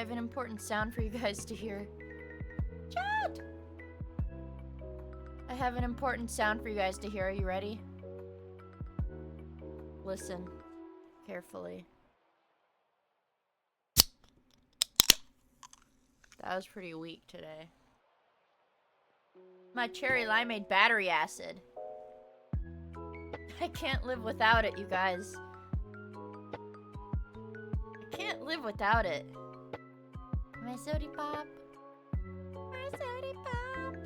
have an important sound for you guys to hear. Chat! I have an important sound for you guys to hear. Are you ready? Listen carefully. That was pretty weak today. My cherry limeade battery acid. I can't live without it, you guys. I can't live without it. My sody pop. My sody pop.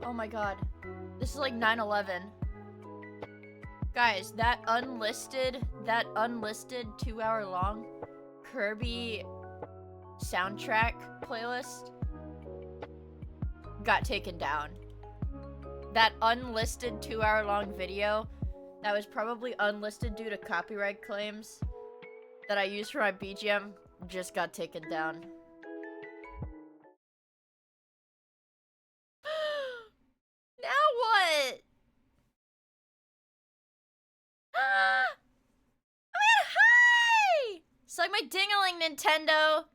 Oh my god. This is like 9/11. Guys, that unlisted 2-hour long Kirby soundtrack playlist got taken down. That unlisted 2-hour long video that was probably unlisted due to copyright claims that I used for my BGM just got taken down. Now what? Hi! Suck my ding-a-ling, Nintendo!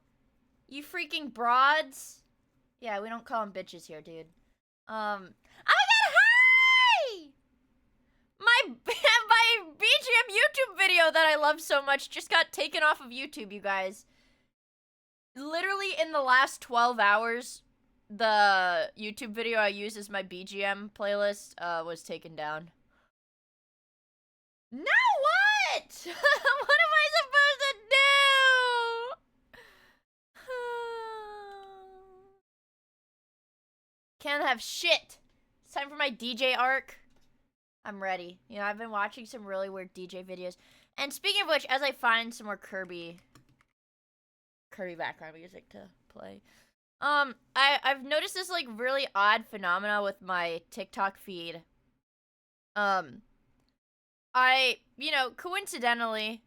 You freaking broads. Yeah, we don't call them bitches here, dude. Oh my god, hi! My BGM YouTube video that I love so much just got taken off of YouTube, you guys. Literally in the last 12 hours, the YouTube video I used as my BGM playlist was taken down. Now what? What am I supposed to do? Can't have shit. It's time for my DJ arc. I'm ready. You know, I've been watching some really weird DJ videos. And speaking of which, as I find some more Kirby background music to play. I've noticed this like really odd phenomena with my TikTok feed. I, coincidentally,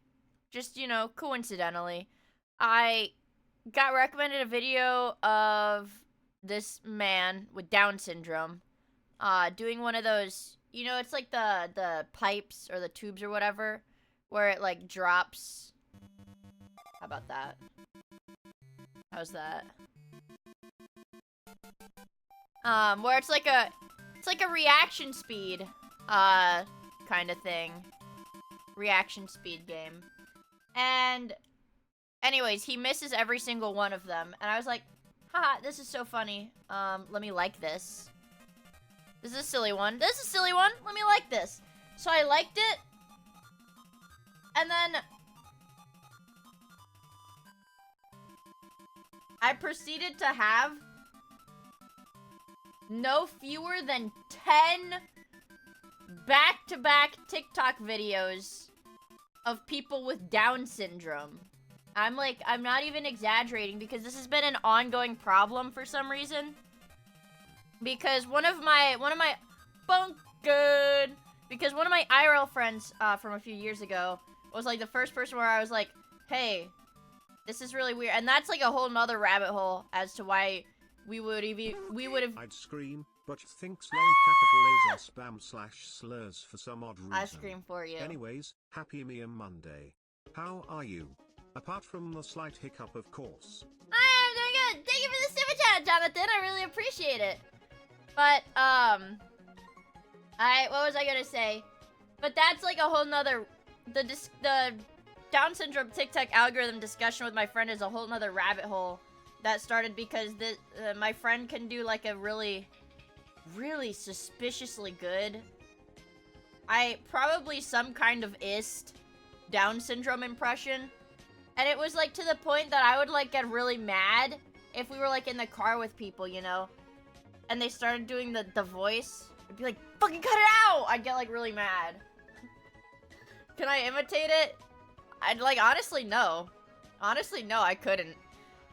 I got recommended a video of this man with Down syndrome, doing one of those, it's like the pipes or the tubes or whatever, where it like drops. How about that? How's that? Where it's like a reaction speed, kind of thing. Reaction speed game. And, anyways, he misses every single one of them. And I was like, haha, this is so funny. Let me like this. This is a silly one. This is a silly one. Let me like this. So I liked it. And then I proceeded to have no fewer than 10 back-to-back TikTok videos of people with Down syndrome. I'm not even exaggerating because this has been an ongoing problem for some reason. Because one of my IRL friends from a few years ago was like the first person where I was like, hey, this is really weird. And that's like a whole nother rabbit hole as to why we would have. I'd scream, but thinks long capital laser spam / slurs for some odd reason. I scream for you. Anyways, happy Miia Monday. How are you? Apart from the slight hiccup, of course. I'm doing good. Thank you for the super chat, Jonathan. I really appreciate it. But what was I gonna say? But that's like a whole nother. The Down syndrome TikTok algorithm discussion with my friend is a whole nother rabbit hole that started because my friend can do like a really suspiciously good, probably some kind of Down syndrome impression. And it was like to the point that I would like get really mad if we were like in the car with people, and they started doing the voice. I'd be like, fucking cut it out! I'd get like really mad. Can I imitate it? I'd like, honestly, no. Honestly, no, I couldn't.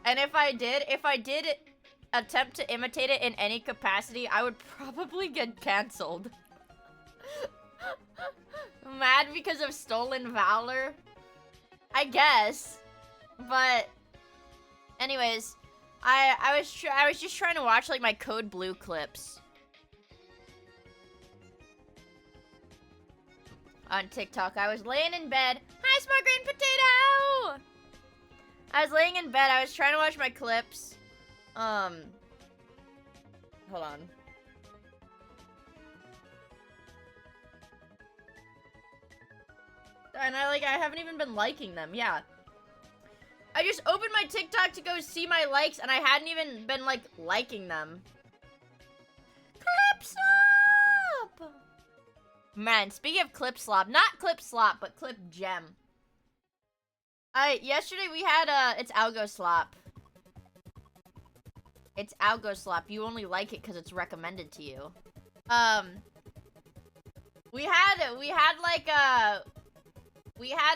And if I did attempt to imitate it in any capacity, I would probably get canceled. Mad because of stolen valor? I guess. But anyways, I was just trying to watch like my Code Blue clips on TikTok. I was laying in bed. Hi, Smart Green Potato! I was laying in bed. I was trying to watch my clips. Hold on. And I haven't even been liking them. Yeah. I just opened my TikTok to go see my likes, and I hadn't even been, like, liking them. Clip slop! Man, speaking of clip slop, not clip slop, but clip gem. Yesterday we had, it's algo slop. It's algo slop. You only like it because it's recommended to you. We had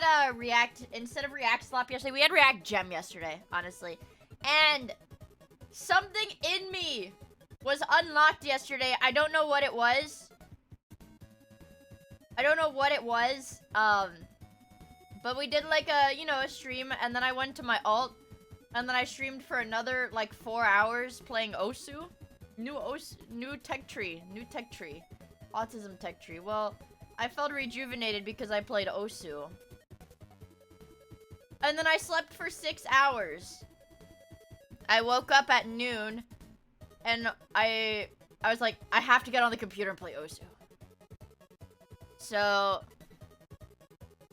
a React, instead of React slop yesterday, we had React gem yesterday, honestly. And something in me was unlocked yesterday. I don't know what it was. But we did like a, you know, a stream, and then I went to my alt, and then I streamed for another like 4 hours playing Osu. New tech tree. Autism tech tree. Well, I felt rejuvenated because I played Osu. And then I slept for 6 hours. I woke up at noon, and I was like, I have to get on the computer and play Osu. So,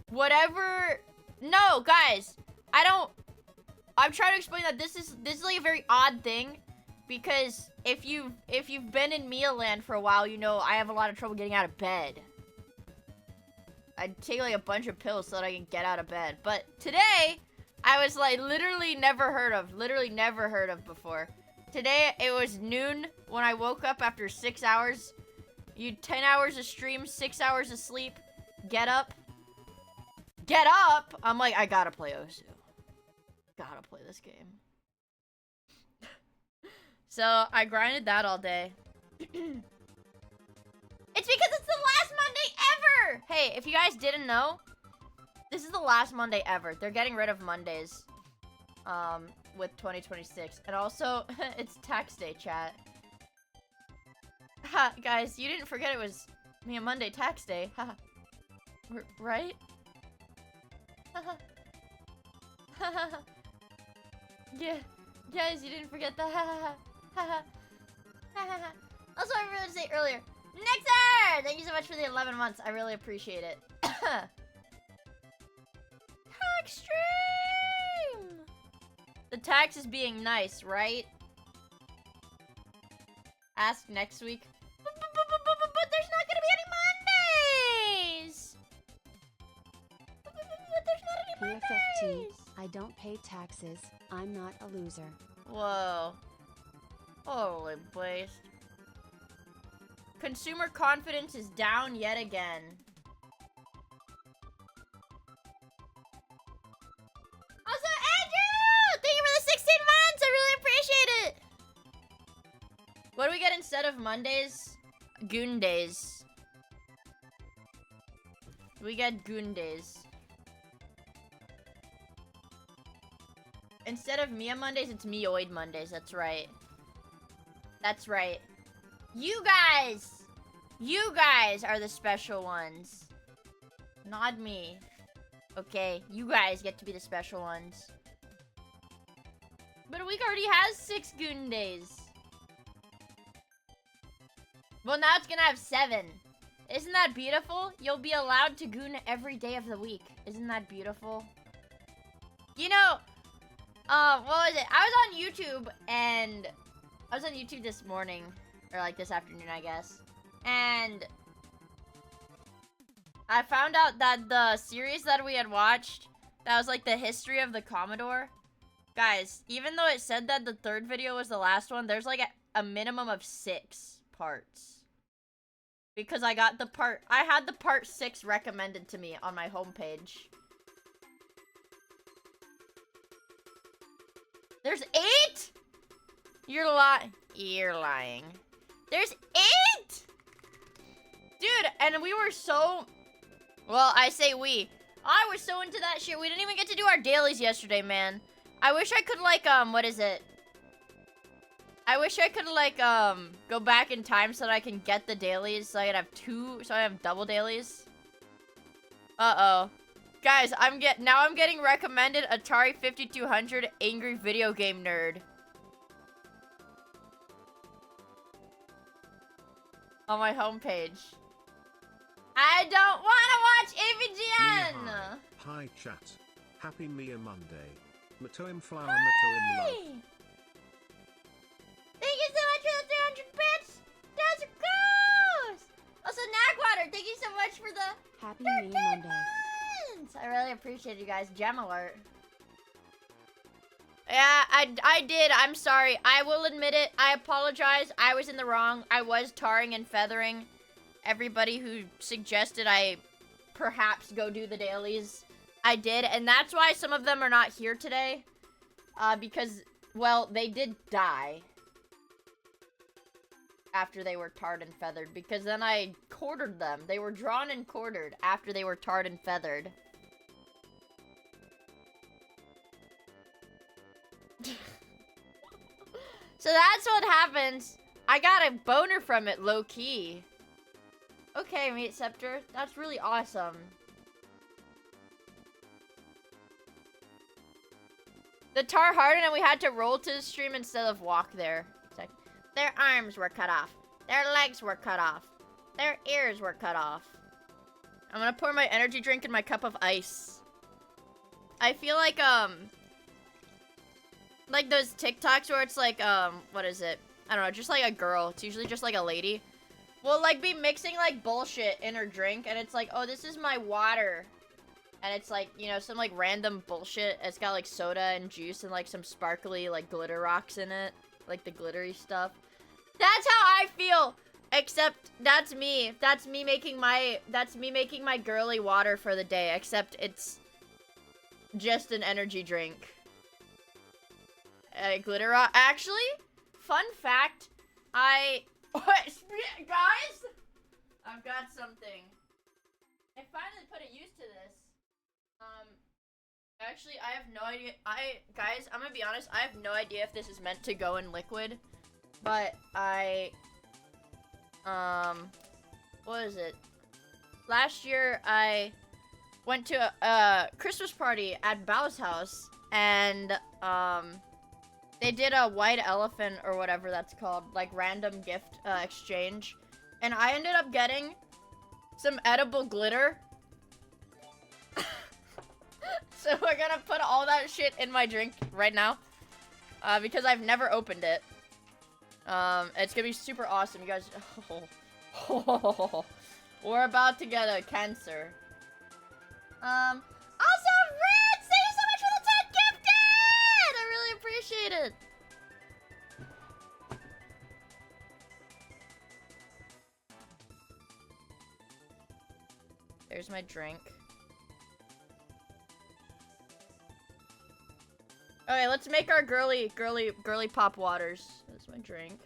whatever. No, guys, I'm trying to explain that this is like a very odd thing, because if you've been in Miia land for a while, you know I have a lot of trouble getting out of bed. I take like a bunch of pills so that I can get out of bed. But today, I was like literally never heard of before. Today, it was noon when I woke up after 6 hours. 10 hours of stream, 6 hours of sleep. Get up. I'm like, I gotta play Osu. Gotta play this game. So, I grinded that all day. It's because it's the last Monday ever! Hey, if you guys didn't know, this is the last Monday ever. They're getting rid of Mondays. With 2026. And also, it's tax day, chat. Ha, guys, you didn't forget it was Miia Monday tax day. Ha. Right? Yeah. Guys, you didn't forget that. Also, I forgot to say earlier, Nexer! Thank you so much for the 11 months. I really appreciate it. Tax stream! The tax is being nice, right? Ask next week. But there's not gonna be any Mondays! But there's not any Mondays! PFFT, I don't pay taxes. I'm not a loser. Whoa. Holy beast. Consumer confidence is down yet again. Also, Andrew! Thank you for the 16 months! I really appreciate it! What do we get instead of Mondays? Goon days. We get goon days. Instead of Miia Mondays, it's Mioid Mondays. That's right. That's right. You guys are the special ones. Not me. Okay, you guys get to be the special ones. But a week already has 6 goon days. Well, now it's gonna have 7. Isn't that beautiful? You'll be allowed to goon every day of the week. Isn't that beautiful? You know, what was it? I was on YouTube, and I was on YouTube this morning, or like this afternoon, I guess. And I found out that the series that we had watched, that was like the history of the Commodore. Guys, even though it said that the 3rd video was the last one, there's like a minimum of 6 parts. Because I had the part 6 recommended to me on my homepage. There's 8? You're lying. You're lying. There's 8! Dude, and we were so... Well, I say we. I was so into that shit. We didn't even get to do our dailies yesterday, man. I wish I could, like, what is it? I wish I could, like, go back in time so that I can get the dailies so I could have 2, so I have double dailies. Uh-oh. Guys, now I'm getting recommended Atari 5200 Angry Video Game Nerd. On my homepage. I don't want to watch AVGN! Hi chat. Happy Miia Monday. Matoim flower, Matoim love. Thank you so much for the 300 bits! That's gross! Also, Nagwater, thank you so much for the Happy Miia Monday. months! I really appreciate you guys. Gem alert. Yeah, I did. I'm sorry. I will admit it. I apologize. I was in the wrong. I was tarring and feathering everybody who suggested I perhaps go do the dailies. I did, and that's why some of them are not here today. Because, well, they did die after they were tarred and feathered, because then I quartered them. They were drawn and quartered after they were tarred and feathered. So that's what happens. I got a boner from it, low-key. Okay, Meat Scepter. That's really awesome. The tar hardened and we had to roll to the stream instead of walk there. It's like, their arms were cut off. Their legs were cut off. Their ears were cut off. I'm gonna pour my energy drink in my cup of ice. I feel like those TikToks where it's like, what is it? I don't know, just like a girl. It's usually just like a lady. Will like be mixing like bullshit in her drink and it's like, oh, this is my water. And it's like, you know, some like random bullshit. It's got like soda and juice and like some sparkly like glitter rocks in it. Like the glittery stuff. That's how I feel. Except that's me. That's me making my girly water for the day. Except it's just an energy drink. Glitter rock. Actually, fun fact, guys, I've got something. I finally put a use to this. Actually, I have no idea. Guys, I'm gonna be honest. I have no idea if this is meant to go in liquid, but what is it? Last year, I went to a Christmas party at Bao's house, and they did a white elephant or whatever that's called, like random gift exchange. And I ended up getting some edible glitter. So we're gonna put all that shit in my drink right now. Because I've never opened it. It's gonna be super awesome, you guys. We're about to get a cancer. Also, Ritz, thank you so much for the 10 gifted! I really appreciate it. There's my drink. Okay, let's make our girly pop waters. That's my drink.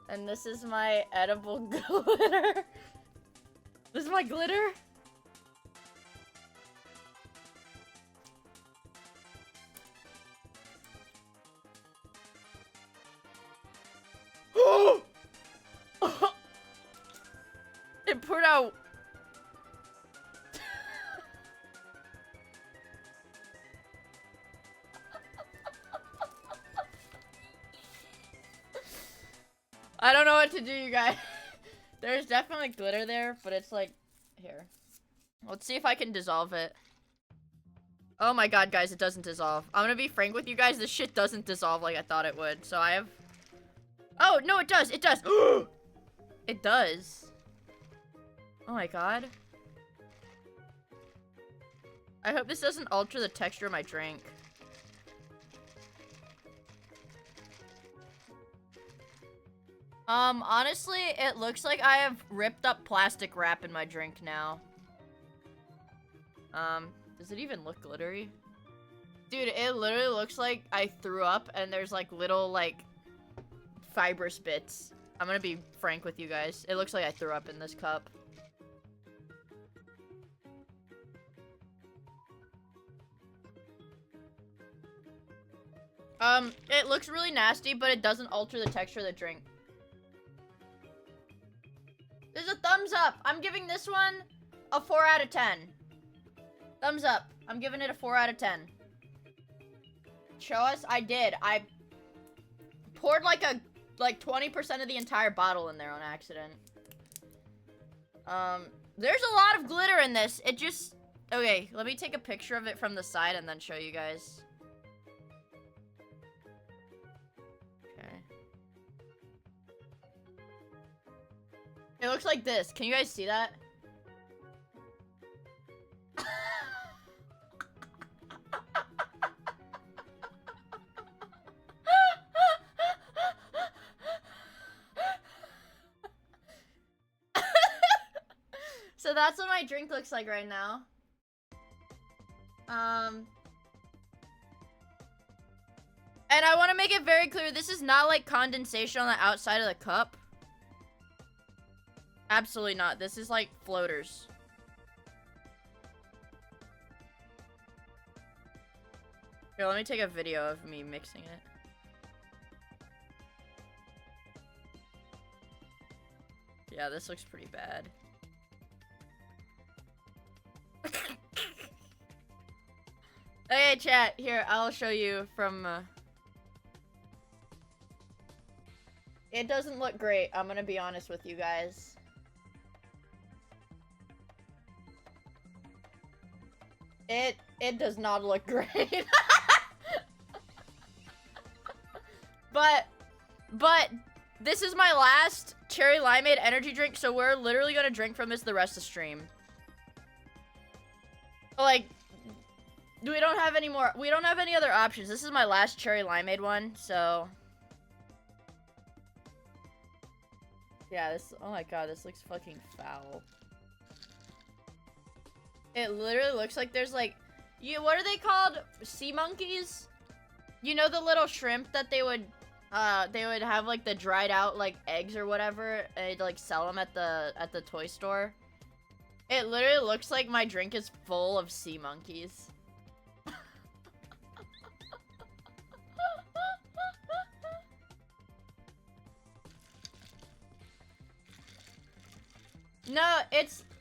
And this is my edible glitter. This is my glitter. It poured out. I don't know what to do, you guys. There's definitely glitter there, but it's like, here. Let's see if I can dissolve it. Oh my god, guys, it doesn't dissolve. I'm gonna be frank with you guys, this shit doesn't dissolve like I thought it would. So I have... Oh, no, it does, it does. It does. Oh my god. I hope this doesn't alter the texture of my drink. Honestly, it looks like I have ripped up plastic wrap in my drink now. Does it even look glittery? Dude, it literally looks like I threw up and there's like little like fibrous bits. I'm gonna be frank with you guys. It looks like I threw up in this cup. It looks really nasty, but it doesn't alter the texture of the drink. There's a thumbs up. I'm giving this one a 4 out of 10. Thumbs up. I'm giving it a 4 out of 10. Show us? I did. I poured like 20% of the entire bottle in there on accident. There's a lot of glitter in this. It just... Okay, let me take a picture of it from the side and then show you guys. Okay. It looks like this. Can you guys see that? So that's what my drink looks like right now. And I want to make it very clear, this is not like condensation on the outside of the cup. Absolutely not. This is like floaters. Here, let me take a video of me mixing it. Yeah, this looks pretty bad. Okay, chat. Here, I'll show you from, It doesn't look great. I'm gonna be honest with you guys. It does not look great. But this is my last cherry limeade energy drink, so we're literally gonna drink from this the rest of the stream. Like, we don't have any more. We don't have any other options. This is my last cherry limeade one, so. Yeah, this. Oh my god, this looks fucking foul. It literally looks like there's like. What are they called? Sea monkeys? You know the little shrimp that they would have like the dried out like eggs or whatever, and they'd like sell them at the toy store. It literally looks like my drink is full of sea monkeys. No,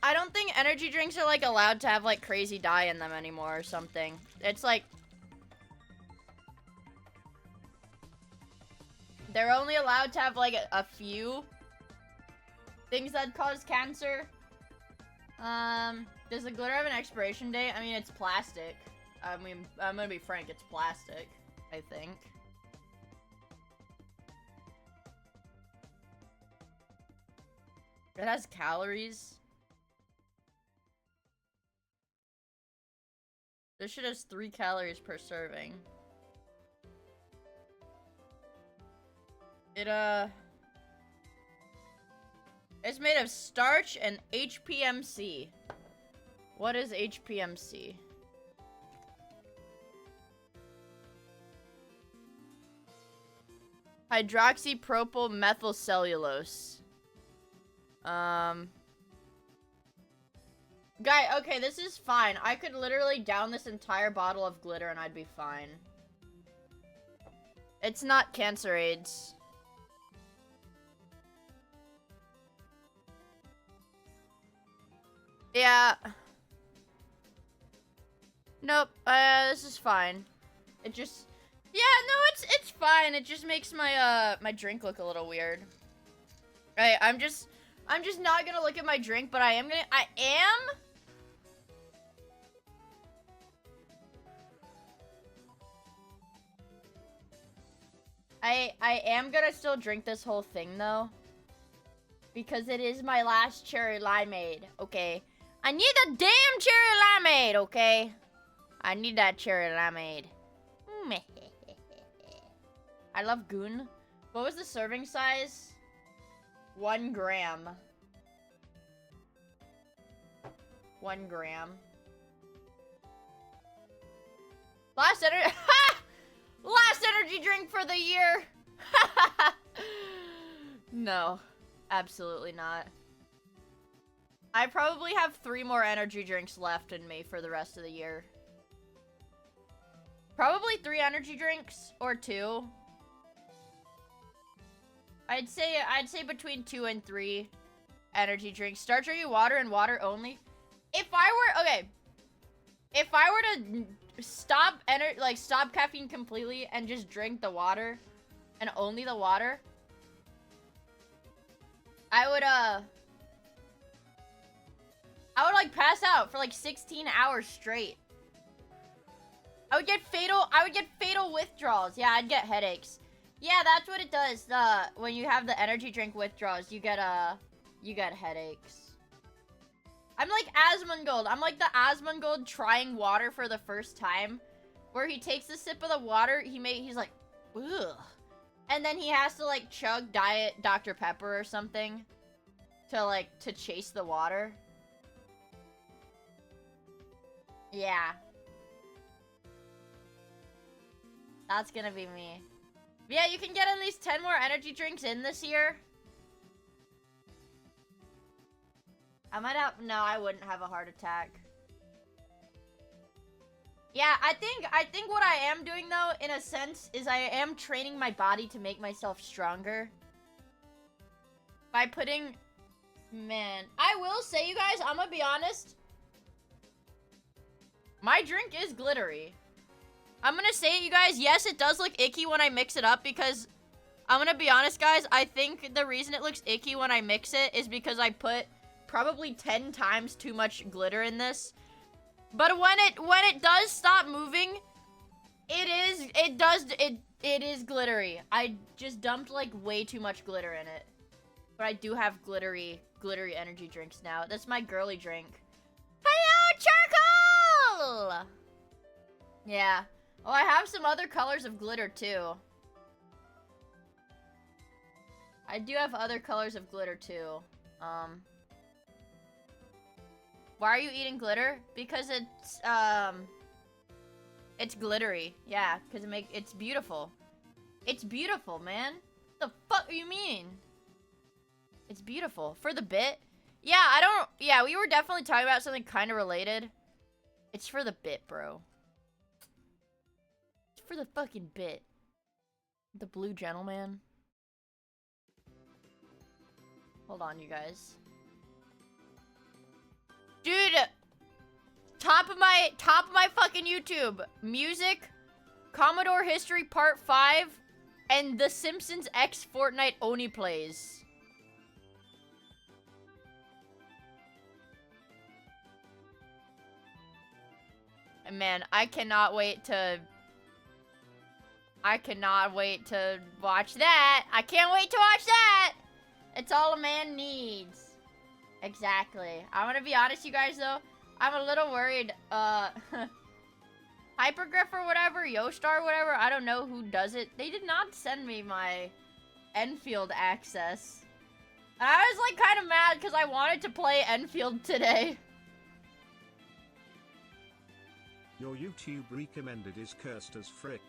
I don't think energy drinks are like allowed to have like crazy dye in them anymore or something. It's like they're only allowed to have like a few things that cause cancer. Does the glitter have an expiration date? I mean, it's plastic. I mean, I'm gonna be frank, it's plastic, I think. It has calories. This shit has 3 calories per serving. It's made of starch and HPMC. What is HPMC? Hydroxypropyl methylcellulose. Guy, okay, this is fine. I could literally down this entire bottle of glitter and I'd be fine. It's not cancer AIDS. Yeah. Nope, this is fine. It just... Yeah, no, it's fine. It just makes my, my drink look a little weird. Right, I'm just not gonna look at my drink, but I am gonna still drink this whole thing, though. Because it is my last cherry limeade, okay? I need a damn cherry limeade, okay? I need that cherry limeade. I love Goon. What was the serving size? 1 gram. 1 gram. Last energy. Last energy drink for the year. No, absolutely not. I probably have 3 more energy drinks left in me for the rest of the year. Probably 3 energy drinks or 2. I'd say between 2 and 3 energy drinks. Start drinking water and water only. If I were to stop stop caffeine completely and just drink the water and only the water, I would like pass out for like 16 hours straight. I would get fatal withdrawals. Yeah, I'd get headaches. Yeah, that's what it does. When you have the energy drink withdrawals, you get headaches. I'm like Asmongold. I'm like the Asmongold trying water for the first time, where he takes a sip of the water, he's like, ugh, and then he has to like chug Diet Dr. Pepper or something to chase the water. Yeah. That's gonna be me. Yeah, you can get at least 10 more energy drinks in this year. I might have... No, I wouldn't have a heart attack. Yeah, I think what I am doing, though, in a sense, is I am training my body to make myself stronger. By putting... Man, I will say, you guys, I'm gonna be honest. My drink is glittery. I'm gonna say it, you guys. Yes, it does look icky when I mix it up because... I'm gonna be honest, guys. I think the reason it looks icky when I mix it is because I put probably 10 times too much glitter in this. But when it does stop moving, it is glittery. I just dumped like way too much glitter in it. But I do have glittery energy drinks now. That's my girly drink. Hello, charcoal! Yeah. Oh, I have some other colors of glitter too. I do have other colors of glitter too. Why are you eating glitter? Because it's glittery. Yeah, because it's beautiful. It's beautiful, man. The fuck you mean? It's beautiful. For the bit? Yeah, we were definitely talking about something kind of related. It's for the bit, bro. It's for the fucking bit. The blue gentleman. Hold on, you guys. Dude, top of my fucking YouTube. Music, Commodore History Part 5, and The Simpsons X Fortnite Oni plays. And man, I cannot wait to watch that. I can't wait to watch that. It's all a man needs. Exactly. I'm gonna be honest, you guys, though. I'm a little worried. Hypergriff or whatever, Yostar or whatever, I don't know who does it. They did not send me my Enfield access. And I was, like, kind of mad because I wanted to play Enfield today. Your YouTube recommended is cursed as frick.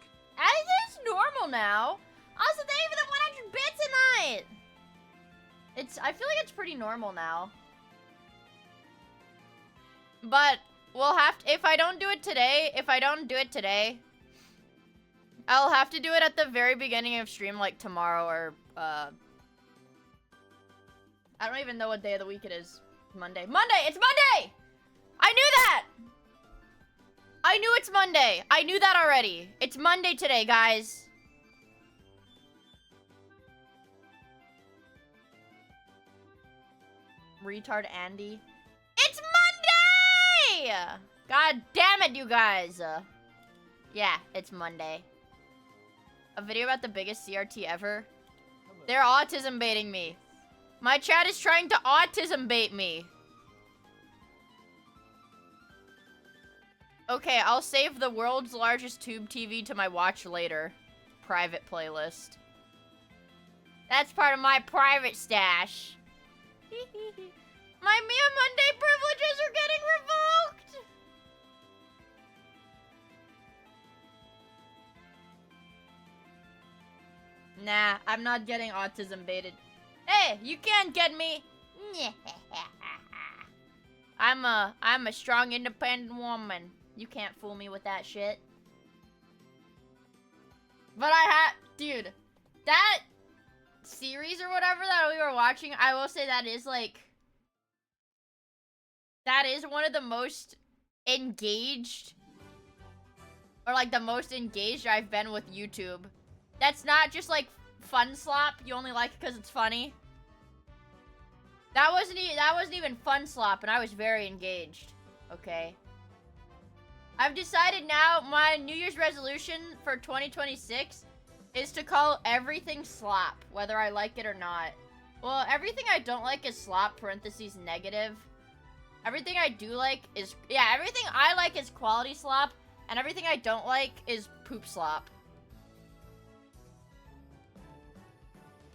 It's normal now. Also, thank you for the 100 bits tonight. I feel like it's pretty normal now. But we'll have to, if I don't do it today, I'll have to do it at the very beginning of stream, like tomorrow or, I don't even know what day of the week it is. Monday. Monday! It's Monday! I knew that! I knew it's Monday. I knew that already. It's Monday today, guys. Retard Andy. It's Monday! God damn it, you guys. Yeah, it's Monday. A video about the biggest CRT ever. They're autism baiting me. My chat is trying to autism bait me. Okay, I'll save the world's largest tube TV to my watch later. Private playlist. That's part of my private stash. My Miia Monday privileges are getting revoked! Nah, I'm not getting autism baited. Hey, you can't get me. I'm a strong, independent woman. You can't fool me with that shit. But dude, that series or whatever that we were watching, I will say that is like, that is one of the most engaged, or like the most engaged I've been with YouTube. That's not just like fun slop, you only like it because it's funny. That wasn't even fun slop, and I was very engaged. Okay. I've decided now my New Year's resolution for 2026 is to call everything slop, whether I like it or not. Well, everything I don't like is slop, parentheses, negative. Everything I do like is, yeah, everything I like is quality slop, and everything I don't like is poop slop.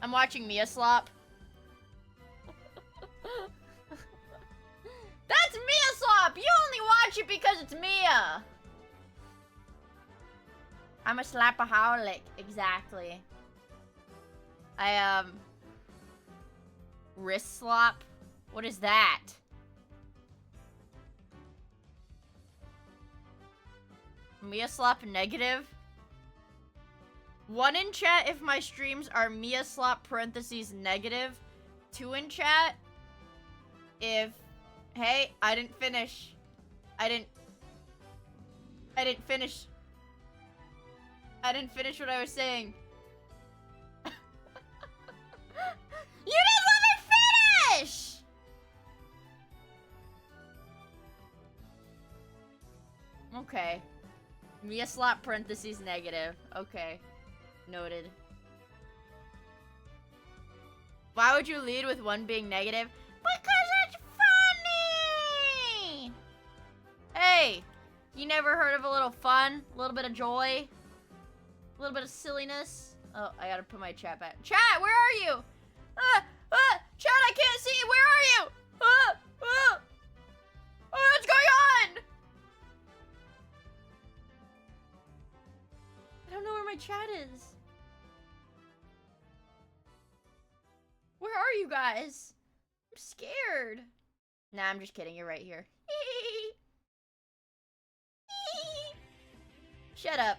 I'm watching Miia slop. That's Miia slop! You only watch it because it's Miia! I'm a slapaholic, exactly. Wrist slop? What is that? Miia slop negative? 1 in chat if my streams are Miia slop parentheses negative. 2 in chat if, hey, I didn't finish. I didn't finish. I didn't finish what I was saying. You didn't let me finish! Okay. Miia slop parentheses negative. Okay. Noted. Why would you lead with 1 being negative? Because it's funny! Hey! You never heard of a little fun? A little bit of joy? A little bit of silliness? Oh, I gotta put my chat back. Chat, where are you? Chat, I can't see you. Where are you? What's going on? I don't know where my chat is. Where are you guys? I'm scared. Nah, I'm just kidding. You're right here. Shut up.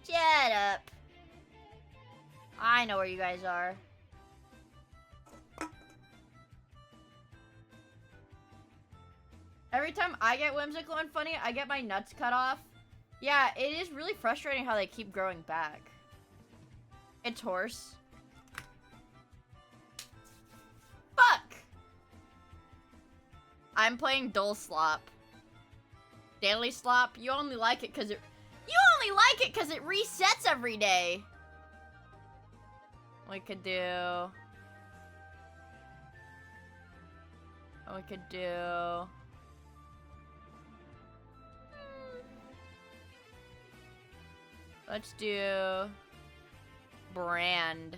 Shut up. I know where you guys are. Every time I get whimsical and funny, I get my nuts cut off. Yeah, it is really frustrating how they keep growing back. It's horse. Fuck! I'm playing Dull Slop. Daily Slop, you only like it because it resets every day. We could do... Let's do... Brand.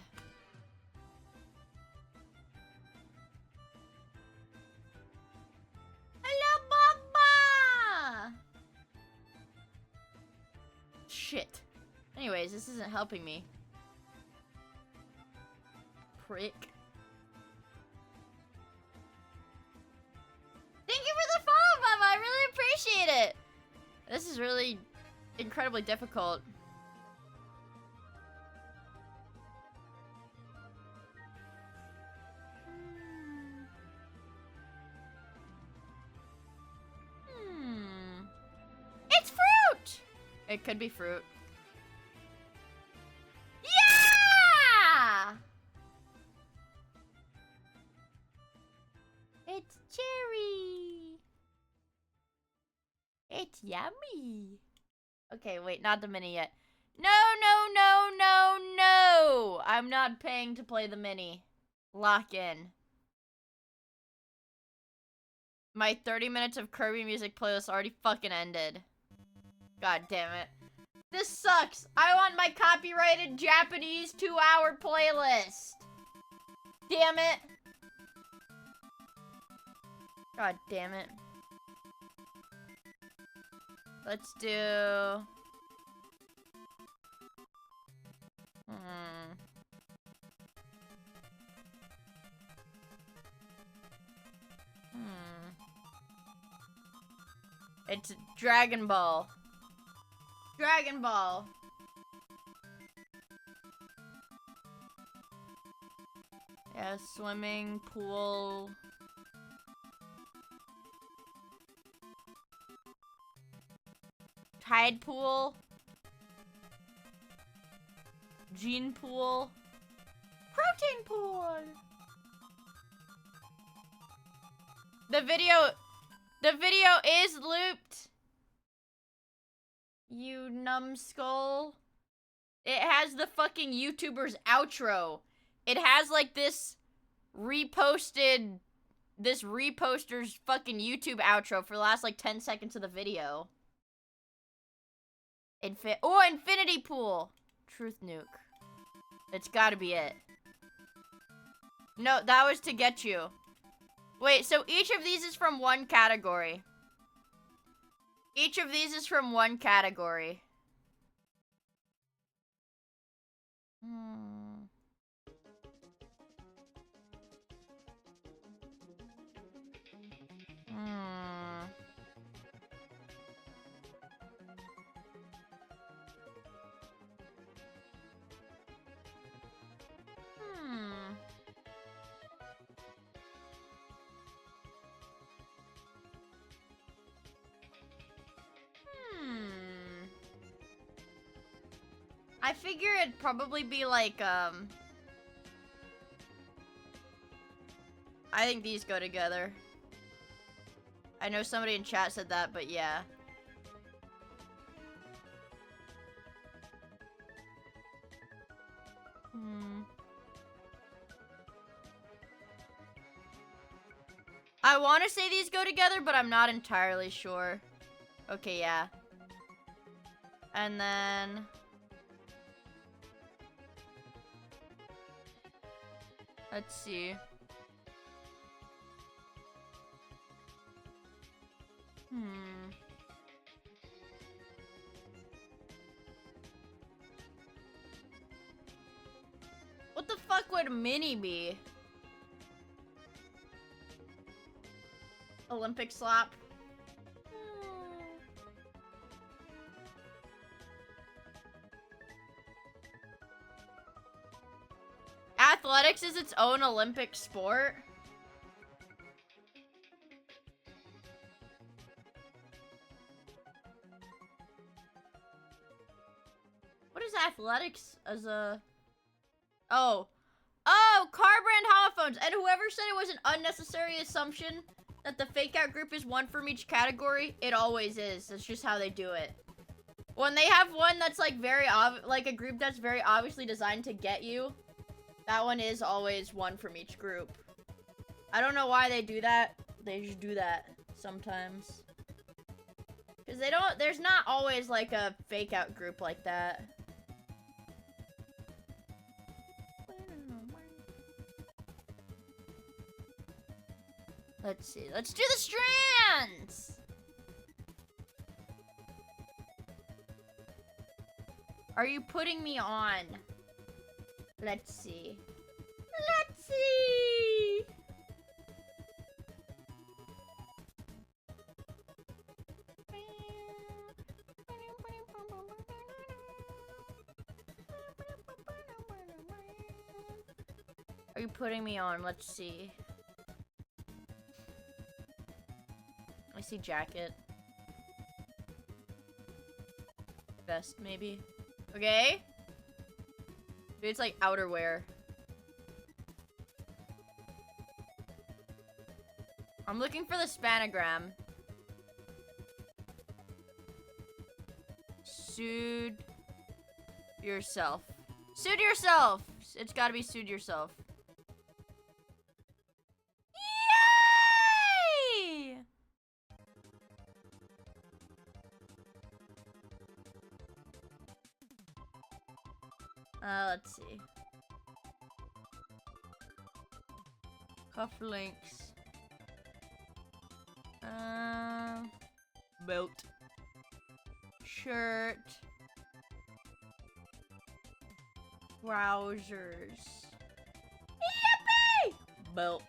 Hello, Baba! Shit. Anyways, this isn't helping me. Prick. Thank you for the follow, Baba! I really appreciate it! This is really incredibly difficult. It's fruit! It could be fruit. Yeah! It's cherry. It's yummy. Okay, wait, not the mini yet. No, no, no, no, no! I'm not paying to play the mini. Lock in. My 30 minutes of Kirby music playlist already fucking ended. God damn it. This sucks. I want my copyrighted Japanese 2-hour playlist. Damn it. God damn it. Let's do... It's Dragon Ball. Dragon Ball. Yeah, swimming, pool. Tide pool. Gene pool. Protein pool. The video is looped. You numbskull. It has the fucking YouTuber's outro. It has like this reposter's fucking YouTube outro for the last like 10 seconds of the video. Infinity pool. Truth nuke. It's gotta be it. No, that was to get you. Wait, so each of these is from one category. Each of these is from one category. I figure it'd probably be like, I think these go together. I know somebody in chat said that, but yeah. I want to say these go together, but I'm not entirely sure. Okay, yeah. And then... let's see. What the fuck would mini be? Olympic slap. Athletics is its own Olympic sport. What is athletics as a... Oh, car brand homophones. And whoever said it was an unnecessary assumption that the fake out group is one from each category, it always is. That's just how they do it. When they have one that's like like a group that's very obviously designed to get you, that one is always one from each group. I don't know why they do that. They just do that sometimes. Because there's not always like a fake out group like that. Let's see. Let's do the strands! Are you putting me on? Let's see. Let's see! Are you putting me on? Let's see. I see jacket. Vest, maybe. Okay. Maybe it's like outerwear. I'm looking for the spanogram. Sued yourself. Sued yourself! It's gotta be sued yourself. Yay! Let's see. Cufflinks. Belt. Shirt. Trousers. Yippee! Belt.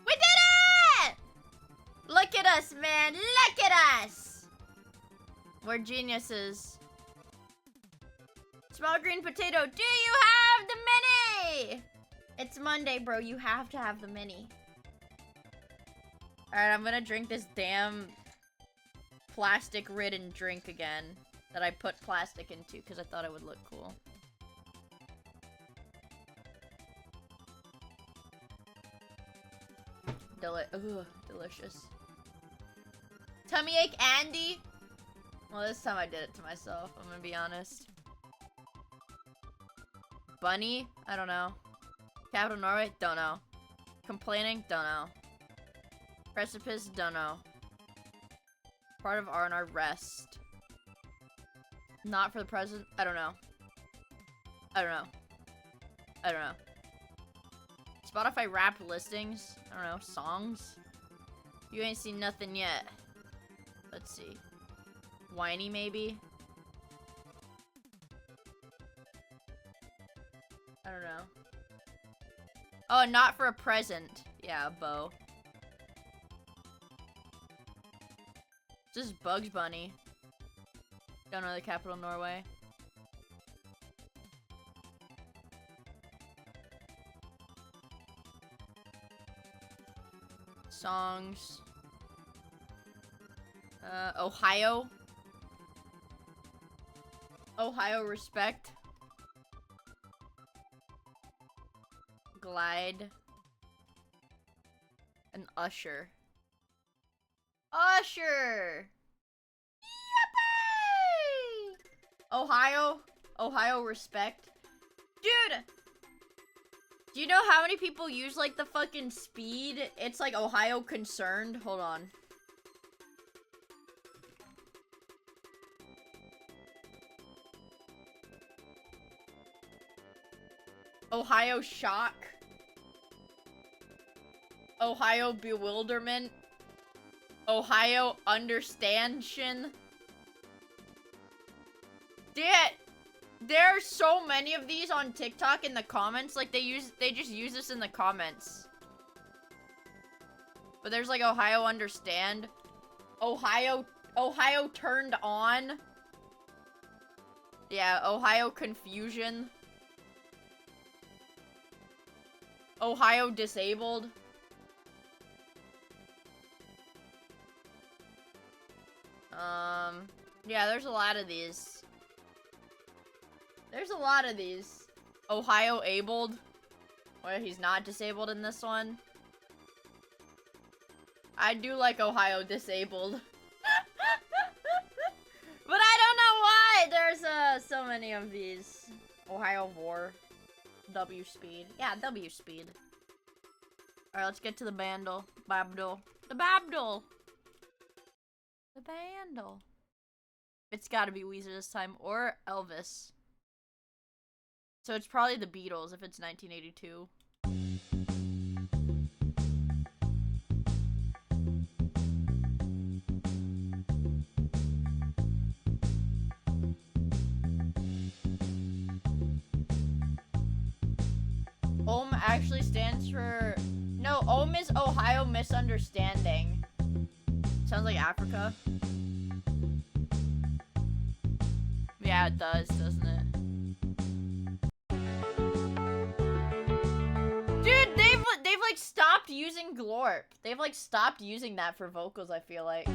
We did it! Look at at us, man. Look at us. We're geniuses. Small green potato. Do you have the mini? It's Monday, bro. You have to have the mini. Alright, I'm gonna drink this damn plastic-ridden drink again that I put plastic into because I thought it would look cool. Ooh, delicious. Tummy ache Andy? Well, this time I did it to myself, I'm gonna be honest. Bunny? I don't know. Capital Norway? Don't know. Complaining? Don't know. Precipice? Don't know. Part of R&R Rest. Not for the present? I don't know. I don't know. I don't know. Spotify rap listings? I don't know. Songs? You ain't seen nothing yet. Let's see. Whiny, maybe? I don't know. Oh, not for a present. Yeah, a bow. This is Bugs Bunny. Don't know the capital Norway. Songs. Ohio. Ohio Respect. Glide. And Usher. Usher! Yippee! Ohio Respect. Dude! Do you know how many people use, like, the fucking speed? It's, like, Ohio Concerned. Hold on. Ohio Shock. Ohio Bewilderment. Ohio Understandtion. Dude, there are so many of these on TikTok in the comments. Like, they just use this in the comments. But there's like Ohio Understand. Ohio Turned On. Yeah, Ohio Confusion. Ohio Disabled. Yeah, there's a lot of these. There's a lot of these. Ohio Abled. Well, he's not disabled in this one. I do like Ohio Disabled. But I don't know why there's so many of these. Ohio War. W Speed. Yeah, W Speed. Alright, let's get to the bandle. Babdle. The Babdle! The bandle. It's gotta be Weezer this time, or Elvis. So it's probably the Beatles if it's 1982. OM actually stands for... No, OM is Ohio Misunderstanding. Sounds like Africa. Yeah, it does, doesn't it? Dude, they've like stopped using glorp. They've like stopped using that for vocals, I feel like.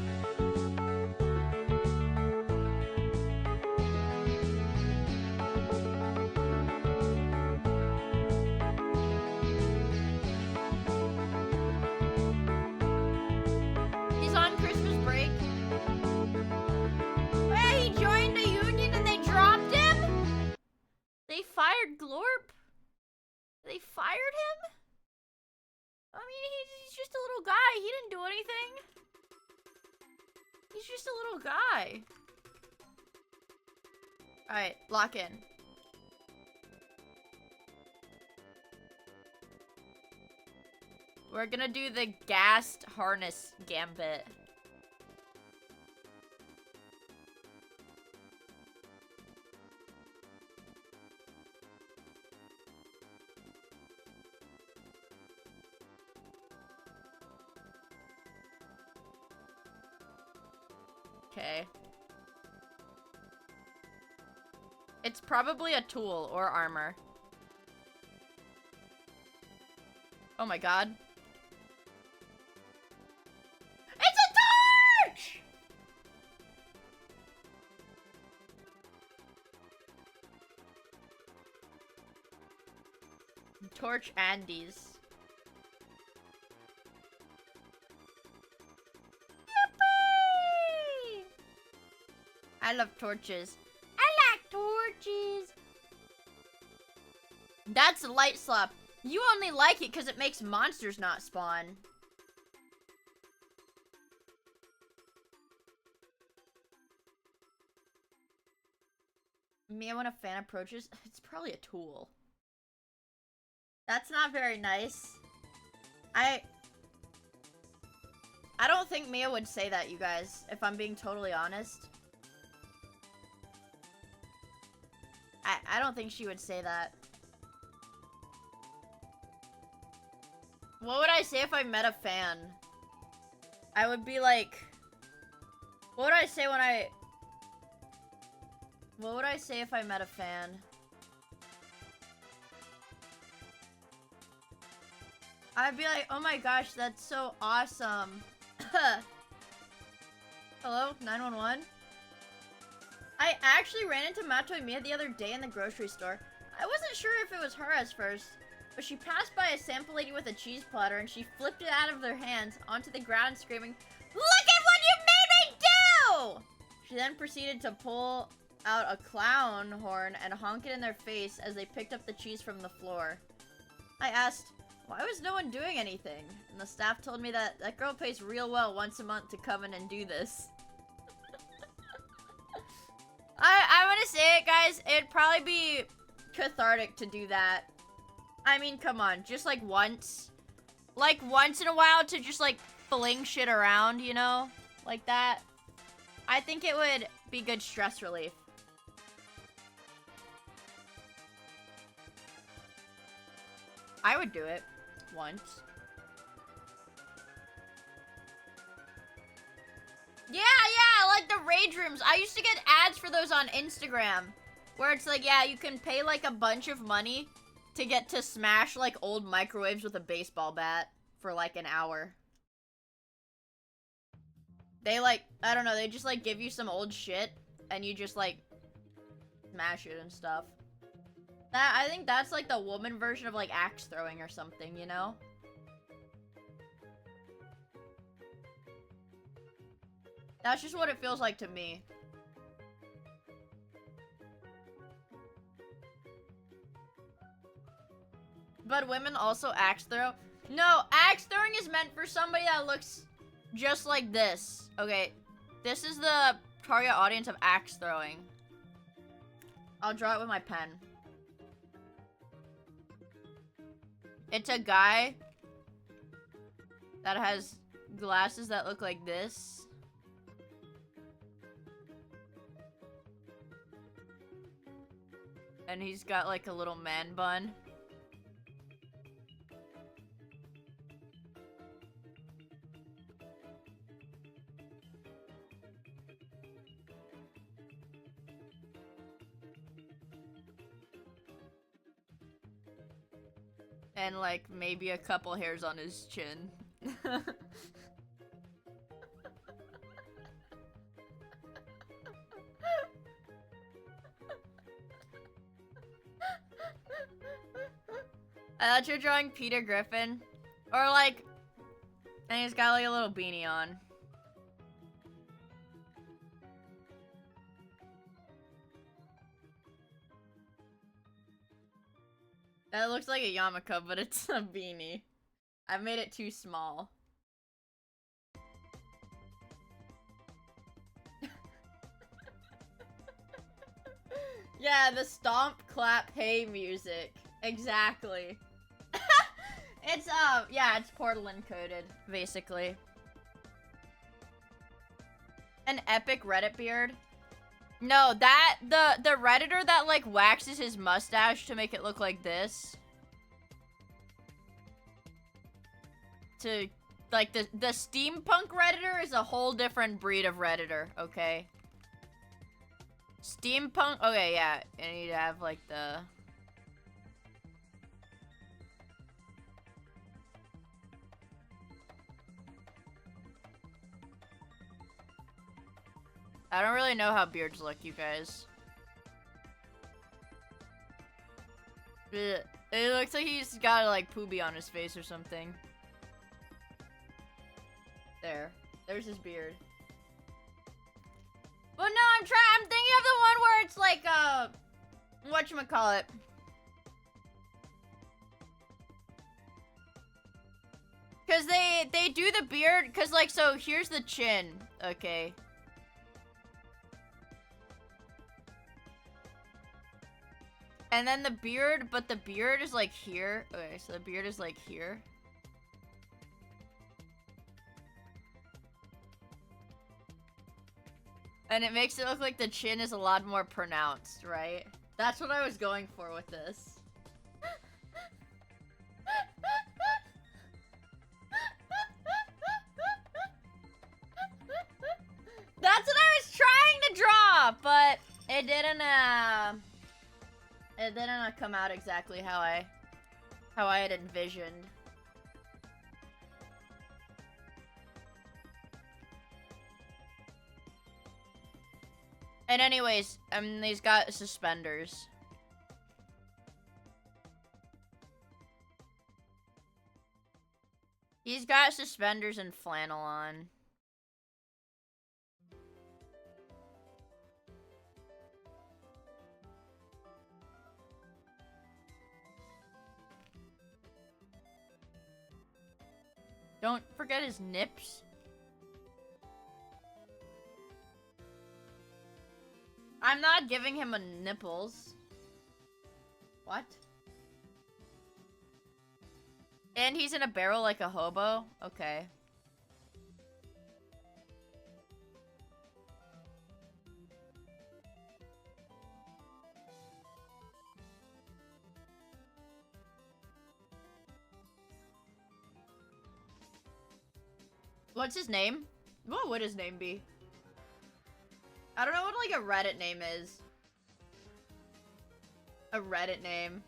He's on Christmas break. Yeah, he joined a union and they dropped him? They fired glorp? They fired him? I mean, he's just a little guy. He didn't do anything. He's just a little guy. Alright, lock in. We're gonna do the gassed harness gambit. okay. It's probably a tool or armor. Oh my god. It's a torch! Torch Andes. Yippee! I love torches. I like torches. That's light slap. You only like it because it makes monsters not spawn. Mia, when a fan approaches, it's probably a tool. That's not very nice. I don't think Mia would say that, you guys, if I'm being totally honest. I don't think she would say that. What would I say if I met a fan? I would be like... What would I say when I... What would I say if I met a fan? I'd be like, oh my gosh, that's so awesome. Hello, 911? I actually ran into Mato and Mia the other day in the grocery store. I wasn't sure if it was her at first, but she passed by a sample lady with a cheese platter and she flipped it out of their hands onto the ground screaming, "Look at what you made me do!" She then proceeded to pull out a clown horn and honk it in their face as they picked up the cheese from the floor. I asked, why was no one doing anything? And the staff told me that that girl pays real well once a month to come in and do this. I want to say it, guys. It'd probably be cathartic to do that. I mean, come on. Just, like, once. Like, once in a while to just, like, fling shit around, you know? Like that. I think it would be good stress relief. I would do it. Once. Yeah, like the rage rooms. I used to get ads for those on Instagram. Where it's like, yeah, you can pay like a bunch of money to get to smash like old microwaves with a baseball bat for like an hour. They like, I don't know, they just like give you some old shit and you just like smash it and stuff. I think that's like the woman version of like axe throwing or something, you know? That's just what it feels like to me. But women also axe throw? No, axe throwing is meant for somebody that looks just like this. Okay, this is the target audience of axe throwing. I'll draw it with my pen. It's a guy that has glasses that look like this. And he's got like a little man bun. And like maybe a couple hairs on his chin. I thought you were drawing Peter Griffin. Or like, and he's got like a little beanie on. That looks like a yarmulke, but it's a beanie. I made it too small. Yeah, the stomp, clap, hey music. Exactly. It's, yeah, it's Portal encoded, basically. An epic Reddit beard. No, that, the Redditor that, like, waxes his mustache to make it look like this. To like the steampunk Redditor is a whole different breed of Redditor, okay? Steampunk, okay, yeah, I need to have like the... I don't really know how beards look, you guys. Ugh. It looks like he's got like poopy on his face or something. There's his beard. But no, I'm thinking of the one where it's like, whatchamacallit. Cause they do the beard, cause like, so here's the chin, okay. And then the beard, but the beard is like here. Okay, so the beard is like here. And it makes it look like the chin is a lot more pronounced, right? That's what I was going for with this. That's what I was trying to draw, but it didn't come out exactly how I had envisioned. And anyways, he's got suspenders. He's got suspenders and flannel on. Don't forget his nips. I'm not giving him a nipples. What? And he's in a barrel like a hobo? Okay. What's his name? What would his name be? I don't know what like a Reddit name is. A Reddit name.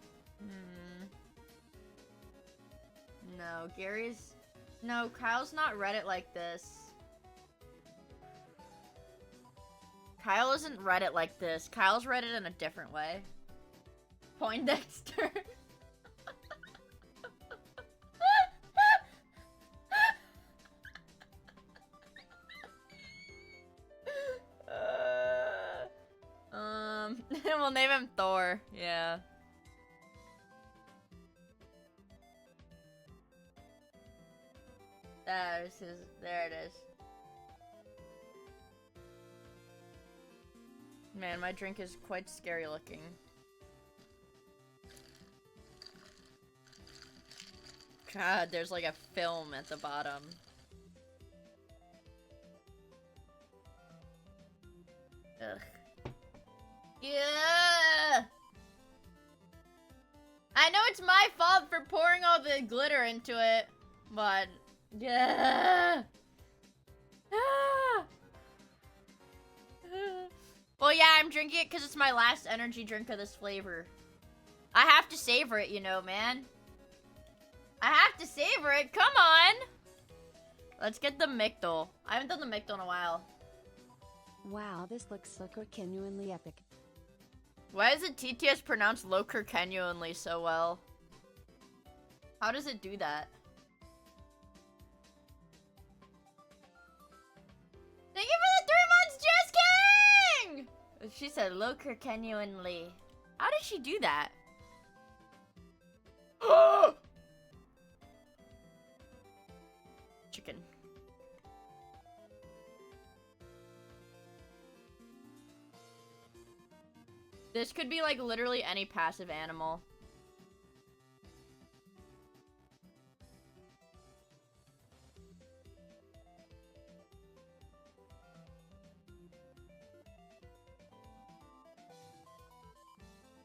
No, Gary's... No, Kyle's not Reddit like this. Kyle isn't Reddit like this. Kyle's Reddit in a different way. Poindexter. We'll name him Thor. Yeah. There's his. There it is. Man, my drink is quite scary looking. God, there's like a film at the bottom. Ugh. Yeah. I know it's my fault for pouring all the glitter into it, but yeah. Well, yeah, I'm drinking it because it's my last energy drink of this flavor. I have to savor it, you know, man. I have to savor it. Come on. Let's get the Mictol. I haven't done the Mictol in a while. Wow, this looks so genuinely epic. Why does the TTS pronounce Lokerkenuanly so well? How does it do that? Thank you for the 3 months, Just King! She said Lokerkenuanly. How did she do that? Chicken. This could be like literally any passive animal.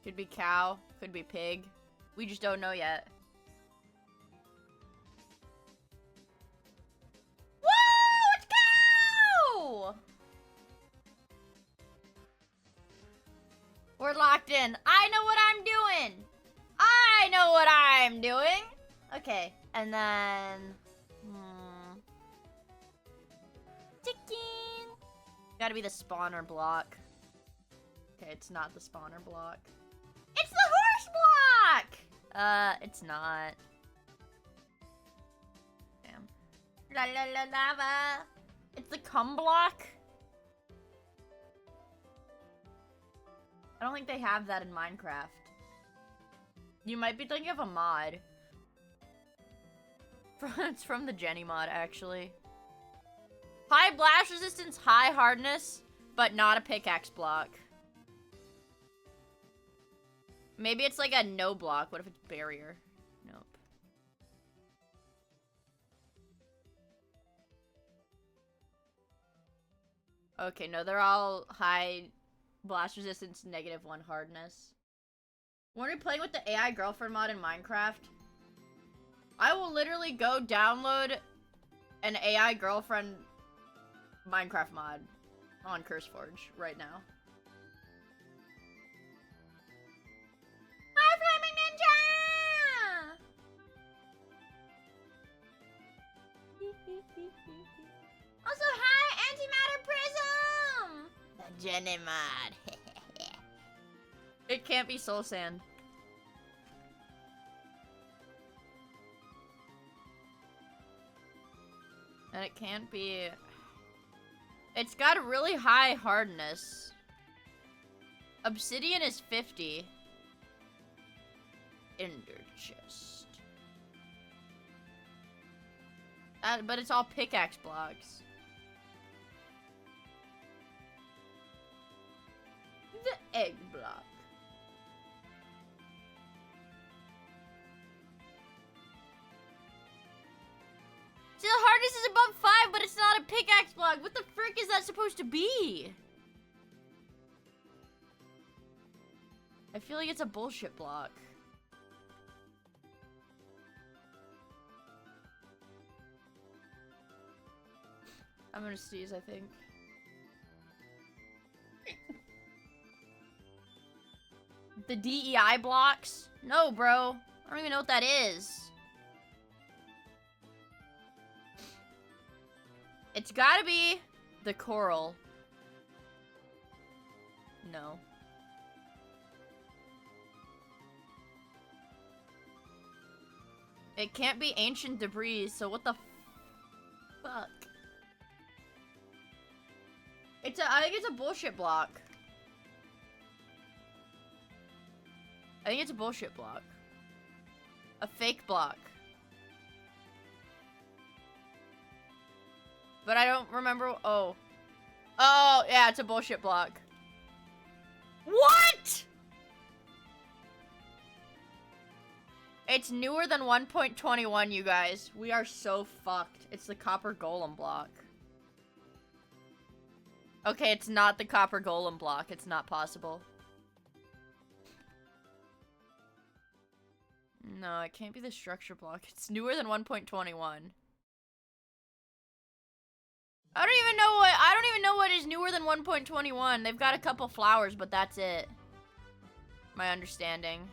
Could be cow, could be pig. We just don't know yet. locked in. I know what I'm doing. I know what I'm doing. Okay, and then... Ticking. Gotta be the spawner block. Okay, it's not the spawner block. It's the horse block! It's not. Damn. La la la lava. It's the cum block? I don't think they have that in Minecraft. You might be thinking of a mod. It's from the Jenny mod, actually. High blast resistance, high hardness, but not a pickaxe block. Maybe it's like a no block. What if it's barrier? Nope. Okay, no, they're all high blast resistance, -1 hardness. When are we playing with the AI girlfriend mod in Minecraft? I will literally go download an AI girlfriend Minecraft mod on CurseForge right now. Hi, Flaming Ninja! Also, hi, Antimatter Prism! The Jenny mod. It can't be Soul Sand. And it can't be... It's got a really high hardness. Obsidian is 50. Ender chest. But it's all pickaxe blocks. The egg block. See, the hardness is above 5, but it's not a pickaxe block. What the frick is that supposed to be? I feel like it's a bullshit block. I'm gonna sneeze, I think. The DEI blocks? No, bro. I don't even know what that is. It's gotta be the coral. No. It can't be ancient debris, so what the fuck? I think it's a bullshit block. I think it's a bullshit block. A fake block. But I don't remember. Oh. Oh, yeah, it's a bullshit block. What? It's newer than 1.21, you guys. We are so fucked. It's the copper golem block. Okay, it's not the copper golem block. It's not possible. No, it can't be the structure block. It's newer than 1.21. I don't even know what is newer than 1.21. They've got a couple flowers, but that's it. My understanding.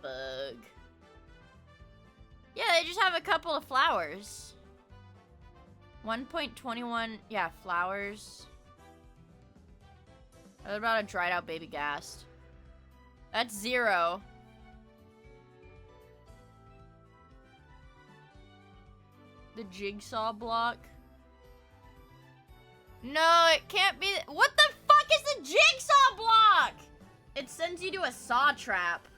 Bug. Yeah, they just have a couple of flowers. 1.21, yeah, flowers. What about a dried out baby ghast? That's 0. The jigsaw block. No, it can't be. What the fuck is the jigsaw block? It sends you to a saw trap.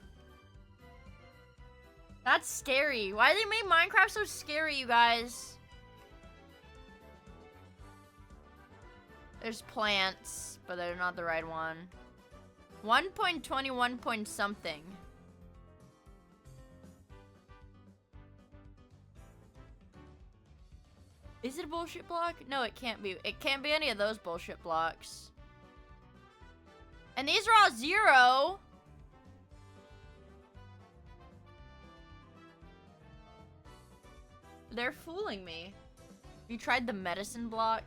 That's scary. Why did they make Minecraft so scary, you guys? There's plants, but they're not the right one. 1.21 point something. Is it a bullshit block? No, it can't be. It can't be any of those bullshit blocks. And these are all 0. They're fooling me. You tried the medicine block?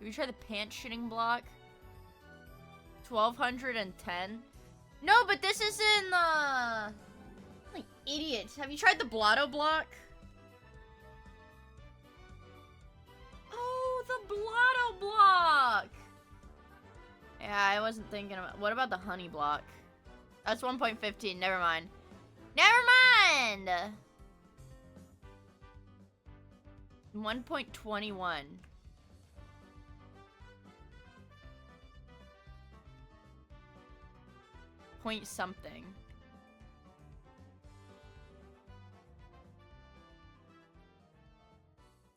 Have you tried the pants shitting block? 1210? No, but this is in, like, idiots. Have you tried the blotto block? Oh, the blotto block! Yeah, I wasn't thinking about... What about the honey block? That's 1.15. Never mind. Never mind! 1.21. Point something.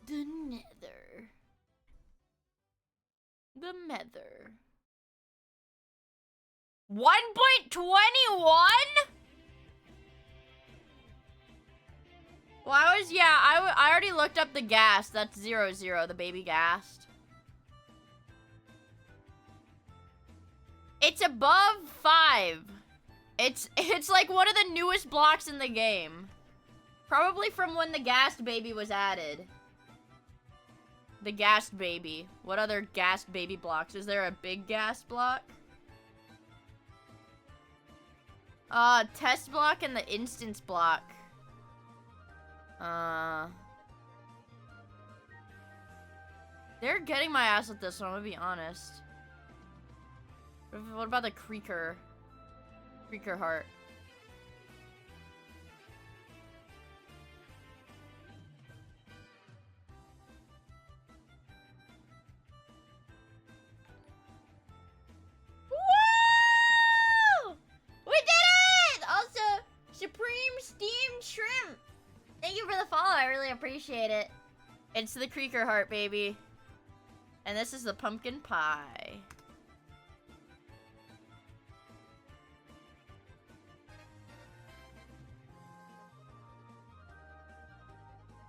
The nether. The nether. 1.21? Well, I already looked up the gas. That's 00, the baby gas. It's above 5. It's like one of the newest blocks in the game. Probably from when the ghast baby was added. The ghast baby. What other ghast baby blocks? Is there a big ghast block? Test block and the instance block. They're getting my ass at this one, I'm gonna be honest. What about the creeker? Creeker heart. Woo! We did it! Also, Supreme Steamed Shrimp. Thank you for the follow, I really appreciate it. It's the creeker heart, baby. And this is the pumpkin pie.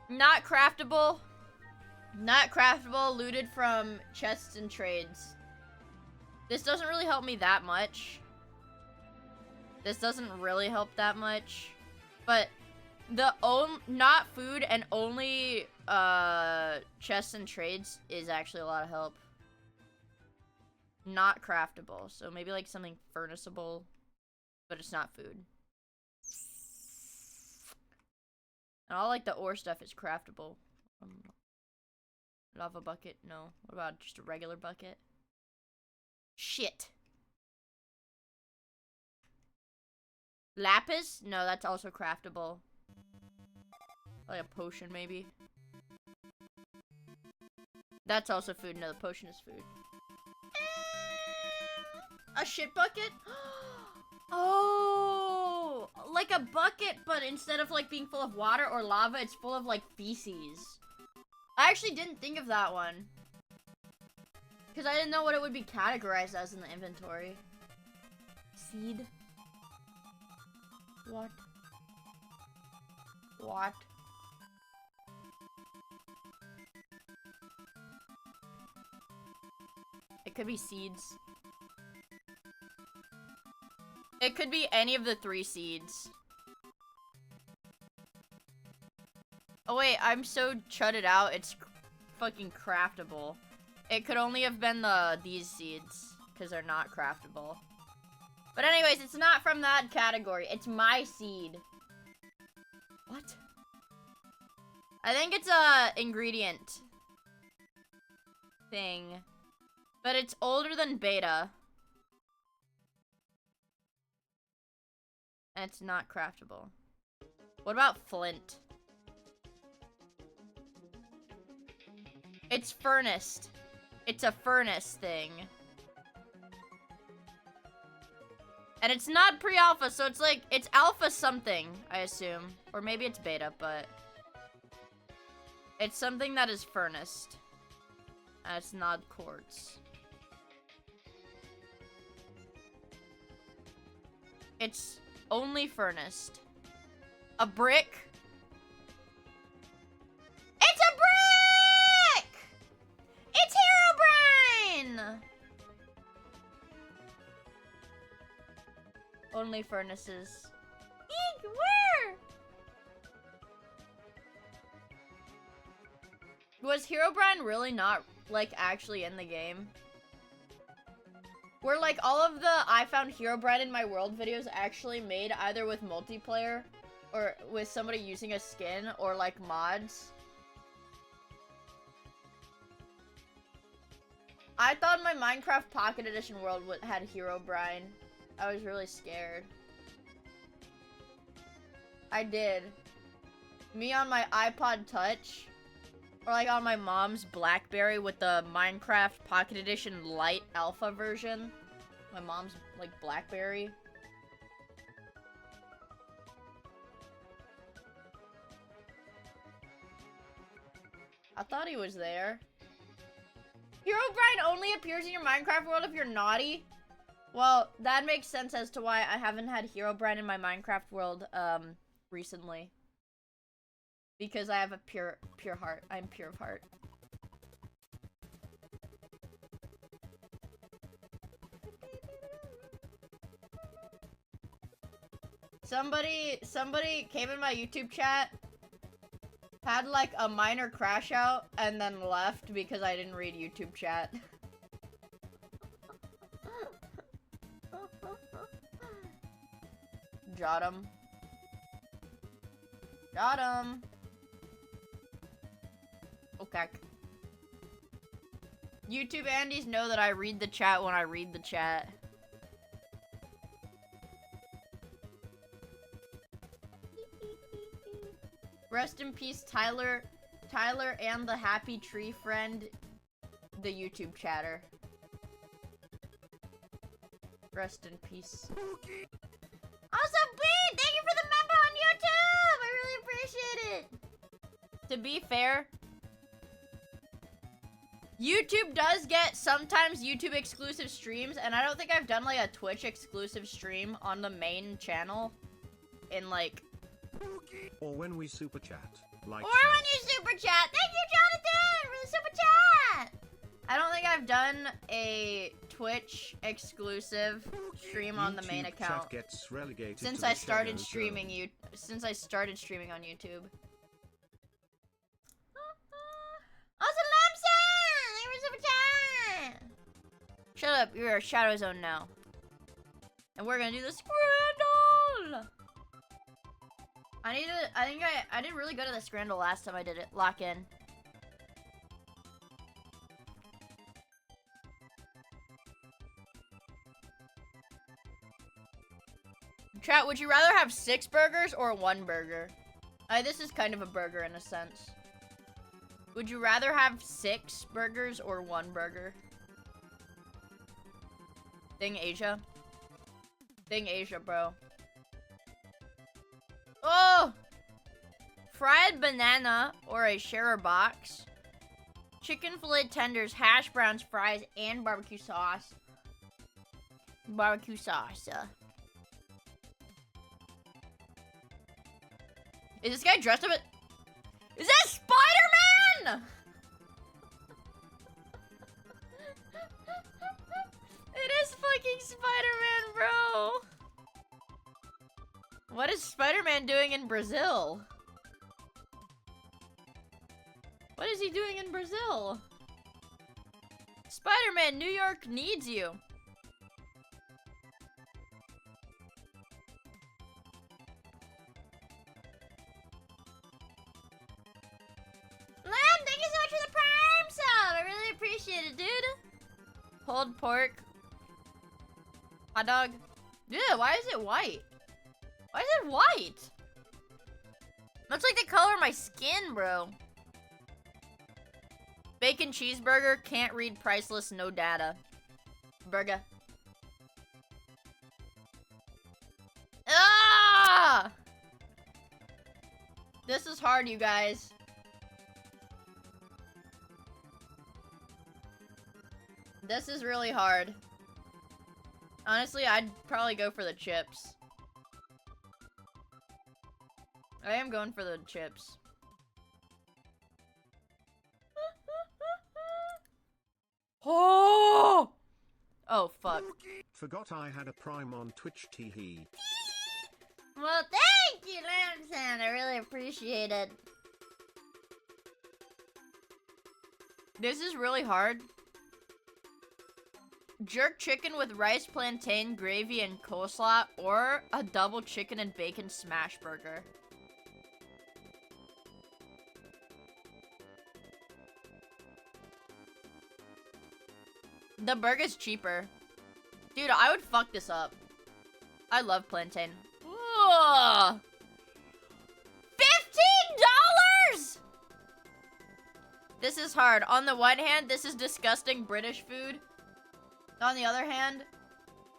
Not craftable. Not craftable, looted from chests and trades. This doesn't really help me that much. This doesn't really help that much. But the not food and only chests and trades is actually a lot of help. Not craftable. So maybe like something furnaceable, but it's not food. And all like the ore stuff is craftable. Lava bucket? No. What about just a regular bucket? Shit. Lapis? No, that's also craftable. Like a potion, maybe. That's also food. No, the potion is food. A shit bucket? Oh, like a bucket, but instead of like being full of water or lava, it's full of like feces. I actually didn't think of that one. Because I didn't know what it would be categorized as in the inventory. Seed? What? What? It could be seeds. It could be any of the 3 seeds. Oh wait, I'm so chudded out, it's fucking craftable. It could only have been these seeds, because they're not craftable. But anyways, it's not from that category. It's my seed. What? I think it's a ingredient thing. But it's older than beta. And it's not craftable. What about flint? It's furnace. It's a furnace thing. And it's not pre-alpha, so it's like, it's alpha something, I assume. Or maybe it's beta, but... It's something that is furnace. And it's not quartz. It's only furnace. A brick? It's a brick! It's Herobrine! Only furnaces. Eek, where? Was Herobrine really not, like, actually in the game? Were, like, all of the I found Herobrine in my world videos actually made either with multiplayer or with somebody using a skin or, like, mods? I thought my Minecraft Pocket Edition world had Herobrine. I was really scared. I did. Me on my iPod Touch, or like on my mom's BlackBerry with the Minecraft Pocket Edition Lite Alpha version. My mom's, like, BlackBerry. I thought he was there. Herobrine only appears in your Minecraft world if you're naughty? Well, that makes sense as to why I haven't had Herobrine in my Minecraft world, recently. Because I have a pure heart. I'm pure of heart. Somebody came in my YouTube chat, had like a minor crash out, and then left because I didn't read YouTube chat. Got him. Got him. Okay. YouTube Andes know that I read the chat when I read the chat. Rest in peace, Tyler and the happy tree friend, the YouTube chatter. Rest in peace. Also, Pete, thank you for the member on YouTube! I really appreciate it! To be fair, YouTube does get sometimes YouTube exclusive streams, and I don't think I've done like a Twitch exclusive stream on the main channel in like... Or when we super chat, like Or when you super chat! Thank you, Jonathan, for the super chat! I don't think I've done a Twitch exclusive stream on the main YouTube account chat gets relegated since to I the started shadow streaming zone. since I started streaming on YouTube. Awesome Lamson! Thank you for the super chat! Shut up, you're a Shadow Zone now. And we're gonna do the Scrandle! I think I did really good at the Scrandle last time I did it. Lock in. Chat, would you rather have 6 burgers or 1 burger? This is kind of a burger in a sense. Would you rather have 6 burgers or 1 burger? Thing Asia. Thing Asia, bro. Oh! Fried banana or a sharer box. Chicken fillet tenders, hash browns, fries, and barbecue sauce. Barbecue sauce. Is this guy dressed up as... Is that Spider-Man?! It is fucking Spider-Man, bro! What is Spider-Man doing in Brazil? What is he doing in Brazil? Spider-Man, New York needs you. Lamb, thank you so much for the Prime sub! I really appreciate it, dude. Pulled pork. Hot dog. Yeah, why is it white? Why is it white? Looks like the color of my skin, bro. Bacon cheeseburger, can't read priceless, no data. Burger. Ah! This is hard, you guys. This is really hard. Honestly, I'd probably go for the chips. I am going for the chips. Oh! Oh, fuck. Forgot I had a Prime on Twitch, teehee. Well, thank you, Lamson. I really appreciate it. This is really hard. Jerk chicken with rice, plantain, gravy, and coleslaw, or a double chicken and bacon smash burger. The burger's cheaper. Dude, I would fuck this up. I love plantain. Ugh. $15?! This is hard. On the one hand, this is disgusting British food. On the other hand,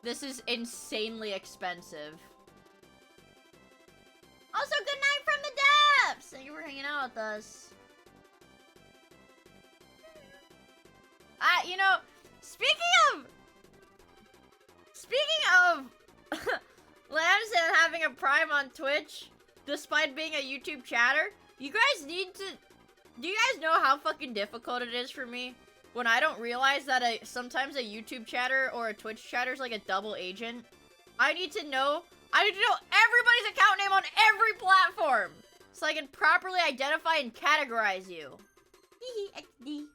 this is insanely expensive. Also, good night from the depths! Thank you for hanging out with us. You know, speaking of Lamson having a prime on Twitch, despite being a YouTube chatter, you guys need to... Do you guys know how fucking difficult it is for me when I don't realize that sometimes a YouTube chatter or a Twitch chatter is like a double agent? I need to know everybody's account name on every platform so I can properly identify and categorize you. XD.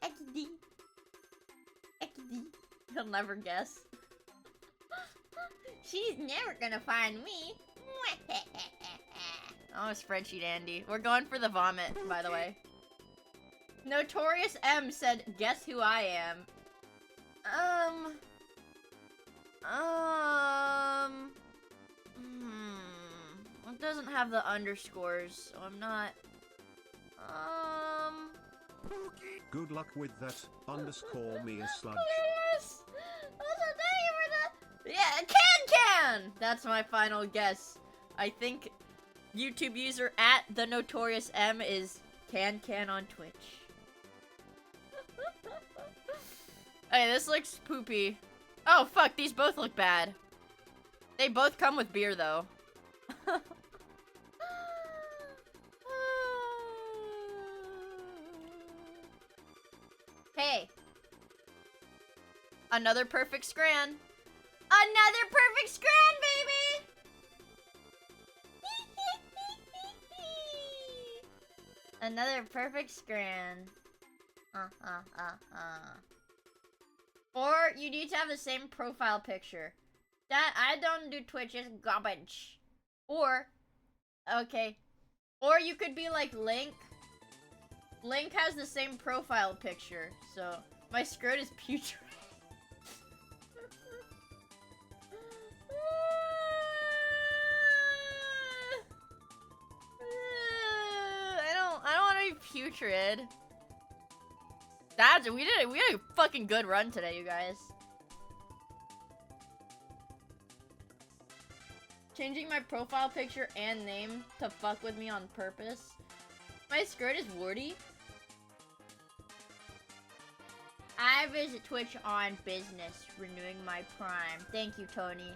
XD. XD. He'll never guess. She's never gonna find me. Oh, spreadsheet Andy. We're going for the vomit, by the way. Notorious M said, guess who I am? It doesn't have the underscores, so I'm not... Good luck with that, underscore me a sludge. Yes! Also, thank you for the... Yeah, Can! That's my final guess. I think YouTube user at the Notorious M is Can on Twitch. Hey, this looks poopy. Oh, fuck, these both look bad. They both come with beer, though. Hey. Another perfect scran. Another perfect scran, baby! Another perfect scran. Or you need to have the same profile picture. That I don't do Twitch, it's garbage. Or, okay. Or you could be like Link. Link has the same profile picture, so my skirt is putrid. I don't want to be putrid. We had a fucking good run today, you guys. Changing my profile picture and name to fuck with me on purpose. My skirt is warty. I visit Twitch on business, renewing my prime. Thank you, Tony.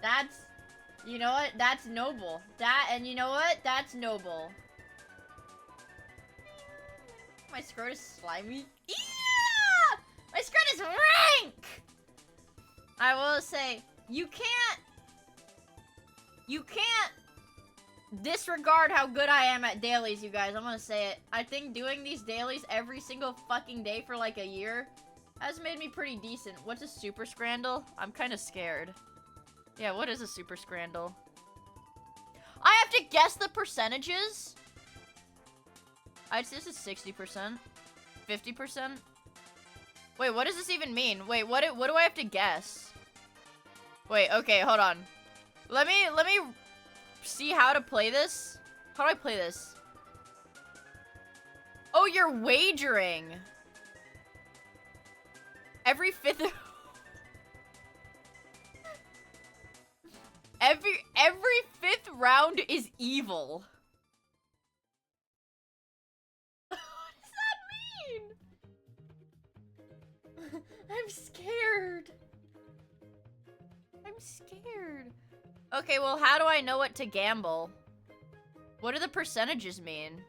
That's... You know what? That's noble. And you know what? That's noble. My skirt is slimy. Yeah! My skirt is rank! I will say, you can't disregard how good I am at dailies, you guys. I'm gonna say it. I think doing these dailies every single fucking day for like a year has made me pretty decent. What's a super scrandle? I'm kind of scared. Yeah, what is a super scrandle? I have to guess the percentages? I'd say this is 60%. 50%? Wait, what does this even mean? Wait, what do I have to guess? Wait, okay, hold on. Let me see how to play this. How do I play this? Oh, you're wagering. Every fifth every fifth round is evil. What does that mean? I'm scared. I'm scared. Okay, well, how do I know what to gamble? What do the percentages mean?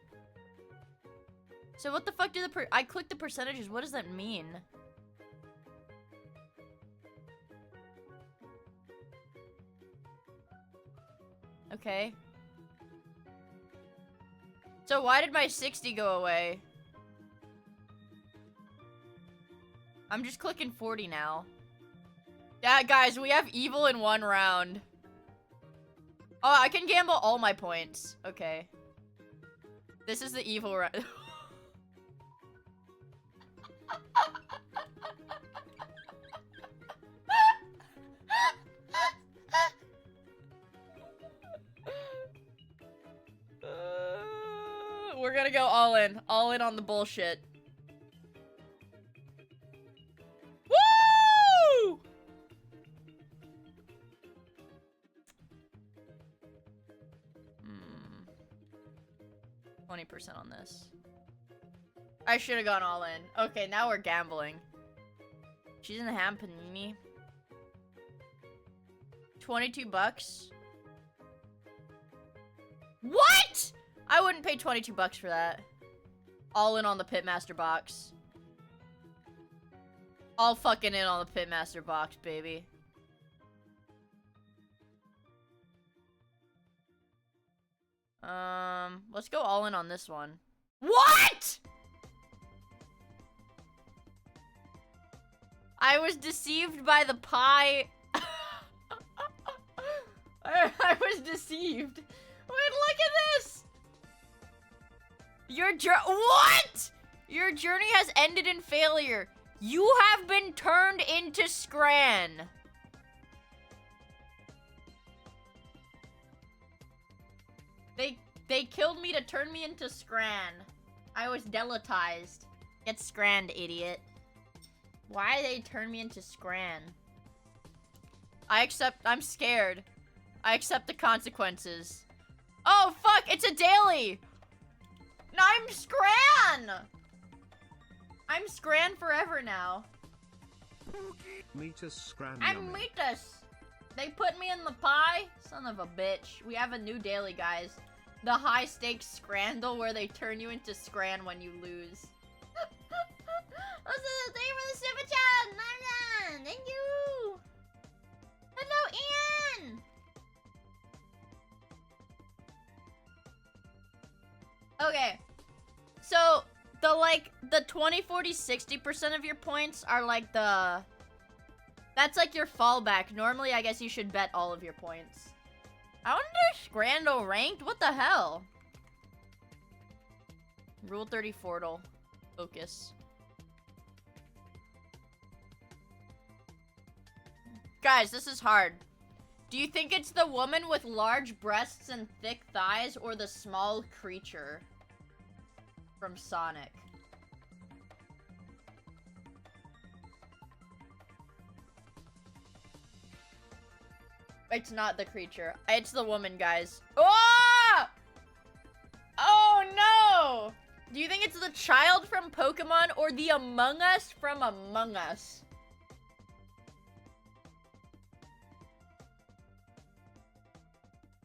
So what the fuck do I clicked the percentages, what does that mean? Okay. So why did my 60 go away? I'm just clicking 40 now. Yeah, guys, we have evil in 1 round. Oh, I can gamble all my points. Okay. This is the evil round. We're gonna go all in on the bullshit. Woo! 20% on this. I should have gone all in. Okay, now we're gambling. She's in the ham panini. 22 bucks. What? I wouldn't pay 22 bucks for that. All in on the Pitmaster box. All fucking in on the Pitmaster box, baby. Let's go all in on this one. What? I was deceived by the pie. I was deceived. Wait, look at this. What? Your journey has ended in failure. You have been turned into Scran. They killed me to turn me into Scran. I was deletized. Get Scranned, idiot. Why they turn me into Scran? I'm scared. I accept the consequences. Oh, fuck, it's a daily! I'm Scran! I'm Scran forever now. Meetus Scran. I'm Meetus! They put me in the pie? Son of a bitch. We have a new daily, guys. The high stakes Scrandal where they turn you into Scran when you lose. Thank you for the super chat! Thank you! Hello, Ian! Okay. So, the 20, 40, 60% of your points are like that's like your fallback. Normally, I guess you should bet all of your points. I wonder if Scrandal ranked? What the hell? Rule 30 Fortal. Focus. Guys, this is hard. Do you think it's the woman with large breasts and thick thighs or the small creature from Sonic? It's not the creature. It's the woman, guys. Oh! Oh, no! Do you think it's the child from Pokemon or the Among Us from Among Us?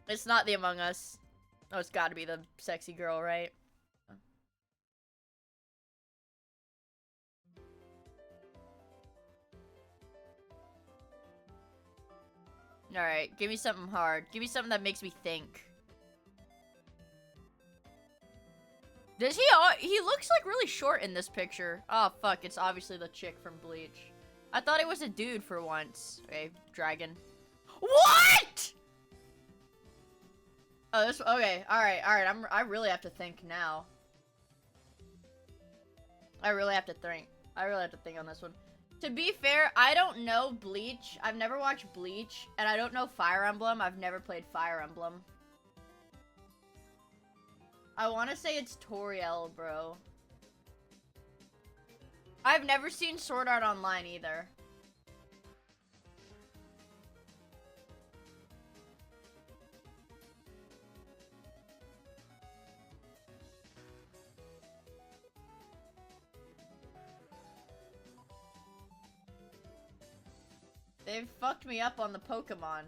It's not the Among Us. Oh, it's gotta be the sexy girl, right? Alright, give me something hard. Give me something that makes me think. Does he looks like really short in this picture. Oh, fuck, it's obviously the chick from Bleach. I thought it was a dude for once. Okay, dragon. What?! Oh, this, okay, alright, I really have to think now. I really have to think on this one. To be fair, I don't know Bleach. I've never watched Bleach, and I don't know Fire Emblem. I've never played Fire Emblem. I want to say it's Toriel, bro. I've never seen Sword Art Online either. They've fucked me up on the Pokemon.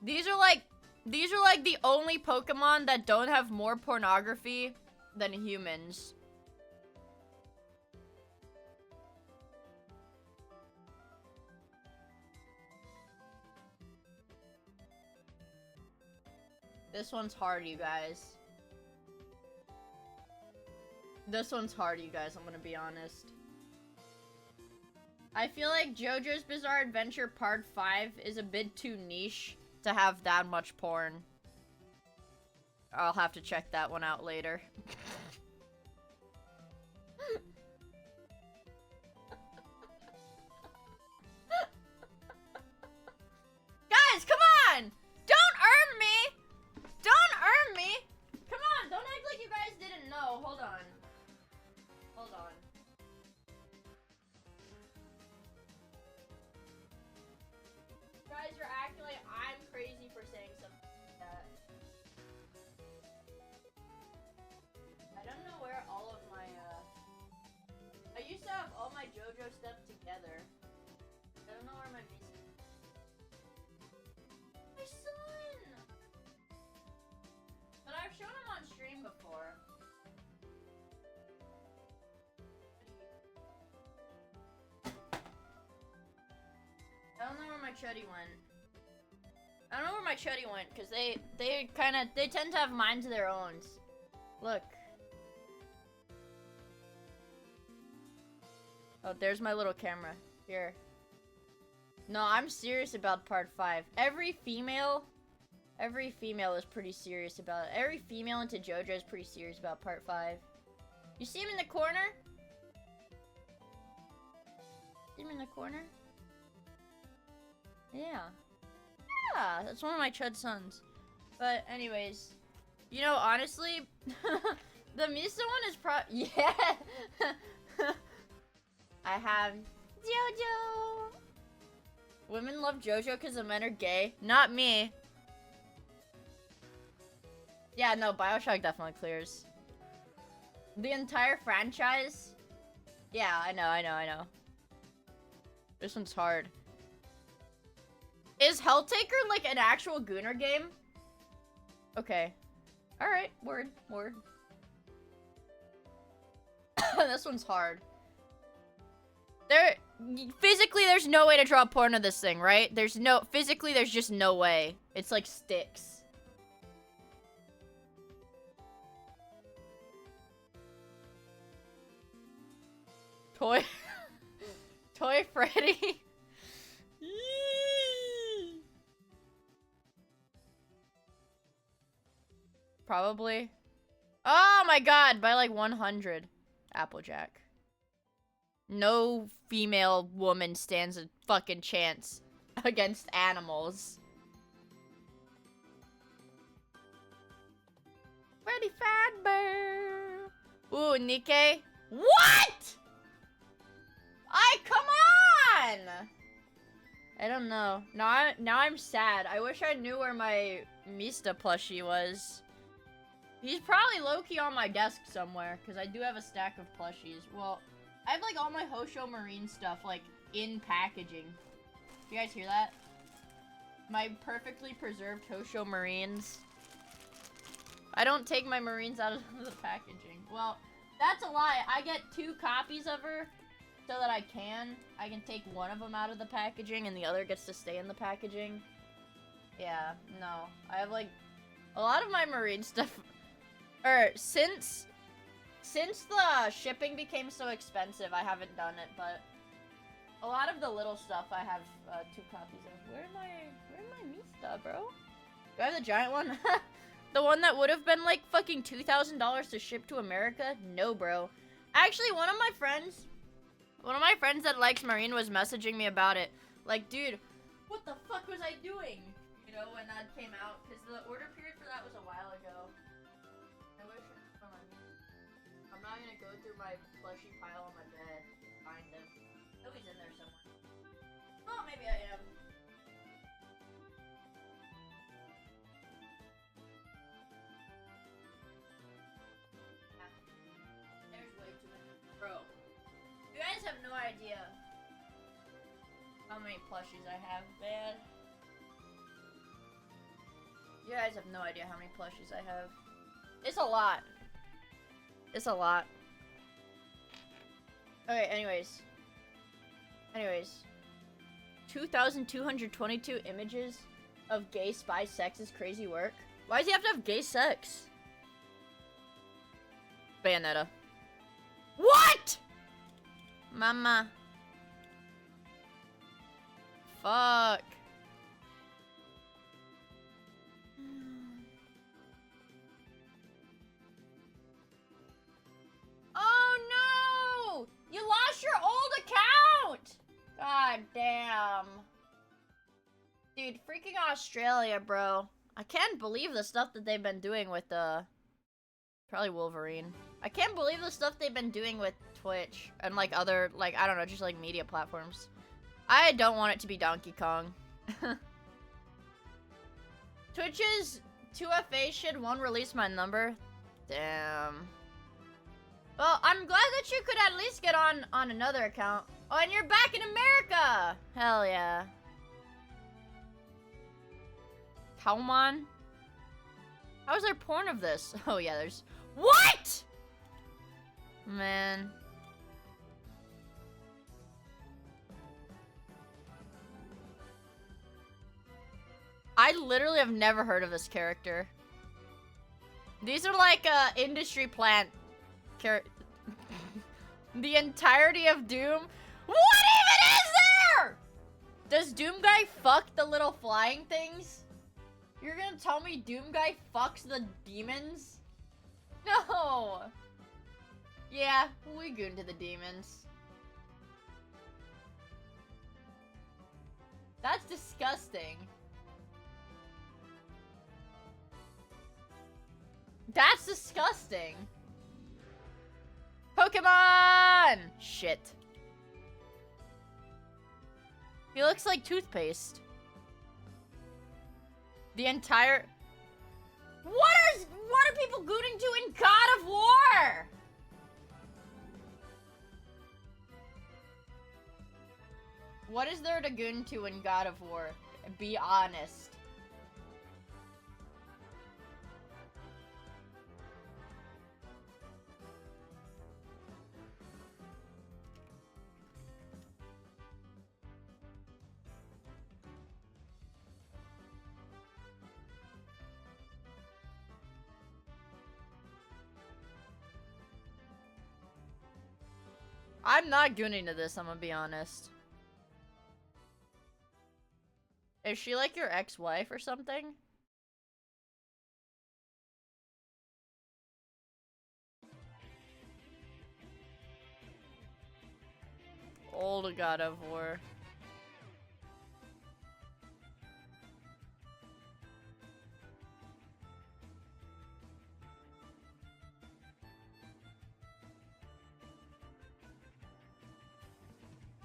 These are like the only Pokemon that don't have more pornography than humans. This one's hard, you guys. This one's hard, you guys, I'm gonna be honest. I feel like JoJo's Bizarre Adventure Part 5 is a bit too niche to have that much porn. I'll have to check that one out later. Guys, come on! Don't earn me! Don't earn me! Come on, don't act like you guys didn't know. Hold on. Hold on. Guys, you're acting like I'm crazy for saying something like that. I don't know where all of my, I used to have all my JoJo stuff together. I don't know where my my son! But I've shown him on stream before. I don't know where my chuddy went. I don't know where my chuddy went, because they tend to have minds of their own. Look. Oh, there's my little camera. Here. No, I'm serious about part 5. Every female is pretty serious about it. Every female into JoJo is pretty serious about part 5. You see him in the corner? See him in the corner? Yeah. Yeah, that's one of my chud sons. But anyways, you know, honestly, the Misa one is yeah. I have JoJo. Women love JoJo because the men are gay. Not me. Yeah, no, BioShock definitely clears. The entire franchise? Yeah, I know. This one's hard. Is Helltaker like an actual Gooner game? Okay. Alright, word. This one's hard. Physically, there's no way to draw porn of this thing, right? Physically, there's just no way. It's like sticks. Toy Freddy. Probably. Oh my god, by like 100. Applejack. No female woman stands a fucking chance against animals. Freddy Fazbear. Ooh, Nikkei. What? Come on! I don't know. Now I'm sad. I wish I knew where my Mista plushie was. He's probably low-key on my desk somewhere, because I do have a stack of plushies. Well, I have like all my Hosho Marine stuff like in packaging. You guys hear that? My perfectly preserved Hosho Marines. I don't take my Marines out of the packaging. Well, that's a lie. I get 2 copies of her so that I can take one of them out of the packaging and the other gets to stay in the packaging. Yeah, no. I have like a lot of my Marine stuff. Since the shipping became so expensive, I haven't done it, but a lot of the little stuff I have 2 copies of. Where's my Mista, bro? Do I have the giant one? The one that would have been like fucking $2,000 to ship to America? No, bro. Actually, one of my friends that likes Marine was messaging me about it. Like, dude, what the fuck was I doing? You know, when that came out, because the order period for that was a while ago. I wish I'm not gonna go through my plushie pile on my bed and find him. Oh, he's in there somewhere. Oh, maybe I am. Yeah. There's way too many. Bro, you guys have no idea how many plushies I have, man. You guys have no idea how many plushies I have. It's a lot. It's a lot. Okay, anyways. 2,222 images of gay spy sex is crazy work. Why does he have to have gay sex? Bayonetta. What? Mama. Fuck. Oh no! You lost your old account! God damn. Dude, freaking Australia, bro. I can't believe the stuff that they've been doing with probably Wolverine. I can't believe the stuff they've been doing with Twitch and like other, like, I don't know, just like media platforms. I don't want it to be Donkey Kong. Twitch's 2FA should one release my number. Damn. Well, I'm glad that you could at least get on another account. Oh, and you're back in America! Hell yeah. Come on. How is there porn of this? Oh yeah, there's... What?! Man. I literally have never heard of this character. These are like industry plant the entirety of Doom. What even is there? Does Doom Guy fuck the little flying things? You're gonna tell me Doom Guy fucks the demons? No. Yeah, we goon to the demons. That's disgusting. That's disgusting. Pokemon! Shit. He looks like toothpaste. The entire... What are people gooning to in God of War? What is there to goon to in God of War? Be honest. I'm not gooning to this, I'm gonna be honest. Is she like your ex-wife or something? Old God of War.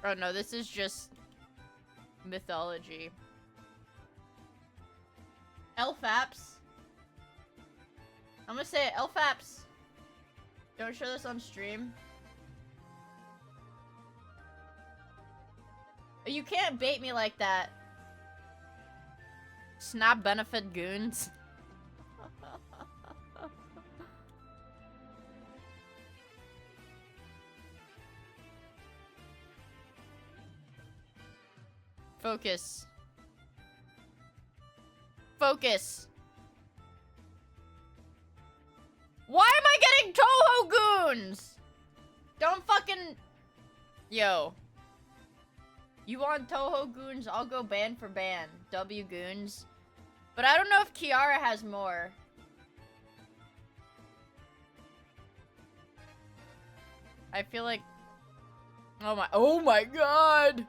Oh no, this is just mythology. Elfaps. I'm gonna say it, Elfaps. Don't show this on stream. You can't bait me like that. Snap benefit goons. Focus. Focus. Why am I getting Toho goons? Don't fucking... Yo. You want Toho goons? I'll go ban for ban. W goons. But I don't know if Kiara has more. I feel like... Oh my god!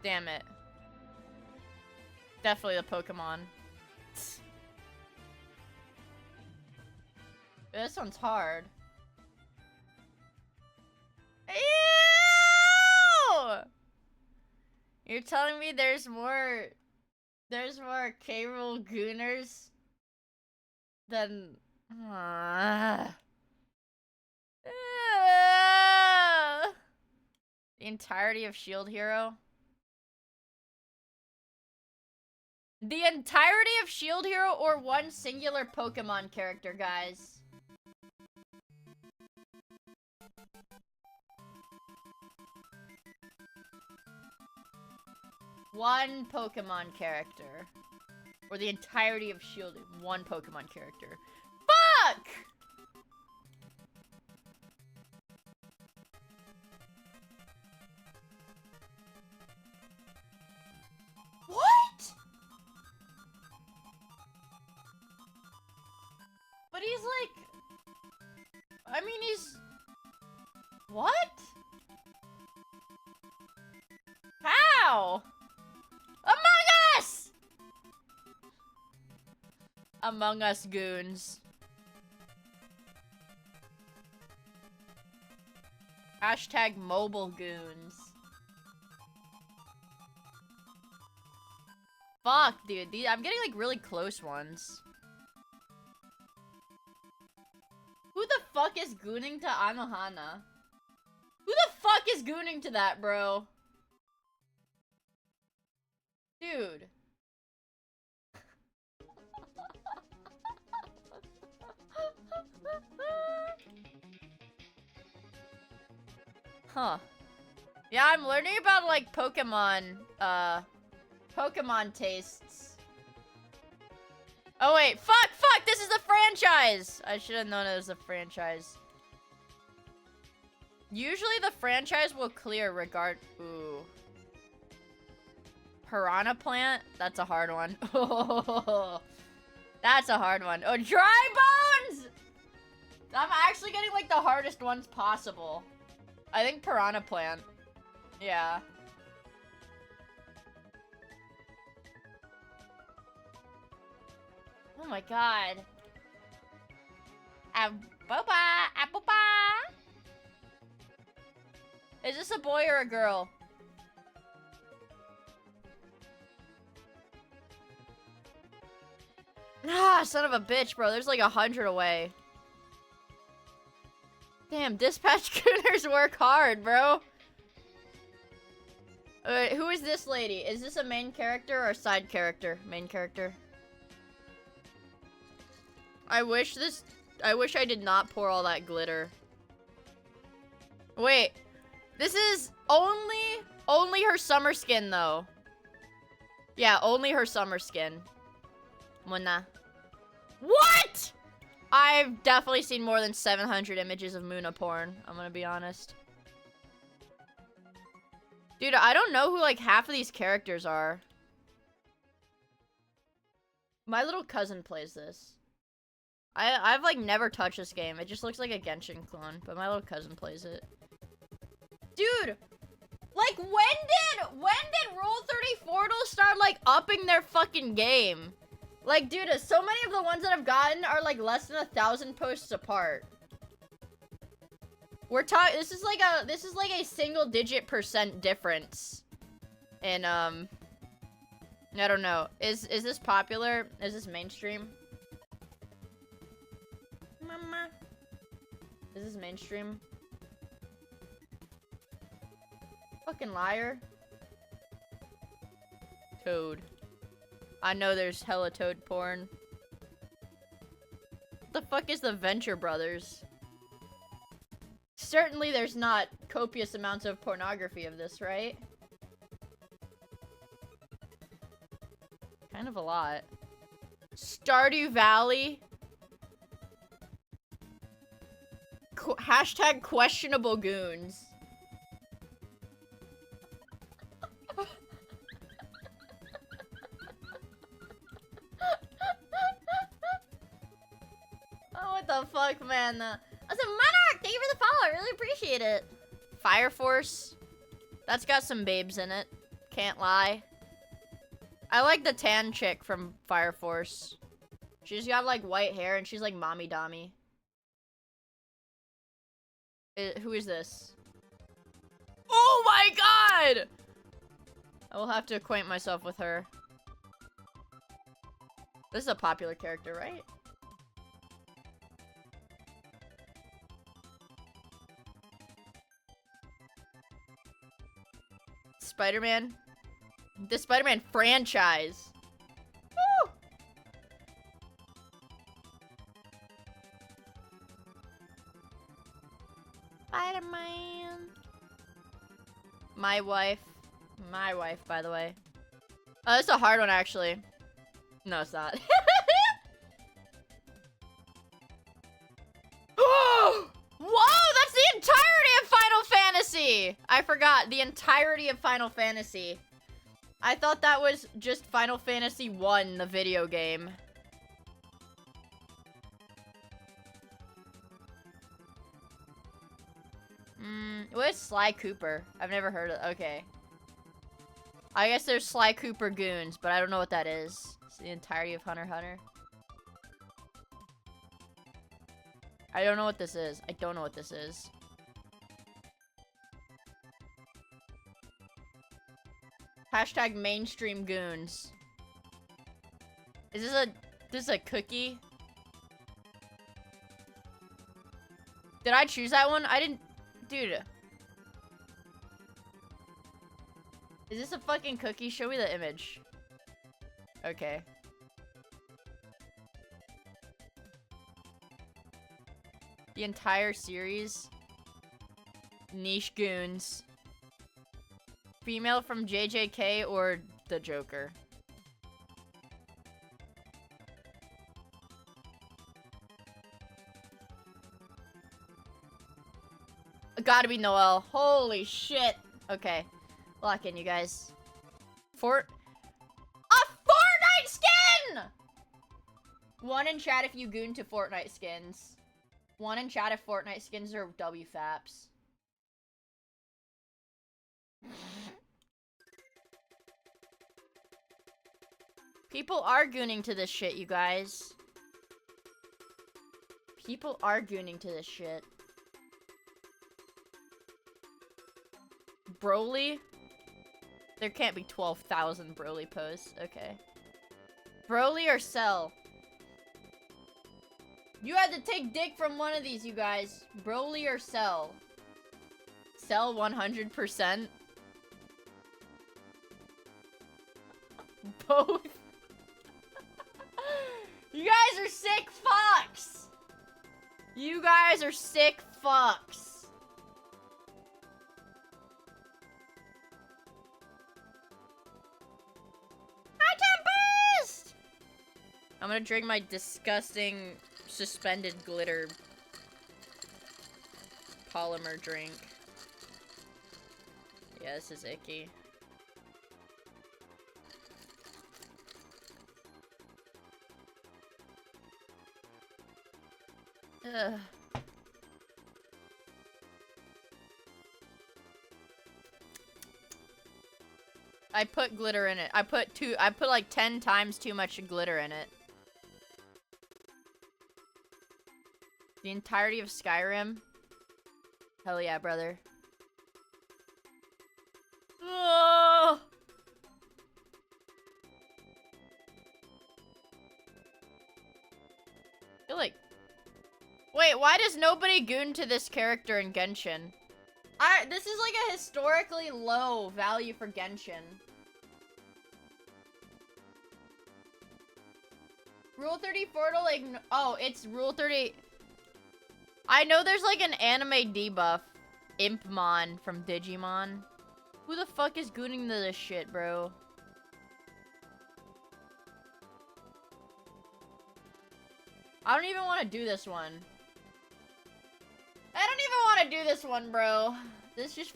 Damn it. Definitely the Pokemon. This one's hard. Ew! You're telling me there's more K-Rool gooners than... The entirety of Shield Hero? The entirety of Shield Hero or one singular Pokemon character, guys? one Pokemon character. Or the entirety of Shielded. One Pokemon character. Fuck! What? But he's like... I mean, he's... What? How? Among Us! Among Us goons. Hashtag mobile goons. Fuck, dude. I'm getting like really close ones. Who the fuck is gooning to Anohana? Who the fuck is gooning to that, bro? Dude. Huh. Yeah, I'm learning about, like, Pokemon tastes. Oh, wait. Fuck! This is a franchise! I should have known it was a franchise. Usually the franchise will clear Ooh. Piranha Plant? That's a hard one. Oh, that's a hard one. Oh, Dry Bones! I'm actually getting, like, the hardest ones possible. I think Piranha Plant. Yeah. Oh my god. Aboba! Is this a boy or a girl? Ah, son of a bitch, bro. There's like 100 away. Damn, dispatch gooners work hard, bro. Who is this lady? Is this a main character or a side character? Main character. I wish I did not pour all that glitter. Wait. This is only her summer skin, though. Yeah, only her summer skin. Muna. What?! I've definitely seen more than 700 images of Muna porn. I'm gonna be honest. Dude, I don't know who, like, half of these characters are. My little cousin plays this. I've, like, never touched this game. It just looks like a Genshin clone, but my little cousin plays it. Dude! Like, when did Rule 30 Portal start, like, upping their fucking game? Like, dude, so many of the ones that I've gotten are, like, less than 1,000 posts apart. We're talking, this is like a single-digit % difference. And, I don't know. Is this popular? Is this mainstream? Mama. Is this mainstream? Fucking liar. Toad. I know there's hella Toad porn. What the fuck is the Venture Brothers? Certainly there's not copious amounts of pornography of this, right? Kind of a lot. Stardew Valley? Hashtag questionable goons. Oh, what the fuck, man? I said, Monarch, thank you for the follow. I really appreciate it. Fire Force. That's got some babes in it. Can't lie. I like the tan chick from Fire Force. She's got, like, white hair, and she's, like, mommy dommy. Who is this? Oh my god! I will have to acquaint myself with her. This is a popular character, right? Spider-Man. The Spider-Man franchise. Woo! Spider-Man. My wife, by the way. Oh, that's a hard one, actually. No, it's not. Whoa, that's the entirety of Final Fantasy! I forgot, the entirety of Final Fantasy. I thought that was just Final Fantasy 1, the video game. What is Sly Cooper? I've never heard of. Okay. I guess there's Sly Cooper goons, but I don't know what that is. It's the entirety of Hunter x Hunter. I don't know what this is. I don't know what this is. Hashtag mainstream goons. Is this is a cookie? Did I choose that one? I didn't. Dude. Is this a fucking cookie? Show me the image. Okay. The entire series. Niche goons. Female from JJK or the Joker? Gotta be Noelle. Holy shit. Okay. Lock in, you guys. A Fortnite skin! One in chat if you goon to Fortnite skins. One in chat if Fortnite skins are WFAPs. People are gooning to this shit, you guys. People are gooning to this shit. Broly? There can't be 12,000 Broly posts. Okay. Broly or Cell? You had to take dick from one of these, you guys. Broly or Cell? Cell 100%. Both. You guys are sick fucks. You guys are sick fucks. I'm gonna drink my disgusting suspended glitter polymer drink. Yeah, this is icky. Ugh. I put glitter in it. I put like 10 times too much glitter in it. The entirety of Skyrim? Hell yeah, brother. Oh! I feel like... Wait, why does nobody goon to this character in Genshin? This is like a historically low value for Genshin. Rule 34 to like... Oh, it's Rule 30... I know there's like an anime debuff. Impmon from Digimon. Who the fuck is gooning to this shit, bro? I don't even want to do this one. I don't even want to do this one, bro. This just...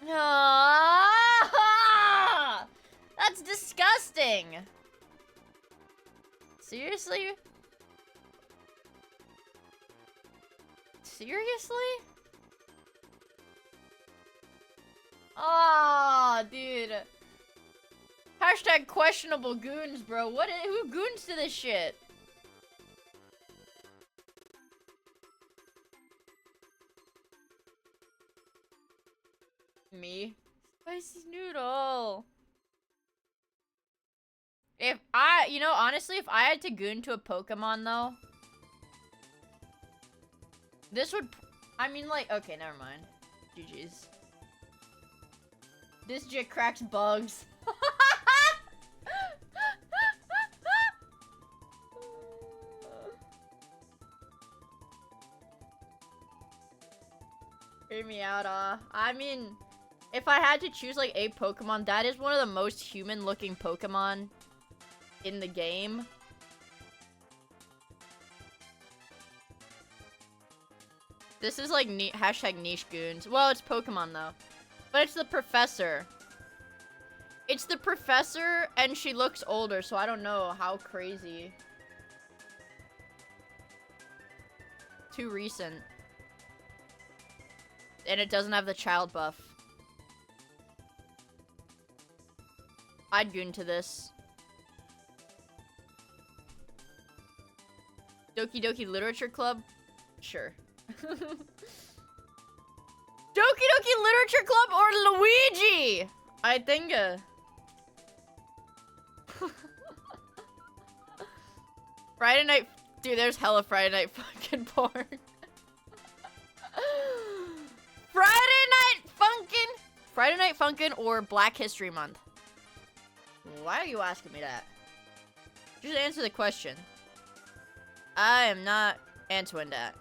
Ah! That's disgusting. Seriously? Seriously? Aw, dude. Hashtag questionable goons, bro. Who goons to this shit? Me? Spicy noodle. You know, honestly, if I had to goon to a Pokemon, though, this would, I mean, like, okay, never mind. GG's. This jit cracks bugs. Hear me out, I mean, if I had to choose like a Pokemon, that is one of the most human-looking Pokemon in the game. This is like hashtag niche goons. Well, it's Pokemon though. But it's the professor. It's the professor and she looks older, so I don't know how crazy. Too recent. And it doesn't have the child buff. I'd goon to this. Doki Doki Literature Club? Sure. Doki Doki Literature Club or Luigi? I think. Friday night. Dude, there's hella Friday night fucking porn. Friday night funkin' or Black History Month? Why are you asking me that? Just answer the question. I am not answering that.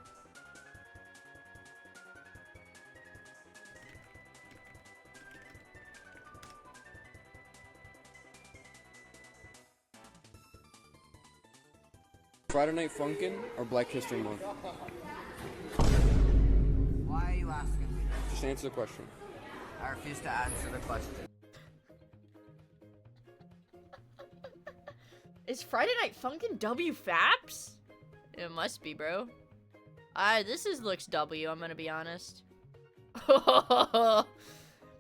Friday Night Funkin' or Black History Month? Why are you asking me that? Just answer the question. I refuse to answer the question. Is Friday Night Funkin' WFAPS? It must be, bro. This looks W, I'm gonna be honest.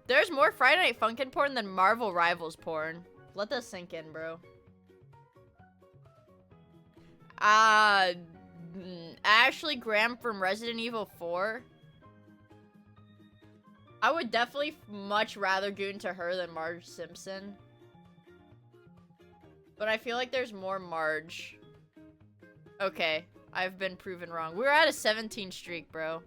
There's more Friday Night Funkin' porn than Marvel Rivals porn. Let that sink in, bro. Ashley Graham from Resident Evil 4. I would definitely much rather goon to her than Marge Simpson. But I feel like there's more Marge. Okay, I've been proven wrong. We're at a 17 streak, bro.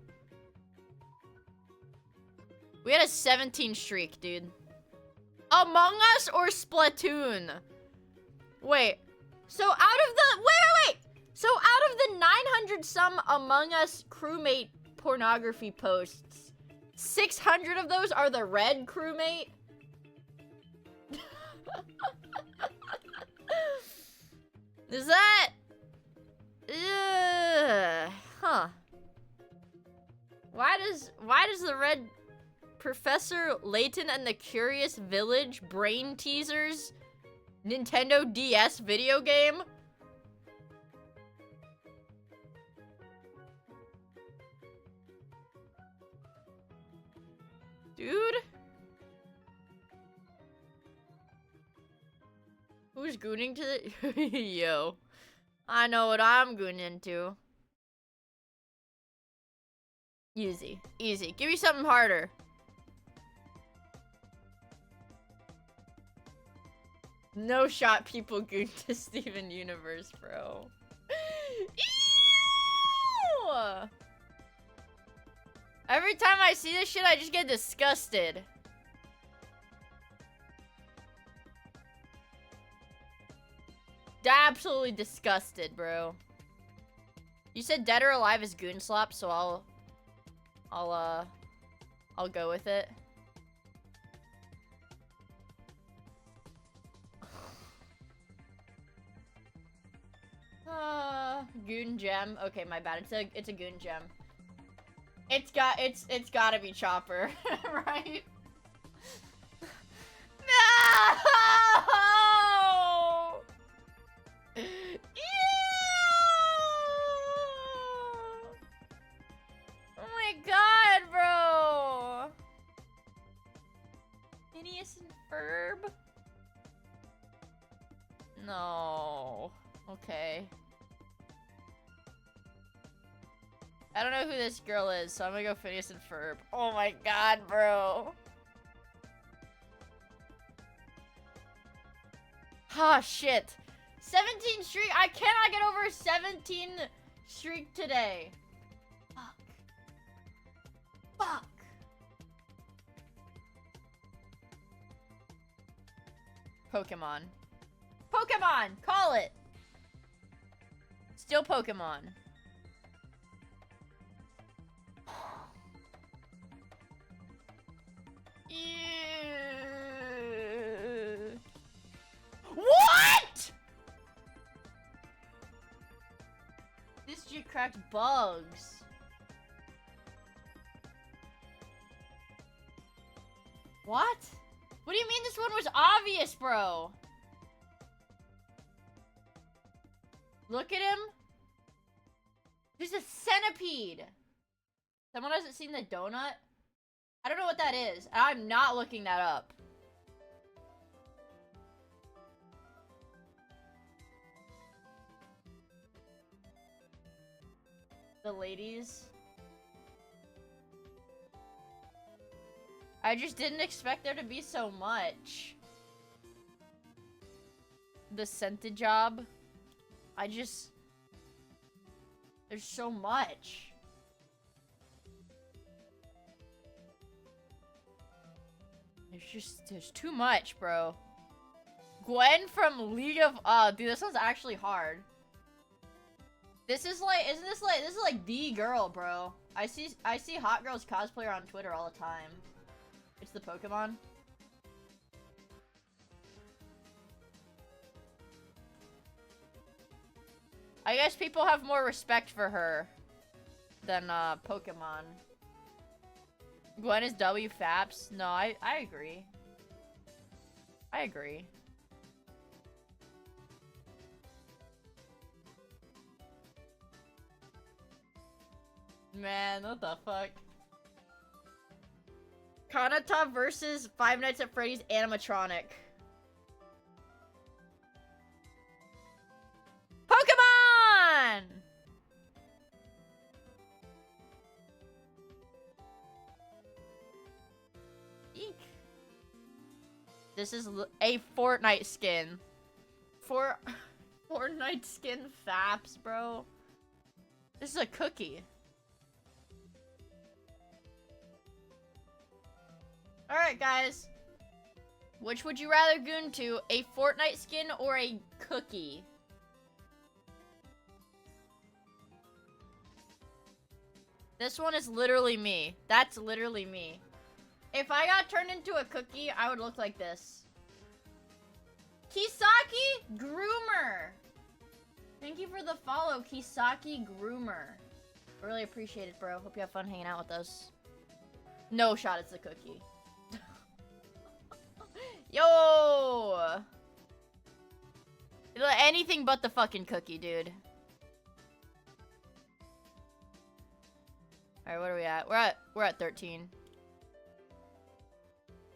We had a 17 streak, dude. Among Us or Splatoon? Wait. So out of the... Wait! So out of the 900 some Among Us crewmate pornography posts, 600 of those are the red crewmate? Is that... huh. Why does the red Professor Layton and the Curious Village brain teasers Nintendo DS video game? Dude? Who's gooning to the... Yo. I know what I'm gooning to. Easy. Easy. Give me something harder. No shot people goon to Steven Universe, bro. Ew! Every time I see this shit, I just get disgusted. Absolutely disgusted, bro. You said Dead or Alive is goon slop, so I'll go with it. Goon gem. Okay, my bad. It's a goon gem. It's gotta be Chopper, right? No! Ew! Oh my god, bro! Phineas and Ferb? No. Okay. I don't know who this girl is, so I'm gonna go Phineas and Ferb. Oh my god, bro. Ah, shit. 17 streak? I cannot get over a 17 streak today. Fuck. Fuck. Pokemon. Pokemon! Call it! Still Pokemon. Ew. cracked bugs. What? What do you mean this one was obvious, bro? Look at him. There's a centipede. Someone hasn't seen the donut? I don't know what that is. I'm not looking that up. The ladies. I just didn't expect there to be so much. The scented job. There's so much. There's too much, bro. Gwen from League of, dude, this one's actually hard. This is like, this is like the girl, bro. I see hot girls cosplayer on Twitter all the time. It's the Pokemon. I guess people have more respect for her than, Pokemon. Gwen is W Faps? No, I agree. I agree. Man, what the fuck? Kanata versus Five Nights at Freddy's animatronic. Pokemon! Eek. This is a Fortnite skin. Fortnite skin faps, bro. This is a cookie. Alright, guys. Which would you rather goon to? A Fortnite skin or a cookie? This one is literally me. That's literally me. If I got turned into a cookie, I would look like this. Kisaki Groomer. Thank you for the follow, Kisaki Groomer. I really appreciate it, bro. Hope you have fun hanging out with us. No shot, it's the cookie. Yo! Anything but the fucking cookie, dude. Alright, what are we at? We're at 13.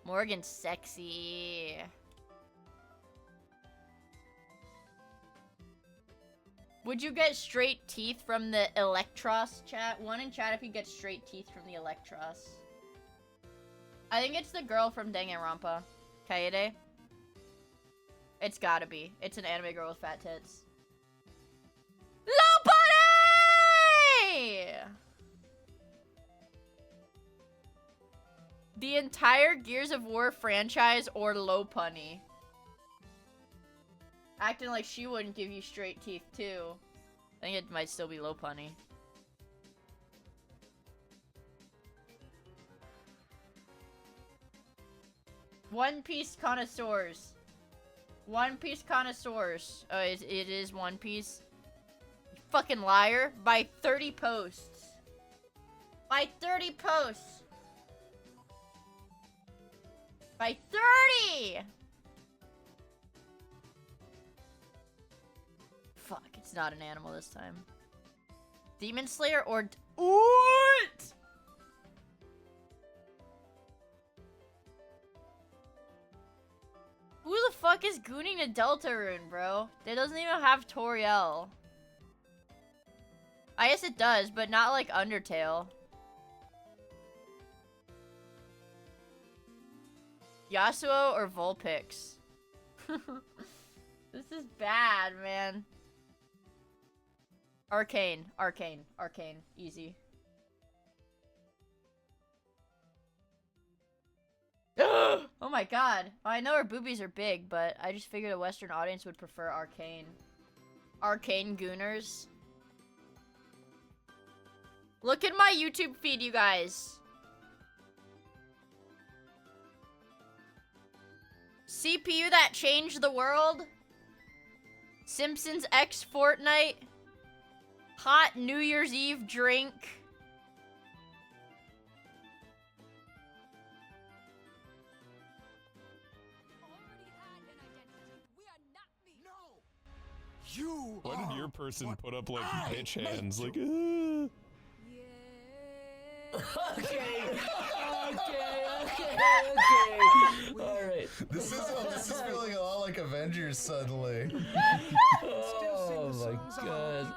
Morgan's sexy. Would you get straight teeth from the Electros, chat? One in chat if you get straight teeth from the Electros. I think it's the girl from Danganronpa. Kaede? It's gotta be. It's an anime girl with fat tits. Low Bunny! The entire Gears of War franchise or Low Punny? Acting like she wouldn't give you straight teeth too. I think it might still be Low Punny. One Piece connoisseurs. One Piece connoisseurs. Oh, it is One Piece. You fucking liar. By 30 posts. By 30 posts. By 30! Fuck, it's not an animal this time. Demon Slayer or... What? Who the fuck is gooning a Deltarune, bro? That doesn't even have Toriel. I guess it does, but not like Undertale. Yasuo or Vulpix? This is bad, man. Arcane. Arcane. Arcane. Easy. Oh my god. I know her boobies are big, but I just figured a Western audience would prefer Arcane. Arcane Gooners. Look at my YouTube feed, you guys. CPU that changed the world. Simpsons X Fortnite. Hot New Year's Eve drink. You. Why did your person put up like bitch hands? Like, Okay. Alright. This is feeling a lot like Avengers suddenly. Oh my god.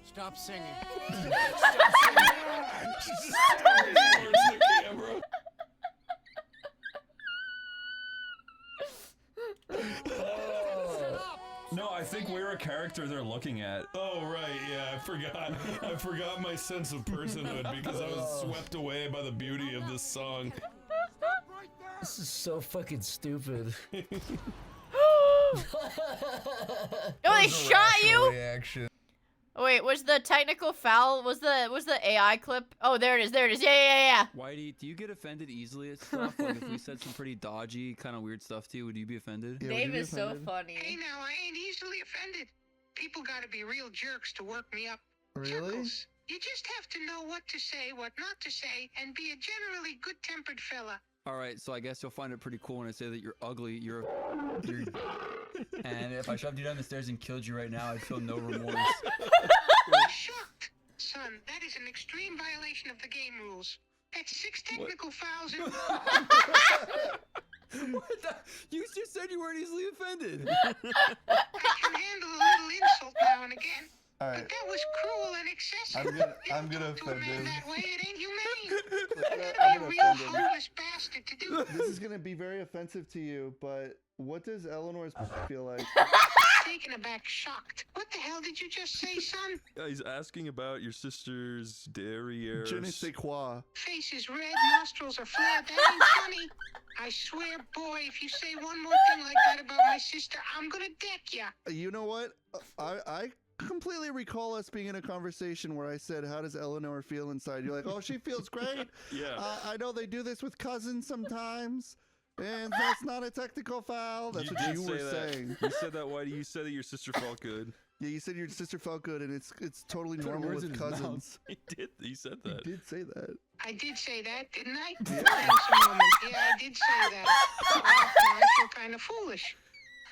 Stop singing. No, I think we're a character they're looking at. Oh right, yeah, I forgot. I forgot my sense of personhood because I was swept away by the beauty of this song. This is so fucking stupid. Oh, they shot you? Reaction. Oh, wait, was the technical foul? Was the AI clip? Oh, there it is. There it is. Yeah. Why do you get offended easily at stuff? Like if we said some pretty dodgy, kind of weird stuff to you, would you be offended? Yeah, Dave is so funny. Hey, now I ain't easily offended. People gotta be real jerks to work me up. Really? Chuckles. You just have to know what to say, what not to say, and be a generally good-tempered fella. All right, so I guess you'll find it pretty cool when I say that you're ugly. You're and if I shoved you down the stairs and killed you right now, I'd feel no remorse. Shocked. Son, that is an extreme violation of the game rules. That's 6 technical fouls and... What the? You just said you weren't easily offended. I can handle a little insult now and again. All But right. that was cruel and excessive. I'm gonna To a offend man him. that way, it ain't humane. You I'm gotta gonna be a real offend him. heartless bastard to do it. This is gonna be very offensive to you, but what does Eleanor's feel like? Taken aback, shocked. What the hell did you just say, son? He's asking about your sister's derriere. Je ne sais quoi. Face is red, nostrils are flared. That ain't funny. I swear, boy, if you say one more thing like that about my sister, I'm gonna deck ya. You know what? I completely recall us being in a conversation where I said, "How does Eleanor feel inside?" You're like, "Oh, she feels great." Yeah. I know they do this with cousins sometimes, and that's not a technical foul. That's what did you say were that. saying. You said that. Why do you say that your sister felt good? Yeah, you said your sister felt good, and it's totally Put normal words in with his mouth. cousins. He did. He said You that. did say that. I did say that, didn't I? Thanks a moment. Yeah, I did say that. Now I feel kind of foolish.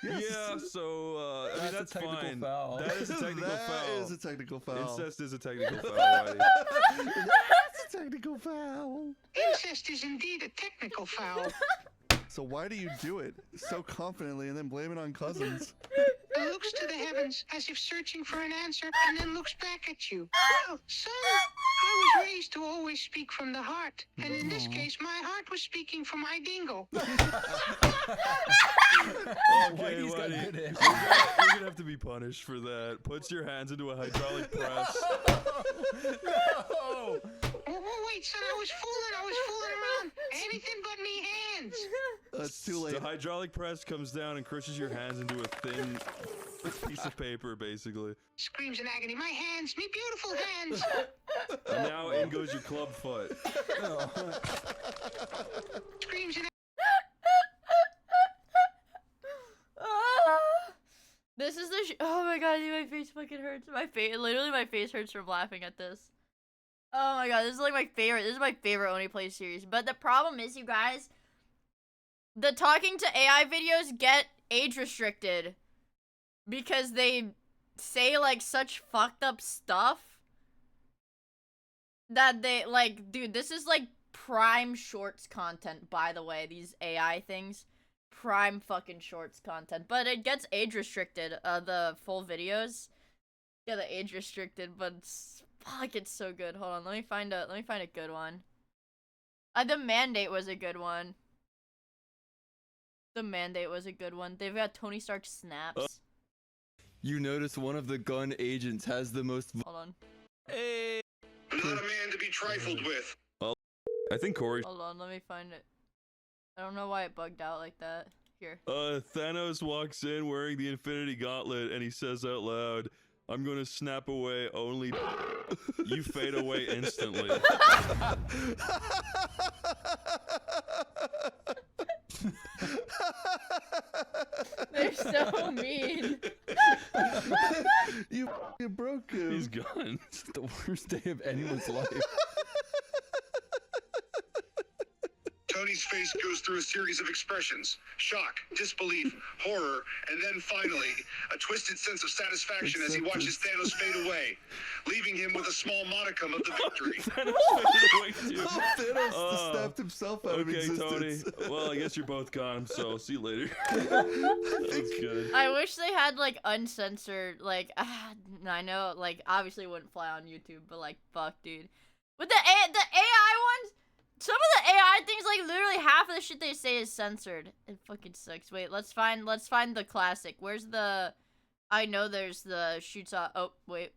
Yes. Yeah. So I mean That's that's a technical fine. foul. That is a technical That foul. is a technical foul. Incest is a technical foul. Whitey. That's a technical foul. Incest is indeed a technical foul. So why do you do it so confidently and then blame it on cousins? It looks to the heavens as if searching for an answer and then looks back at you. Well, son, I was raised to always speak from the heart. And in this case, my heart was speaking for my dingo. Okay, Whitey's got Whitey. good You're answers. gonna have to be punished for that. Puts your hands into a hydraulic press. No. Oh, wait, son, I was fooling around. Anything but me hands. That's too late. The hydraulic press comes down and crushes your hands into a thin piece of paper, basically. Screams in agony. My hands, me beautiful hands. And now in goes your club foot. Screams in This is the oh my god, dude, my face fucking hurts. Literally my face hurts from laughing at this. Oh my god, this is like my favorite. This is my favorite Only Play series. But the problem is, you guys, the talking to AI videos get age restricted because they say like such fucked up stuff that they like, dude, this is like prime shorts content, by the way, these AI things. Prime fucking shorts content, but it gets age restricted, the full videos. Yeah, the age restricted, but fuck, it's so good. Hold on, let me find a good one. The Mandate was a good one. The Mandate was a good one. They've got Tony Stark snaps. You notice one of the gun agents has the most. Hold on. Hey. Not a man to be trifled with. I think Corey. Hold on, let me find it. I don't know why it bugged out like that. Here. Thanos walks in wearing the Infinity Gauntlet and he says out loud, "I'm gonna snap away only." You fade away instantly. They're so mean. You worst day of anyone's life. Tony's face goes through a series of expressions: shock, disbelief, horror, and then finally, a twisted sense of satisfaction as he watches Thanos fade away, leaving him with a small modicum of the victory. Thanos snapped himself out of Okay, Tony. existence. Well, I guess you're both gone, so see you later. That was good. I wish they had like uncensored, like I know, like obviously it wouldn't fly on YouTube, but like fuck, dude. With the AI ones, some of the AI things, like literally half of the shit they say is censored. It fucking sucks. Wait, let's find the classic. Where's the? I know there's the shoots off. Oh wait,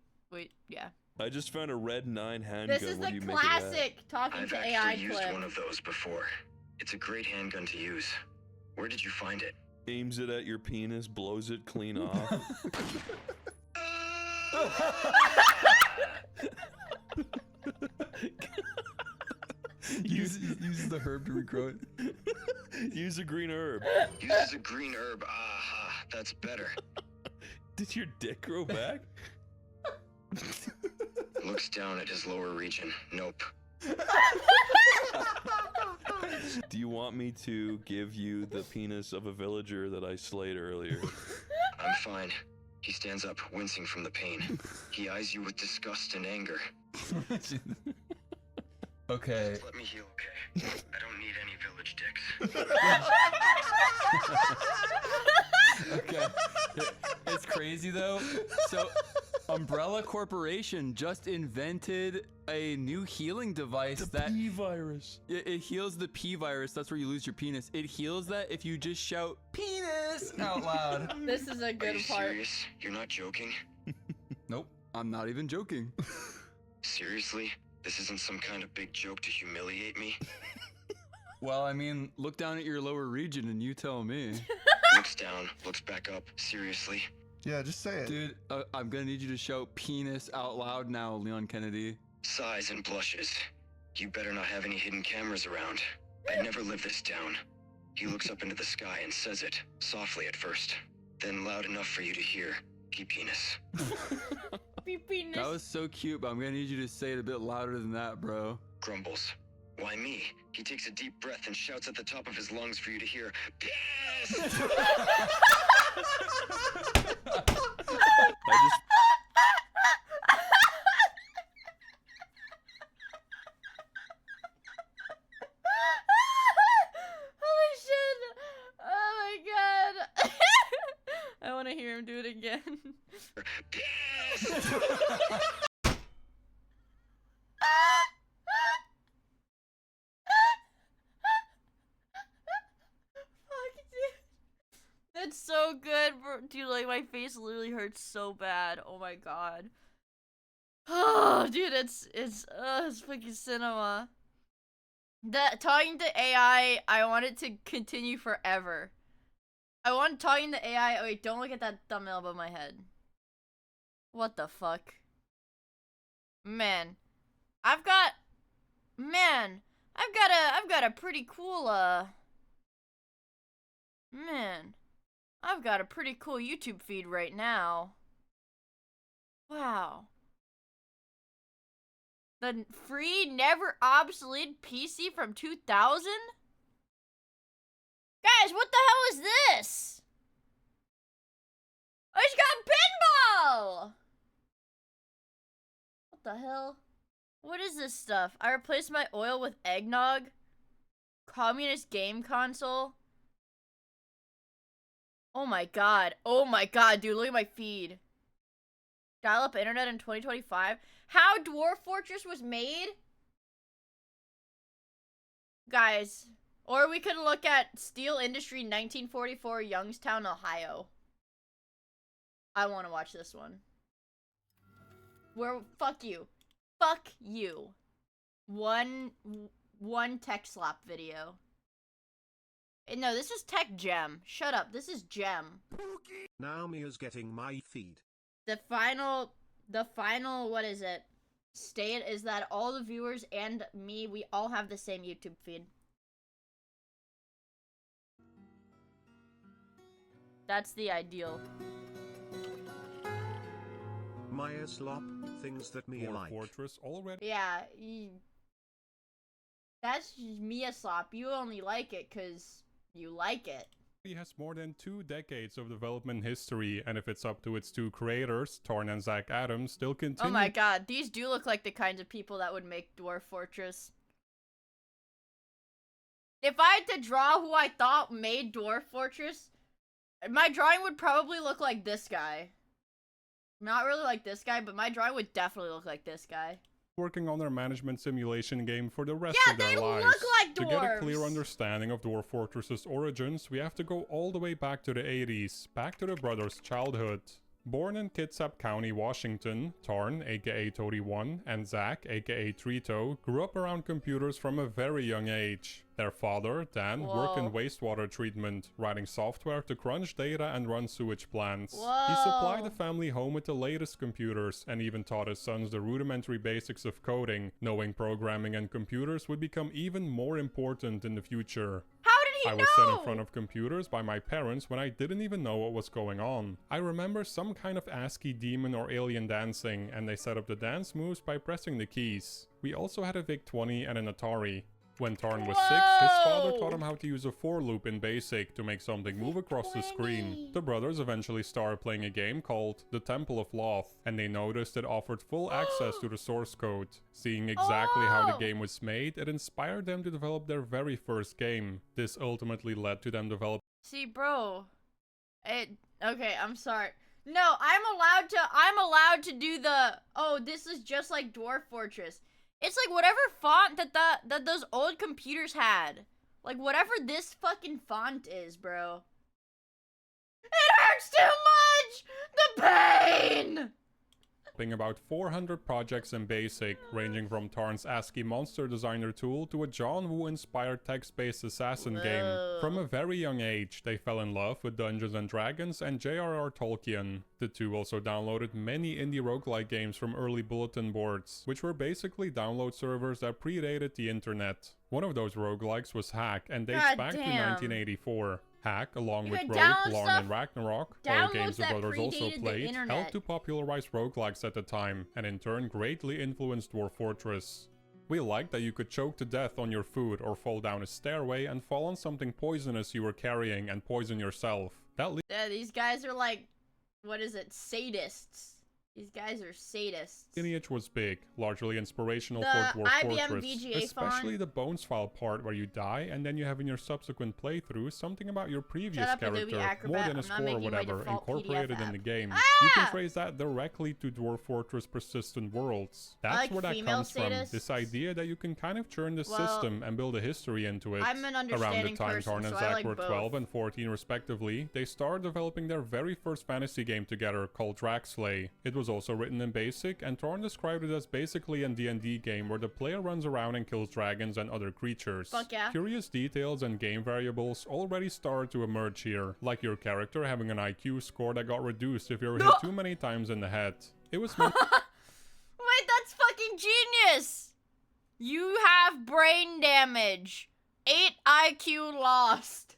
yeah. I just found a red 9 handgun. This is the classic talking I've to actually AI used clip. one of those before. It's a great handgun to use. Where did you find it? Aims it at your penis, blows it clean off. Uses the herb to regrow it. Use a green herb. Uses a green herb. Aha, that's better. Did your dick grow back? Looks down at his lower region. Nope. Do you want me to give you the penis of a villager that I slayed earlier? I'm fine. He stands up, wincing from the pain. He eyes you with disgust and anger. Okay. Let me heal, okay? I don't need any village dicks. Okay. It's crazy though. So, Umbrella Corporation just invented a new healing device The P virus. It heals the P virus. That's where you lose your penis. It heals that if you just shout penis out loud. This is a Are good you part. serious? You're not joking? Nope. I'm not even joking. Seriously? This isn't some kind of big joke to humiliate me? Well, I mean, look down at your lower region and you tell me. Looks down, looks back up. Seriously? Yeah, just say it. Dude, I'm gonna need you to shout penis out loud now, Leon Kennedy. Sighs and blushes. You better not have any hidden cameras around. I'd never live this down. He looks up into the sky and says it, softly at first, then loud enough for you to hear. Penis. Penis. That was so cute, but I'm gonna need you to say it a bit louder than that, bro. Grumbles. Why me? He takes a deep breath and shouts at the top of his lungs for you to hear. Piss! I just Holy shit! Oh my god! I want to hear him do it again. Piss! That's so good, bro. Dude, like, my face literally hurts so bad. Oh my god. Oh, dude, it's fucking cinema. Talking to AI, I want it to continue forever. I want talking to AI. Oh, wait, don't look at that thumbnail above my head. What the fuck? Man. I've got a pretty cool, man. I've got a pretty cool YouTube feed right now. Wow. The free, never obsolete PC from 2000? Guys, what the hell is this? I just got pinball! What the hell? What is this stuff? I replaced my oil with eggnog? Communist game console? Oh my god, dude, look at my feed. Dial-up internet in 2025? How Dwarf Fortress was made? Guys, or we could look at Steel Industry 1944, Youngstown, Ohio. I want to watch this one. Fuck you. Fuck you. One tech slap video. No, this is Tech Gem. Shut up. This is Gem. Now Mia's getting my feed. The final, what is it? State is that all the viewers and me, we all have the same YouTube feed. That's the ideal. Miia slop, things that Miia Dwarf like. Fortress already Yeah, that's just Mia slop. You only like it because you like it. has more than 2 decades of development history, and if it's up to its 2 creators, Torn and Zach Adams, they'll continue. Oh my god, these do look like the kinds of people that would make Dwarf Fortress. If I had to draw who I thought made Dwarf Fortress, my drawing would probably look like this guy. Not really like this guy, but my drawing would definitely look like this guy. Working on their management simulation game for the rest Yeah, of their they lives. look like To get a clear dwarves. understanding of Dwarf Fortress's origins, we have to go all the way back to the 80s, back to the brothers' childhood. Born in Kitsap County, Washington, Tarn, aka Toady1, and Zach, aka Trito, grew up around computers from a very young age. Their father, Dan, worked in wastewater treatment, writing software to crunch data and run sewage plants. He supplied the family home with the latest computers and even taught his sons the rudimentary basics of coding, knowing programming and computers would become even more important in the future. How did he I was set in front of computers by my parents when I didn't even know what was going on. I remember some kind of ASCII demon or alien dancing, and they set up the dance moves by pressing the keys. We also had a VIC-20 and an Atari. When Tarn was 6, his father taught him how to use a for loop in BASIC to make something move across the screen. The brothers eventually started playing a game called The Temple of Loth, and they noticed it offered full access to the source code. Seeing exactly how the game was made, it inspired them to develop their very first game. This ultimately led to them developing... See, bro. Okay, I'm sorry. No, I'm allowed to do the, oh, this is just like Dwarf Fortress. It's like whatever font that those old computers had. Like whatever this fucking font is, bro. It hurts too much! The pain! About 400 projects in BASIC, ranging from Tarn's ASCII monster designer tool to a John Woo-inspired text-based assassin game. From a very young age, they fell in love with Dungeons & Dragons and J.R.R. Tolkien. The two also downloaded many indie roguelike games from early bulletin boards, which were basically download servers that predated the internet. One of those roguelikes was Hack and dates back to 1984. Hack, along with Rogue, Larn, and Ragnarok, all games the brothers also played, helped to popularize roguelikes at the time, and in turn greatly influenced Dwarf Fortress. We liked that you could choke to death on your food or fall down a stairway and fall on something poisonous you were carrying and poison yourself. Yeah, these guys are like, what is it, sadists. These guys are sadists. Lineage was big, largely inspirational for Dwarf IBM Fortress, VGA especially font. the Bones File part where you die and then you have in your subsequent playthrough something about your previous character, more than a score or whatever, incorporated in the game. You can trace that directly to Dwarf Fortress Persistent Worlds. That's where that comes from, this idea that you can kind of churn the system and build a history into it. I'm an Around the understanding time person, Tarn and so Zach I like were both. 12 and 14 respectively, they started developing their very first fantasy game together called Draxlay. It was also written in BASIC, and Tarn described it as basically a D&D game where the player runs around and kills dragons and other creatures. Fuck yeah. Curious details and game variables already start to emerge here, like your character having an IQ score that got reduced if you were hit too many times in the head. It was meant Wait, that's fucking genius! You have brain damage. 8 IQ lost.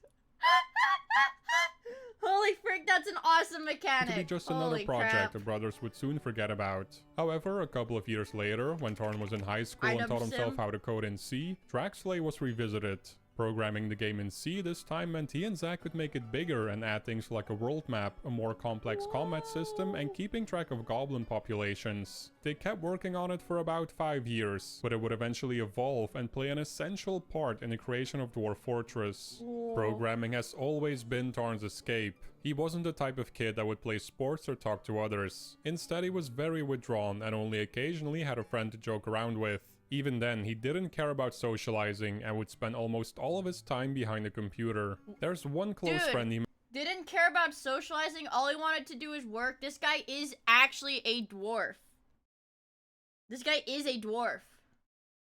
Holy frick, that's an awesome mechanic. to be just another Holy project crap. the brothers would soon forget about. However, a couple of years later, when Tarn was in high school and taught himself how to code in C, Draxlay was revisited. Programming the game in C this time meant he and Zach could make it bigger and add things like a world map, a more complex combat system, and keeping track of goblin populations. They kept working on it for about 5 years, but it would eventually evolve and play an essential part in the creation of Dwarf Fortress. Programming has always been Tarn's escape. He wasn't the type of kid that would play sports or talk to others. Instead, he was very withdrawn and only occasionally had a friend to joke around with. Even then, he didn't care about socializing and would spend almost all of his time behind a computer. There's one close friend he didn't care about socializing. All he wanted to do was work. This guy is actually a dwarf. This guy is a dwarf.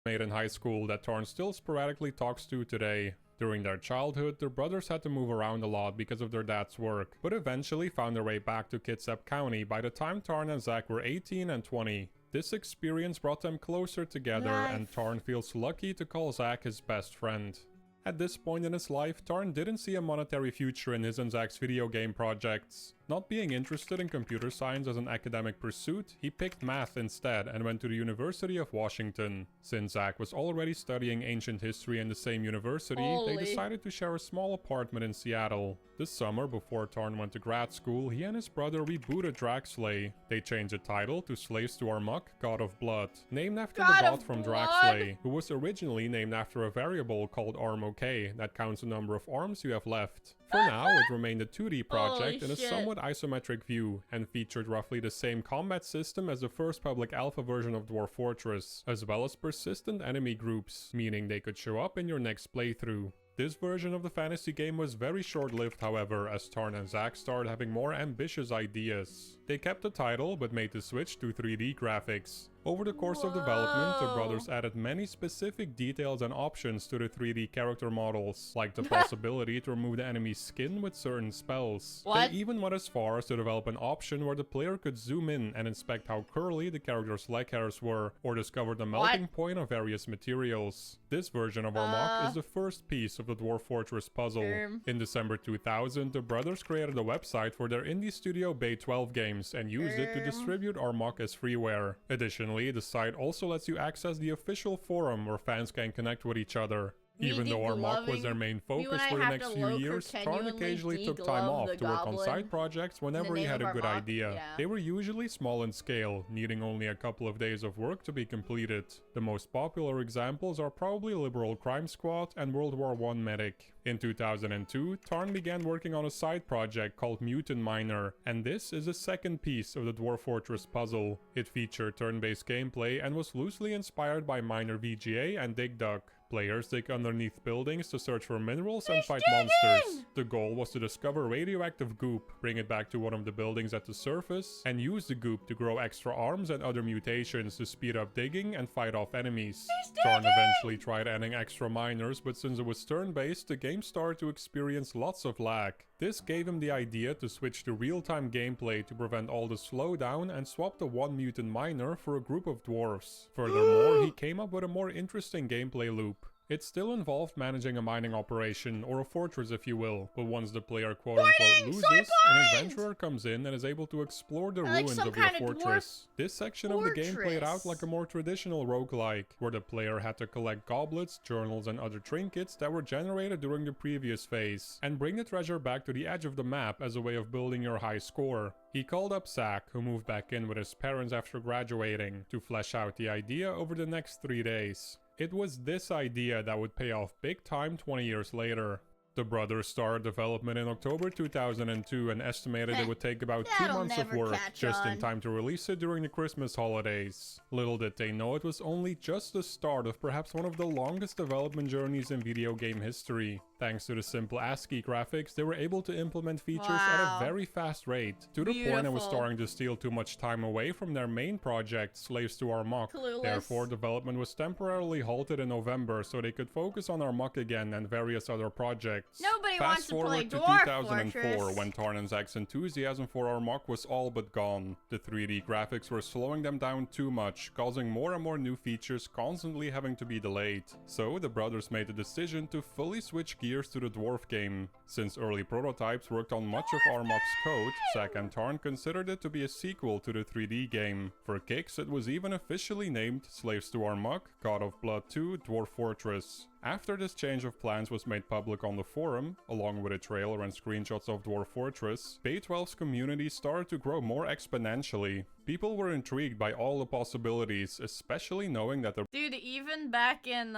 made in high school that Tarn still sporadically talks to today. During their childhood, their brothers had to move around a lot because of their dad's work, but eventually found their way back to Kitsap County by the time Tarn and Zach were 18 and 20. This experience brought them closer together, and Tarn feels lucky to call Zach his best friend. At this point in his life, Tarn didn't see a monetary future in his and Zach's video game projects. Not being interested in computer science as an academic pursuit, he picked math instead and went to the University of Washington. Since Zach was already studying ancient history in the same university, they decided to share a small apartment in Seattle. This summer, before Tarn went to grad school, he and his brother rebooted Draxley. They changed the title to Slaves to Armok, God of Blood, named after the god from Draxley, who was originally named after a variable called ARMOK that counts the number of arms you have left. For now, it remained a 2D project in a somewhat isometric view, and featured roughly the same combat system as the first public alpha version of Dwarf Fortress, as well as persistent enemy groups, meaning they could show up in your next playthrough. This version of the fantasy game was very short-lived, however, as Tarn and Zach started having more ambitious ideas. They kept the title, but made the switch to 3D graphics. Over the course of development, the brothers added many specific details and options to the 3D character models, like the possibility to remove the enemy's skin with certain spells. They even went as far as to develop an option where the player could zoom in and inspect how curly the character's leg hairs were, or discover the melting point of various materials. This version of Armok is the first piece of the Dwarf Fortress puzzle. In December 2000, the brothers created a website for their indie studio Bay 12 games and used it to distribute Armok as freeware. Additionally, the site also lets you access the official forum where fans can connect with each other. Even though Armok was their main focus for the next few years, Tarn occasionally took time off to work on side projects whenever he had a good idea. They were usually small in scale, needing only a couple of days of work to be completed. The most popular examples are probably Liberal Crime Squad and World War I Medic. In 2002, Tarn began working on a side project called Mutant Miner, and this is the second piece of the Dwarf Fortress puzzle. It featured turn-based gameplay and was loosely inspired by Miner VGA and Dig Dug. Players dig underneath buildings to search for minerals and fight monsters. The goal was to discover radioactive goop, bring it back to one of the buildings at the surface, and use the goop to grow extra arms and other mutations to speed up digging and fight off enemies. Tarn eventually tried adding extra miners, but since it was turn-based, the game started to experience lots of lag. This gave him the idea to switch to real-time gameplay to prevent all the slowdown and swap the one mutant miner for a group of dwarves. Furthermore, he came up with a more interesting gameplay loop. It still involved managing a mining operation, or a fortress if you will, but once the player quote-unquote loses, an adventurer comes in and is able to explore the ruins of your fortress. This section of the game played out like a more traditional roguelike, where the player had to collect goblets, journals and other trinkets that were generated during the previous phase, and bring the treasure back to the edge of the map as a way of building your high score. He called up Zach, who moved back in with his parents after graduating, to flesh out the idea over the next 3 days. It was this idea that would pay off big time 20 years later. The brothers started development in October 2002 and estimated it would take about 2 months of work, just in time to release it during the Christmas holidays. Little did they know it was only just the start of perhaps one of the longest development journeys in video game history. Thanks to the simple ASCII graphics, they were able to implement features at a very fast rate, to the point it was starting to steal too much time away from their main project, Slaves to Armok. Therefore, development was temporarily halted in November so they could focus on Armok again and various other projects. Nobody wants to play Dwarf Fast forward to 2004, Fortress. when Tarn and Zach's enthusiasm for Armok was all but gone. The 3D graphics were slowing them down too much, causing more and more new features constantly having to be delayed. So, the brothers made the decision to fully switch gears to the Dwarf game. Since early prototypes worked on much of Armok's code, Zach and Tarn considered it to be a sequel to the 3D game. For kicks, it was even officially named Slaves to Armok, God of Blood 2, Dwarf Fortress. After this change of plans was made public on the forum, along with a trailer and screenshots of Dwarf Fortress, Bay 12's community started to grow more exponentially. People were intrigued by all the possibilities, especially knowing that the Dude, even back in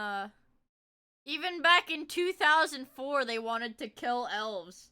2004, they wanted to kill elves.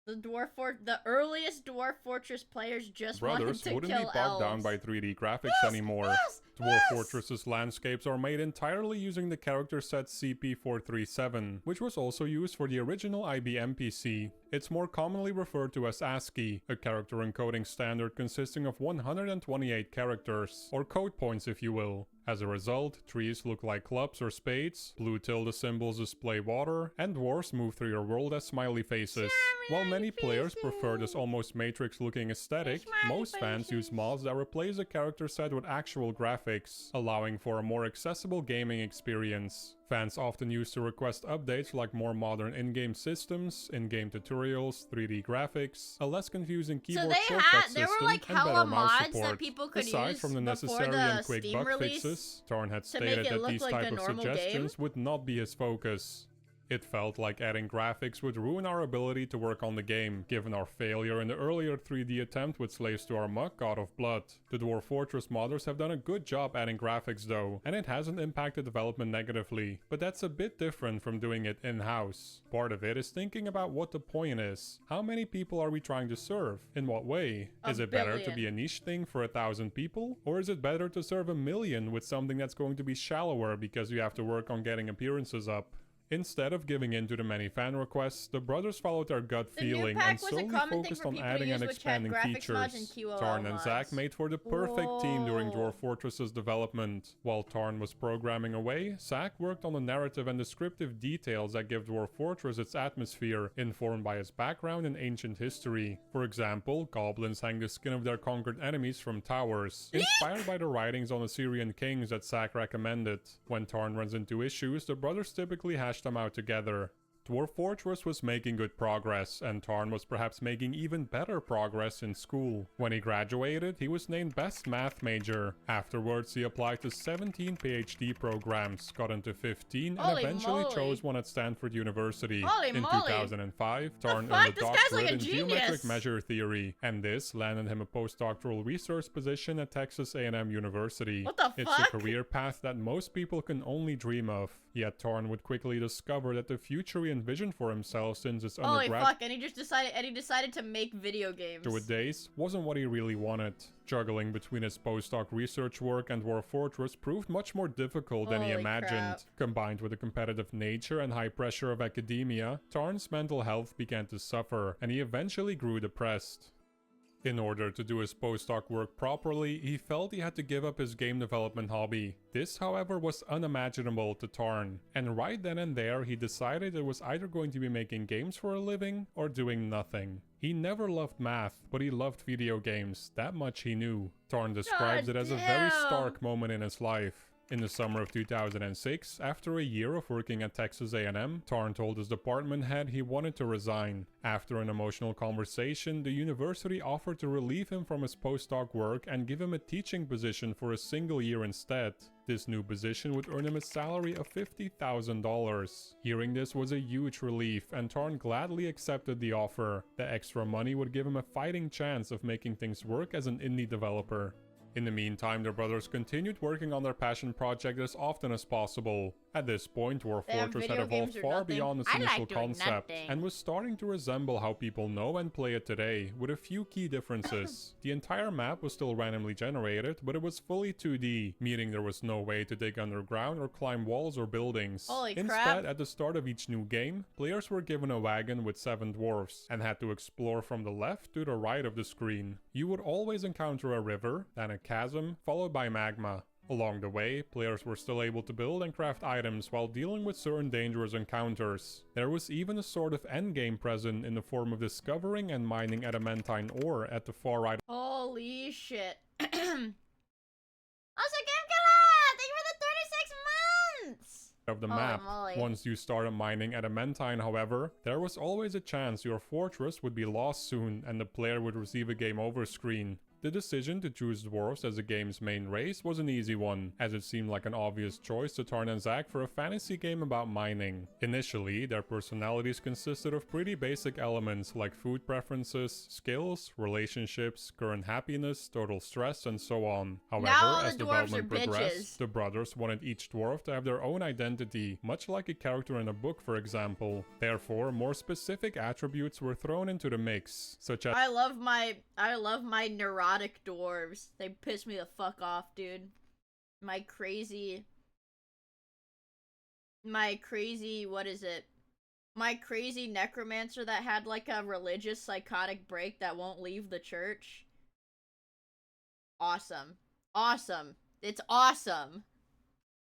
The earliest Dwarf Fortress players just wanted to wouldn't kill be bogged elves. down by 3D graphics anymore. Dwarf Fortress's landscapes are made entirely using the character set CP437, which was also used for the original IBM PC. It's more commonly referred to as ASCII, a character encoding standard consisting of 128 characters, or code points if you will. As a result, trees look like clubs or spades, blue tilde symbols display water, and dwarfs move through your world as smiley faces. While many players prefer this almost Matrix-looking aesthetic, most fans use mods that replace the character set with actual graphics, allowing for a more accessible gaming experience. Fans often used to request updates like more modern in-game systems, in-game tutorials, 3D graphics, a less confusing keyboard shortcut system, there were like and hella better mouse mods support. that people could Aside use from the before necessary the and quick Steam bug release fixes, Tarn had to make stated it that look these like type a of normal suggestions would not be his focus. It felt like adding graphics would ruin our ability to work on the game, given our failure in the earlier 3D attempt with Slaves to Our Muck, God of Blood. The Dwarf Fortress modders have done a good job adding graphics though, and it hasn't impacted development negatively, but that's a bit different from doing it in-house. Part of it is thinking about what the point is. How many people are we trying to serve? In what way? Is it better to be a niche thing for 1,000 people? Or is it better to serve 1 million with something that's going to be shallower because you have to work on getting appearances up? Instead of giving in to the many fan requests, the brothers followed their gut feeling and solely focused on adding and expanding features. Tarn and Zack made for the perfect team during Dwarf Fortress's development. While Tarn was programming away, Zack worked on the narrative and descriptive details that give Dwarf Fortress its atmosphere, informed by its background in ancient history. For example, goblins hang the skin of their conquered enemies from towers, inspired by the writings on Assyrian kings that Zack recommended. When Tarn runs into issues, the brothers typically hash them out together. Dwarf Fortress was making good progress, and Tarn was perhaps making even better progress in school. When he graduated, he was named Best Math Major. Afterwards, he applied to 17 PhD programs, got into 15, and eventually chose one at Stanford University. In 2005, Tarn earned a doctorate in geometric measure theory, and this landed him a postdoctoral research position at Texas A&M University. It's a career path that most people can only dream of. Yet Tarn would quickly discover that the future he envisioned for himself since his undergraduate and he decided to make video games. days wasn't what he really wanted. Juggling between his postdoc research work and Dwarf Fortress proved much more difficult than he imagined. Combined with the competitive nature and high pressure of academia, Tarn's mental health began to suffer, and he eventually grew depressed. In order to do his postdoc work properly, he felt he had to give up his game development hobby. This, however, was unimaginable to Tarn, and right then and there he decided it was either going to be making games for a living or doing nothing. He never loved math, but he loved video games, that much he knew. Tarn describes it as a very stark moment in his life. In the summer of 2006, after a year of working at Texas A&M, Tarn told his department head he wanted to resign. After an emotional conversation, the university offered to relieve him from his postdoc work and give him a teaching position for a single year instead. This new position would earn him a salary of $50,000. Hearing this was a huge relief, and Tarn gladly accepted the offer. The extra money would give him a fighting chance of making things work as an indie developer. In the meantime, the brothers continued working on their passion project as often as possible. At this point, Dwarf Fortress had evolved far beyond its initial concept, and was starting to resemble how people know and play it today, with a few key differences. The entire map was still randomly generated, but it was fully 2D, meaning there was no way to dig underground or climb walls or buildings. Instead, at the start of each new game, players were given a wagon with 7 dwarfs, and had to explore from the left to the right of the screen. You would always encounter a river, then a chasm, followed by magma. Along the way, players were still able to build and craft items while dealing with certain dangerous encounters. There was even a sort of endgame present in the form of discovering and mining adamantine ore at the far right. Holy shit. Also, Game Killer! Thank you for the 36 months! Of the map. Once you started mining adamantine, however, there was always a chance your fortress would be lost soon and the player would receive a game over screen. The decision to choose dwarves as the game's main race was an easy one, as it seemed like an obvious choice to Tarn and Zack for a fantasy game about mining. Initially, their personalities consisted of pretty basic elements like food preferences, skills, relationships, current happiness, total stress, and so on. However, as development progressed, the brothers wanted each dwarf to have their own identity, much like a character in a book, for example. Therefore, more specific attributes were thrown into the mix, such as I love my neurotic dwarves. They piss me the fuck off, dude. My crazy, what is it? My crazy necromancer that had like a religious psychotic break that won't leave the church. Awesome. Awesome. It's awesome.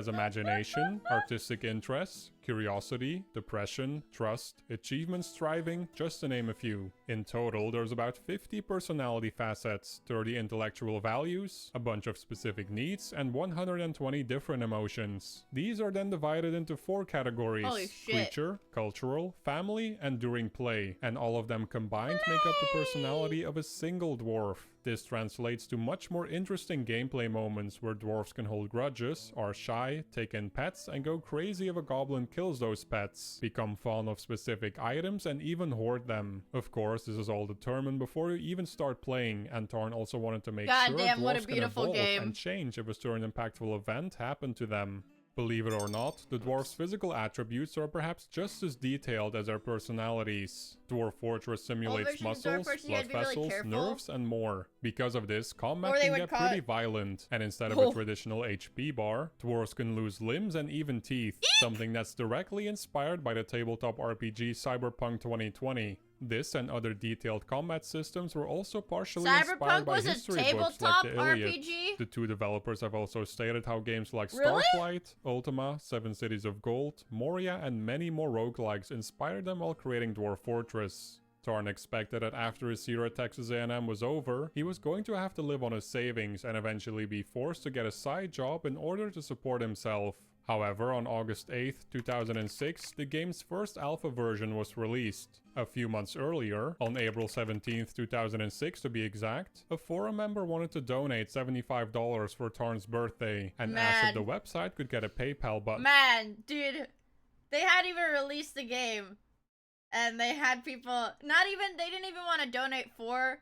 As imagination, artistic interests, curiosity, depression, trust, achievement striving, just to name a few. In total, there's about 50 personality facets, 30 intellectual values, a bunch of specific needs, and 120 different emotions. These are then divided into 4 categories: Holy shit. creature, cultural, family, and during play, and all of them combined make up the personality of a single dwarf. This translates to much more interesting gameplay moments where dwarves can hold grudges, are shy, take in pets, and go crazy if a goblin kills those pets, become fond of specific items, and even hoard them. Of course, this is all determined before you even start playing, and Tarn also wanted to make sure Goddamn, what a dwarves can beautiful evolve game. and change if a certain impactful event happened to them. Believe it or not, the dwarf's physical attributes are perhaps just as detailed as their personalities. Dwarf Fortress simulates version muscles, Dwarf version, you blood had to be really vessels, careful. nerves, and more. Because of this, combat Or they can would get call pretty it- violent, and instead of Oh. a traditional HP bar, dwarves can lose limbs and even teeth, something that's directly inspired by the tabletop RPG Cyberpunk 2020. This and other detailed combat systems were also partially inspired Cyberpunk by was a history books like tabletop the Iliad. RPG? The 2 developers have also stated how games like Really? Starflight, Ultima, 7 Cities of Gold, Moria, and many more roguelikes inspired them while creating Dwarf Fortress. Tarn expected that after his year at Texas A&M was over, he was going to have to live on his savings and eventually be forced to get a side job in order to support himself. However, on August 8th, 2006, the game's first alpha version was released. A few months earlier, on April 17th, 2006 to be exact, a forum member wanted to donate $75 for Tarn's birthday and asked if the website could get a PayPal button. Man, dude, they hadn't even released the game, and they had people they didn't even want to donate for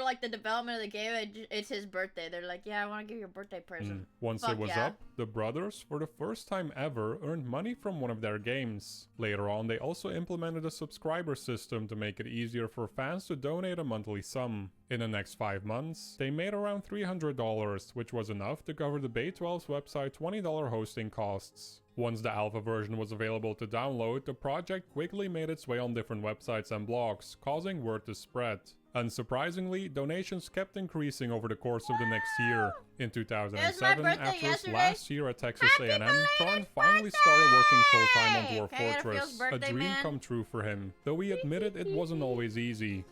like the development of the game. It's his birthday. They're like, yeah, I want to give you a birthday present. Once Fuck it was yeah. up, the brothers, for the first time ever, earned money from one of their games. Later on, they also implemented a subscriber system to make it easier for fans to donate a monthly sum. In the next 5 months, they made around $300, which was enough to cover the Bay12's website $20 hosting costs. Once the alpha version was available to download, the project quickly made its way on different websites and blogs, causing word to spread. Unsurprisingly, donations kept increasing over the course of the next year. In 2007, birthday after his yesterday. last year at Texas A&M, Tarn finally started working full-time on Dwarf Can I get a Fortress, Phil's a birthday, dream man? come true for him, though he admitted it wasn't always easy.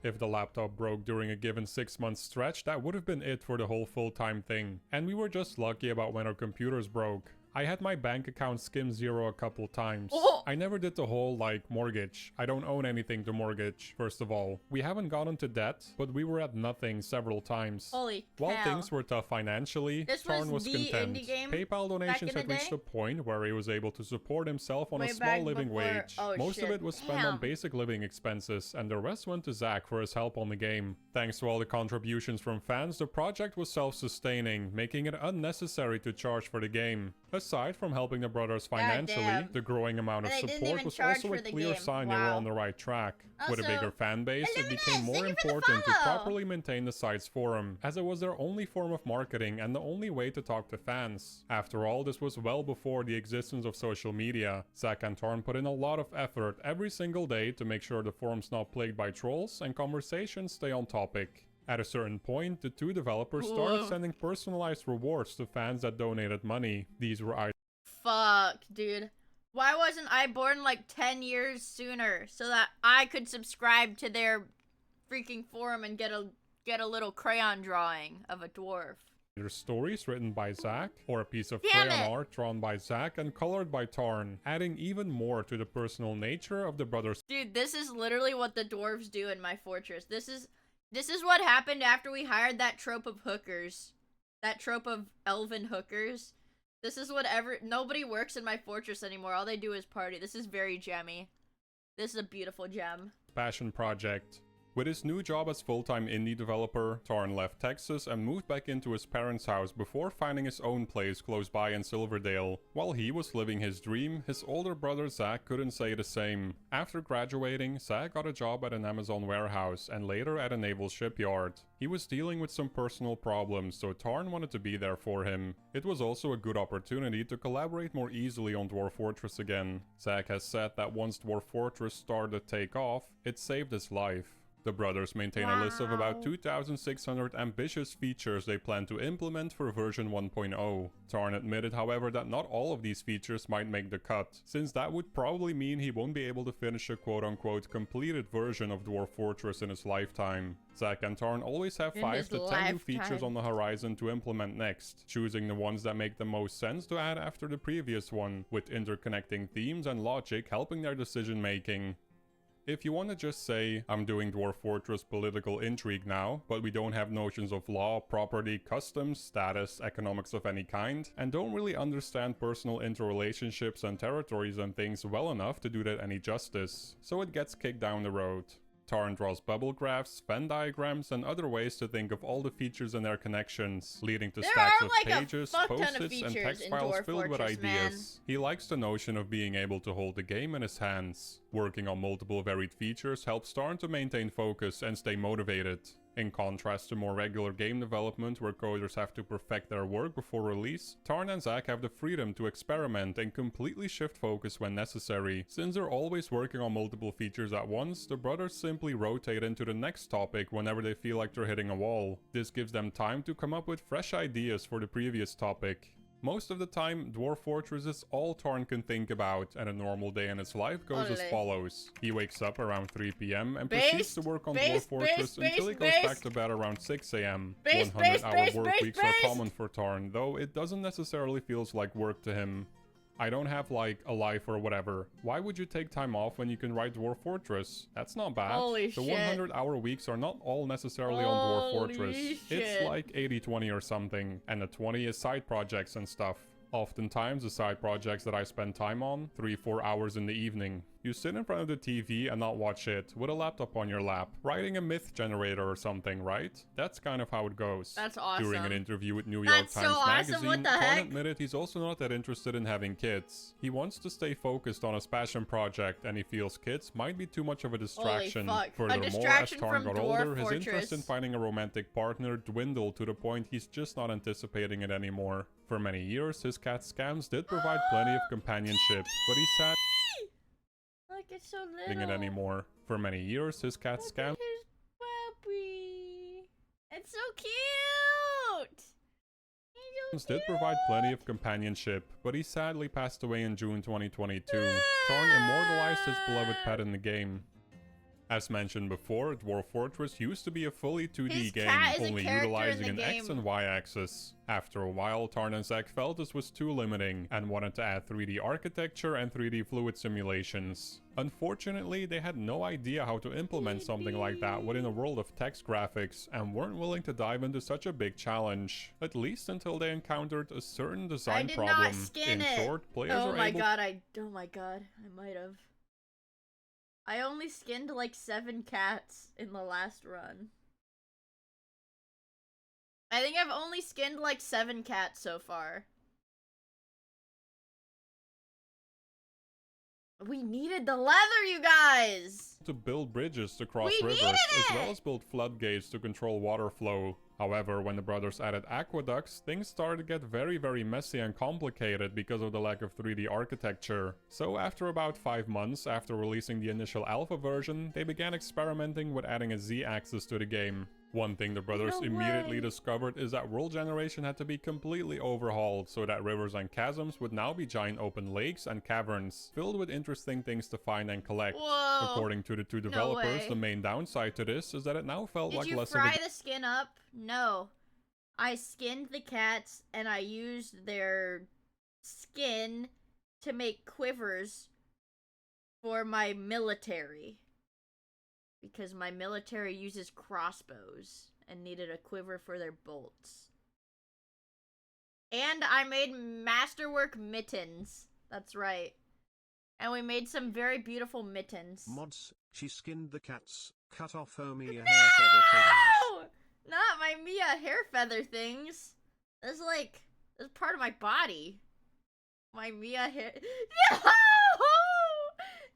If the laptop broke during a given 6-month stretch, that would have been it for the whole full-time thing. And we were just lucky about when our computers broke. I had my bank account skim zero a couple times. Oh. I never did the whole, mortgage. I don't own anything to mortgage, first of all. We haven't gone into debt, but we were at nothing several times. Holy While cow. things were tough financially, This Tarn was was the content. indie game PayPal donations back in had the reached day? a point where he was able to support himself on Way a small back living before- wage. oh, Most of shit. it was spent on Damn. basic living expenses, and the rest went to Zach for his help on the game. Thanks to all the contributions from fans, the project was self-sustaining, making it unnecessary to charge for the game. Aside from helping the brothers financially, damn. the growing amount of And they didn't support even was charge also for a the clear game. sign they were Wow. on the right track. With a Also, bigger fan base, it Illuminous, became more thank you for the important to follow. properly maintain the site's forum, as it was their only form of marketing and the only way to talk to fans. After all, this was well before the existence of social media. Zach and Tarn put in a lot of effort every single day to make sure the forum's not plagued by trolls and conversations stay on topic. At a certain point, the 2 developers started Whoa. sending personalized rewards to fans that donated money. These were Fuck, dude. Why wasn't I born like 10 years sooner so that I could subscribe to their freaking forum and get a little crayon drawing of a dwarf? either stories written by Zach or a piece of Damn crayon it. art drawn by Zach and colored by Tarn, adding even more to the personal nature of the brothers. Dude, this is literally what the dwarves do in my fortress. This is what happened after we hired that trope of hookers. That trope of elven hookers. This is nobody works in my fortress anymore. All they do is party. This is very gemmy. This is a beautiful gem. Passion project. With his new job as full-time indie developer, Tarn left Texas and moved back into his parents' house before finding his own place close by in Silverdale. While he was living his dream, his older brother Zach couldn't say the same. After graduating, Zach got a job at an Amazon warehouse and later at a naval shipyard. He was dealing with some personal problems, so Tarn wanted to be there for him. It was also a good opportunity to collaborate more easily on Dwarf Fortress again. Zach has said that once Dwarf Fortress started to take off, it saved his life. The brothers maintain a list of about 2,600 ambitious features they plan to implement for version 1.0. Tarn admitted, however, that not all of these features might make the cut, since that would probably mean he won't be able to finish a quote-unquote completed version of Dwarf Fortress in his lifetime. Zach and Tarn always have 5 to 10 new features on the horizon to implement next, choosing the ones that make the most sense to add after the previous one, with interconnecting themes and logic helping their decision making. If you want to just say, I'm doing Dwarf Fortress political intrigue now, but we don't have notions of law, property, customs, status, economics of any kind, and don't really understand personal interrelationships and territories and things well enough to do that any justice, so it gets kicked down the road. Tarn draws bubble graphs, Venn diagrams, and other ways to think of all the features and their connections, leading to stacks of pages, post-its, and text files filled with ideas. He likes the notion of being able to hold the game in his hands. Working on multiple varied features helps Tarn to maintain focus and stay motivated. In contrast to more regular game development where coders have to perfect their work before release, Tarn and Zach have the freedom to experiment and completely shift focus when necessary. Since they're always working on multiple features at once, the brothers simply rotate into the next topic whenever they feel like they're hitting a wall. This gives them time to come up with fresh ideas for the previous topic. Most of the time, Dwarf Fortress is all Tarn can think about, and a normal day in his life goes as follows. He wakes up around 3 PM and proceeds to work on Dwarf Fortress until he goes back to bed around 6 AM. 100-hour work weeks are common for Tarn, though it doesn't necessarily feels like work to him. I don't have like a life or whatever. Why would you take time off when you can write Dwarf Fortress? That's not bad. Holy the shit. 100-hour weeks are not all necessarily on Dwarf Fortress. It's like 80-20 or something, and the 20 is side projects and stuff. Oftentimes the side projects that I spend time on, 3-4 hours in the evening. You sit in front of the TV and not watch it, with a laptop on your lap, writing a myth generator or something, right? That's kind of how it goes. That's awesome. During an interview with New York Times Magazine, Tarn heck? admitted he's also not that interested in having kids. He wants to stay focused on his passion project, and he feels kids might be too much of a distraction. Furthermore, as Tarn got older, his interest in finding a romantic partner dwindled to the point he's just not anticipating it anymore. For many years, his cat Scams did provide plenty of companionship, but he sad Like it's so little. it anymore. For many years, his cat Scams puppy. It's so cute. did provide plenty of companionship, but he sadly passed away in June 2022. Tarn immortalized his beloved pet in the game. As mentioned before, Dwarf Fortress used to be a fully 2D game, only utilizing an X and Y axis. After a while, Tarn and Zach felt this was too limiting, and wanted to add 3D architecture and 3D fluid simulations. Unfortunately, they had no idea how to implement something like that within a world of text graphics, and weren't willing to dive into such a big challenge. At least until they encountered a certain design problem. In short, players are able Oh my god, I might have. I only skinned like 7 cats in the last run. I think I've only skinned like 7 cats so far. We needed the leather, you guys! To build bridges to cross rivers, as well as build floodgates to control water flow. However, when the brothers added aqueducts, things started to get very messy and complicated because of the lack of 3D architecture. So after about 5 months after releasing the initial alpha version, they began experimenting with adding a Z-axis to the game. One thing the brothers immediately discovered is that world generation had to be completely overhauled so that rivers and chasms would now be giant open lakes and caverns, filled with interesting things to find and collect. Whoa. According to the two developers, the main downside to this is that it now felt like less of a... Did you fry the skin up? No. I skinned the cats and I used their skin to make quivers for my military. Because my military uses crossbows and needed a quiver for their bolts. And I made masterwork mittens. That's right. And we made some very beautiful mittens. Mods, she skinned the cats, cut off her Miia hair feather things. Not my Miia hair feather things. That's part of my body. My Miia hair... No!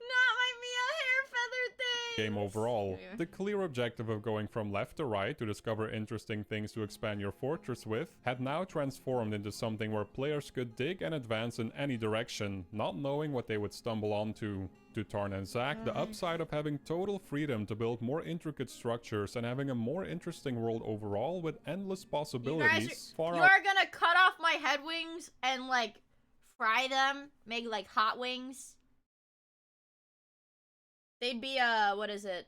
Not my Miia hair feather things! Game overall. The clear objective of going from left to right to discover interesting things to expand your fortress with had now transformed into something where players could dig and advance in any direction, not knowing what they would stumble onto. To to Tarn and Zack the upside of having total freedom to build more intricate structures and having a more interesting world overall with endless possibilities. You are gonna cut off my head wings and like fry them, make like hot wings. They'd be what is it?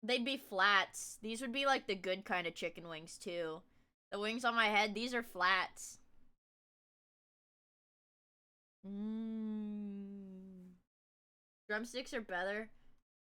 They'd be flats. These would be like the good kind of chicken wings too. The wings on my head, these are flats. Drumsticks are better.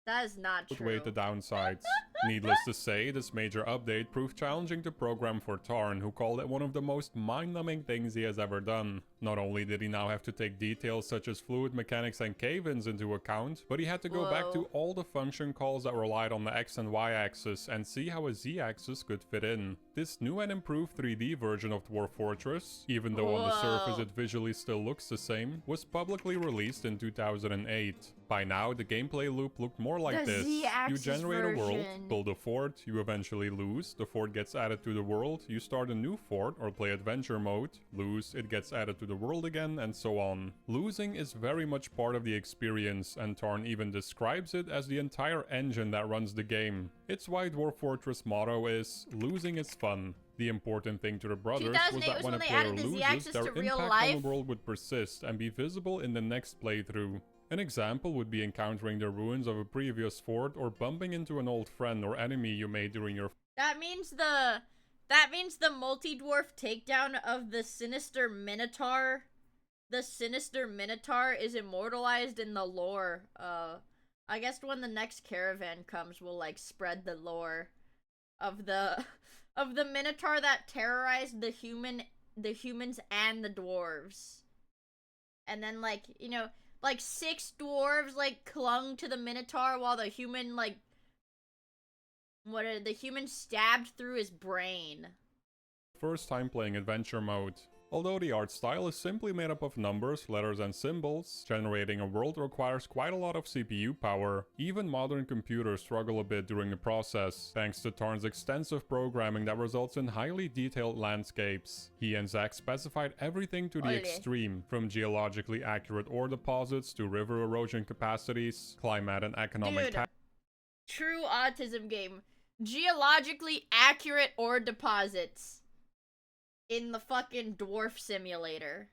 That is not true. Outweigh the downsides. Needless to say, this major update proved challenging to program for Tarn, who called it one of the most mind-numbing things he has ever done. Not only did he now have to take details such as fluid mechanics and cave-ins into account, but he had to go back to all the function calls that relied on the X and Y axis and see how a Z axis could fit in. This new and improved 3D version of Dwarf Fortress, even though on the surface it visually still looks the same, was publicly released in 2008. By now, the gameplay loop looked more like this. You generate a world, build a fort, you eventually lose, the fort gets added to the world, you start a new fort or play adventure mode, lose, it gets added to the world again, and so on. Losing is very much part of the experience, and Tarn even describes it as the entire engine that runs the game. It's why Dwarf Fortress' motto is, losing is fun. The important thing to the brothers was that when a player loses, their impact on the world would persist and be visible in the next playthrough. An example would be encountering the ruins of a previous fort or bumping into an old friend or enemy you made during your— That means the multi-dwarf takedown of the Sinister Minotaur. The Sinister Minotaur is immortalized in the lore. I guess when the next caravan comes, we'll like spread the lore of the Minotaur that terrorized the humans and the dwarves. And then like, you know, like 6 dwarves like clung to the Minotaur while the human like the human stabbed through his brain. First time playing adventure mode. Although the art style is simply made up of numbers, letters and symbols, generating a world requires quite a lot of CPU power. Even modern computers struggle a bit during the process, thanks to Tarn's extensive programming that results in highly detailed landscapes. He and Zack specified everything to the extreme, from geologically accurate ore deposits to river erosion capacities, climate and economic— Dude, true autism game. Geologically accurate ore deposits in the fucking dwarf simulator.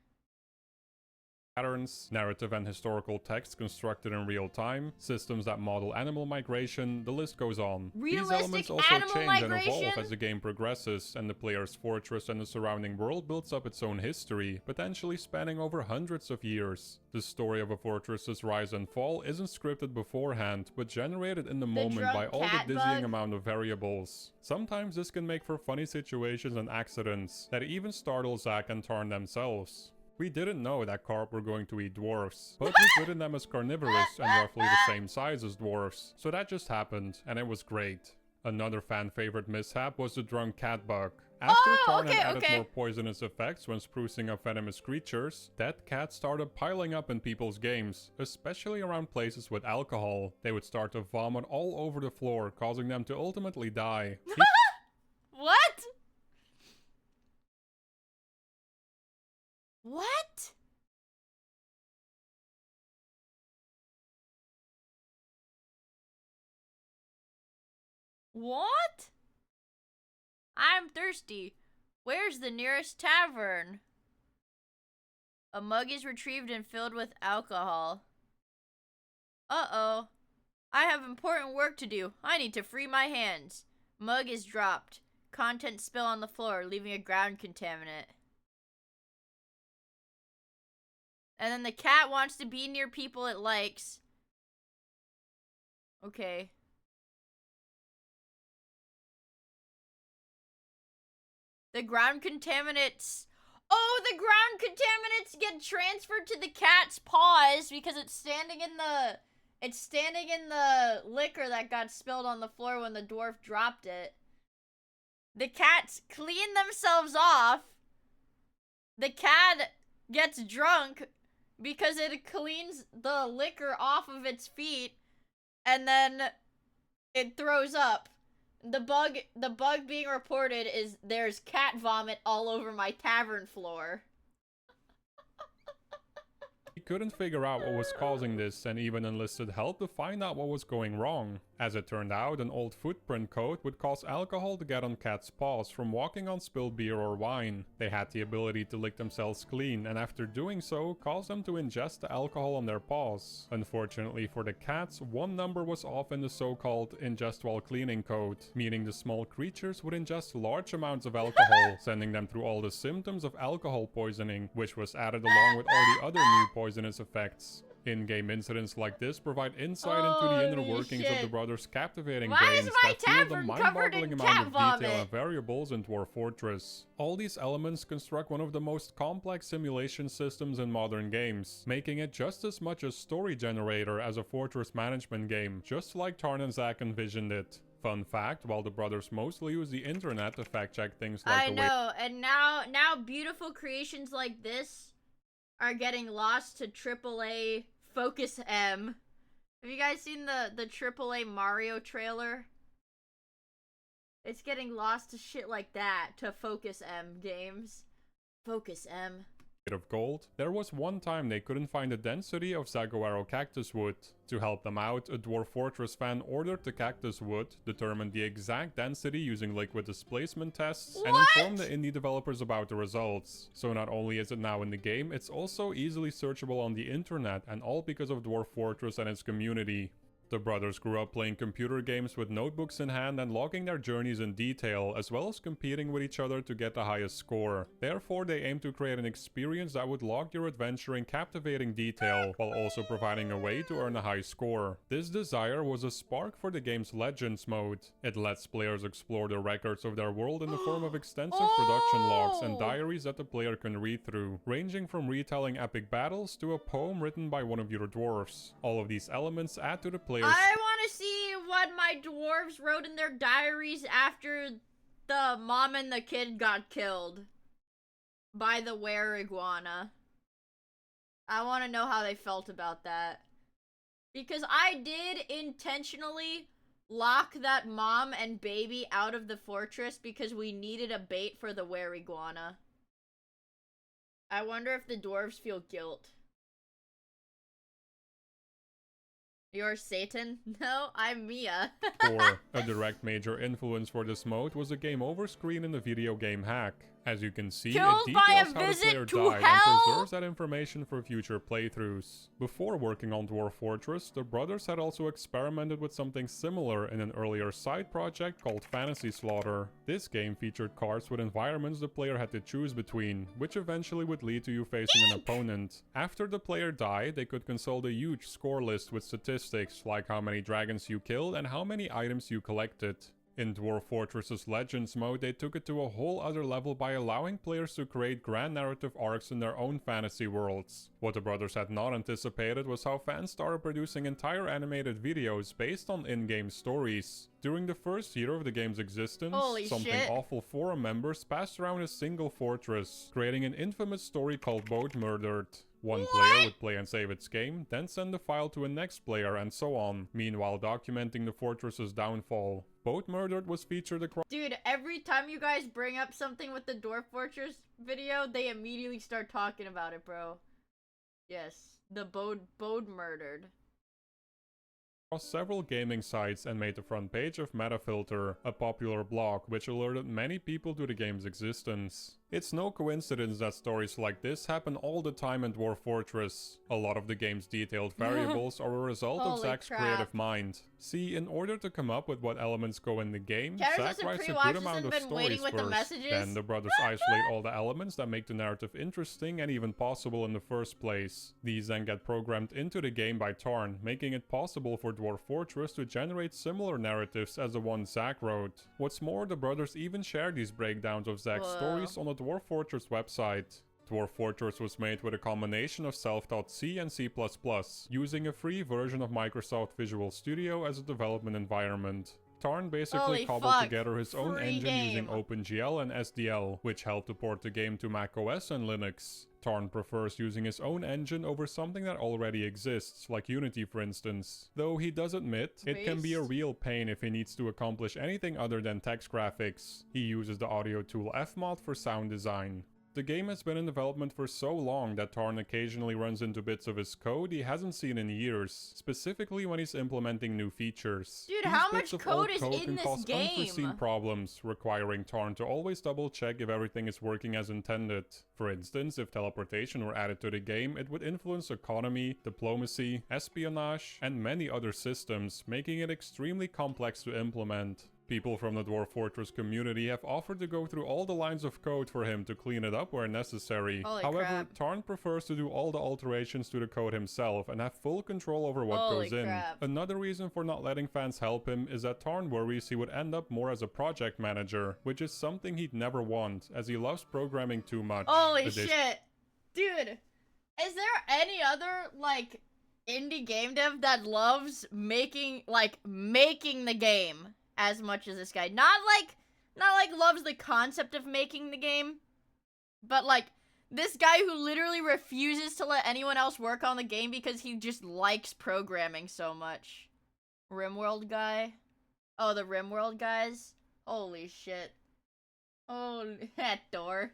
Patterns, narrative and historical text constructed in real time, systems that model animal migration, the list goes on. These elements also change and evolve as the game progresses, and the player's fortress and the surrounding world builds up its own history, potentially spanning over hundreds of years. The story of a fortress's rise and fall isn't scripted beforehand, but generated in the moment by all the dizzying amount of variables. Sometimes this can make for funny situations and accidents that even startle Zack and Tarn themselves. We didn't know that carp were going to eat dwarfs, but we've written them as carnivorous and roughly the same size as dwarfs, so that just happened, and it was great. Another fan favorite mishap was the drunk cat bug. After Tarn had added more poisonous effects when sprucing up venomous creatures, dead cats started piling up in people's games, especially around places with alcohol. They would start to vomit all over the floor, causing them to ultimately die. What? What? What? I'm thirsty. Where's the nearest tavern? A mug is retrieved and filled with alcohol. Uh-oh. I have important work to do. I need to free my hands. Mug is dropped. Contents spill on the floor, leaving a ground contaminant. And then the cat wants to be near people it likes. Okay. The ground contaminants... Oh, the ground contaminants get transferred to the cat's paws because it's standing in the... It's standing in the liquor that got spilled on the floor when the dwarf dropped it. The cats clean themselves off. The cat gets drunk because it cleans the liquor off of its feet, and then it throws up. The bug being reported is there's cat vomit all over my tavern floor. couldn't figure out what was causing this and even enlisted help to find out what was going wrong. As it turned out, an old footprint coat would cause alcohol to get on cats' paws from walking on spilled beer or wine. They had the ability to lick themselves clean, and after doing so, cause them to ingest the alcohol on their paws. Unfortunately for the cats, one number was off in the so-called ingest while cleaning code, meaning the small creatures would ingest large amounts of alcohol, sending them through all the symptoms of alcohol poisoning, which was added along with all the other new poisonous effects. In-game incidents like this provide insight into the inner workings of the brothers' captivating brains that fuel the mind-boggling amount of detail and variables in Dwarf Fortress. All these elements construct one of the most complex simulation systems in modern games, making it just as much a story generator as a fortress management game, just like Tarn and Zach envisioned it. Fun fact, while the brothers mostly use the internet to fact-check things like I know, and now beautiful creations like this are getting lost to AAA Focus M. Have you guys seen the AAA Mario trailer? It's getting lost to shit like that, to Focus M games. Focus M. Of gold, there was one time they couldn't find the density of Saguaro cactus wood. To help them out, a Dwarf Fortress fan ordered the cactus wood, determined the exact density using liquid displacement tests, and informed the indie developers about the results. So not only is it now in the game, it's also easily searchable on the internet, and all because of Dwarf Fortress and its community. The brothers grew up playing computer games with notebooks in hand and logging their journeys in detail, as well as competing with each other to get the highest score. Therefore, they aimed to create an experience that would log your adventure in captivating detail, while also providing a way to earn a high score. This desire was a spark for the game's Legends mode. It lets players explore the records of their world in the form of extensive production logs and diaries that the player can read through, ranging from retelling epic battles to a poem written by one of your dwarfs. All of these elements add to the player's I want to see what my dwarves wrote in their diaries after the mom and the kid got killed by the were iguana. I want to know how they felt about that. Because I did intentionally lock that mom and baby out of the fortress because we needed a bait for the were iguana. I wonder if the dwarves feel guilt. You're Satan? No, I'm Mia. 4. A direct major influence for this mode was a game over screen in the video game Hack. As you can see, it details how the player died and preserves that information for future playthroughs. Before working on Dwarf Fortress, the brothers had also experimented with something similar in an earlier side project called Fantasy Slaughter. This game featured cards with environments the player had to choose between, which eventually would lead to you facing an opponent. After the player died, they could consult a huge score list with statistics, like how many dragons you killed and how many items you collected. In Dwarf Fortress's Legends mode, they took it to a whole other level by allowing players to create grand narrative arcs in their own fantasy worlds. What the brothers had not anticipated was how fans started producing entire animated videos based on in-game stories. During the first year of the game's existence, something awful forum members passed around a single fortress, creating an infamous story called Boat Murdered. One player would play and save its game, then send the file to a next player and so on, meanwhile documenting the fortress's downfall. Boat Murdered was featured across— Dude, every time you guys bring up something with the Dwarf Fortress video, they immediately start talking about it, bro. Yes, the boat murdered. Several gaming sites and made the front page of Metafilter, a popular blog which alerted many people to the game's existence. It's no coincidence that stories like this happen all the time in Dwarf Fortress. A lot of the game's detailed variables are a result of Zach's creative mind. See, in order to come up with what elements go in the game, Zach writes a good amount of stories first. Then the brothers isolate all the elements that make the narrative interesting and even possible in the first place. These then get programmed into the game by Tarn, making it possible for Dwarf Fortress to generate similar narratives as the one Zach wrote. What's more, the brothers even share these breakdowns of Zach's stories on the Dwarf Fortress website. Dwarf Fortress was made with a combination of self-taught C and C++, using a free version of Microsoft Visual Studio as a development environment. Tarn basically cobbled together his own engine using OpenGL and SDL, which helped to port the game to macOS and Linux. Tarn prefers using his own engine over something that already exists, like Unity for instance. Though he does admit, it can be a real pain if he needs to accomplish anything other than text graphics. He uses the audio tool Fmod for sound design. The game has been in development for so long that Tarn occasionally runs into bits of his code he hasn't seen in years, specifically when he's implementing new features. Dude, These how bits much of old code is code in can this cause unforeseen game? problems, requiring Tarn to always double check if everything is working as intended. For instance, if teleportation were added to the game, it would influence economy, diplomacy, espionage, and many other systems, making it extremely complex to implement. People from the Dwarf Fortress community have offered to go through all the lines of code for him to clean it up where necessary. Holy However, crap. Tarn prefers to do all the alterations to the code himself and have full control over what Holy goes in. crap. Another reason for not letting fans help him is that Tarn worries he would end up more as a project manager, which is something he'd never want, as he loves programming too much. Holy shit. Dude, is there any other, like, indie game dev that loves making the game as much as this guy? Not like loves the concept of making the game, but like this guy who literally refuses to let anyone else work on the game because he just likes programming so much. Rimworld guy? Oh, the Rimworld guys? Holy shit. Holy, that door.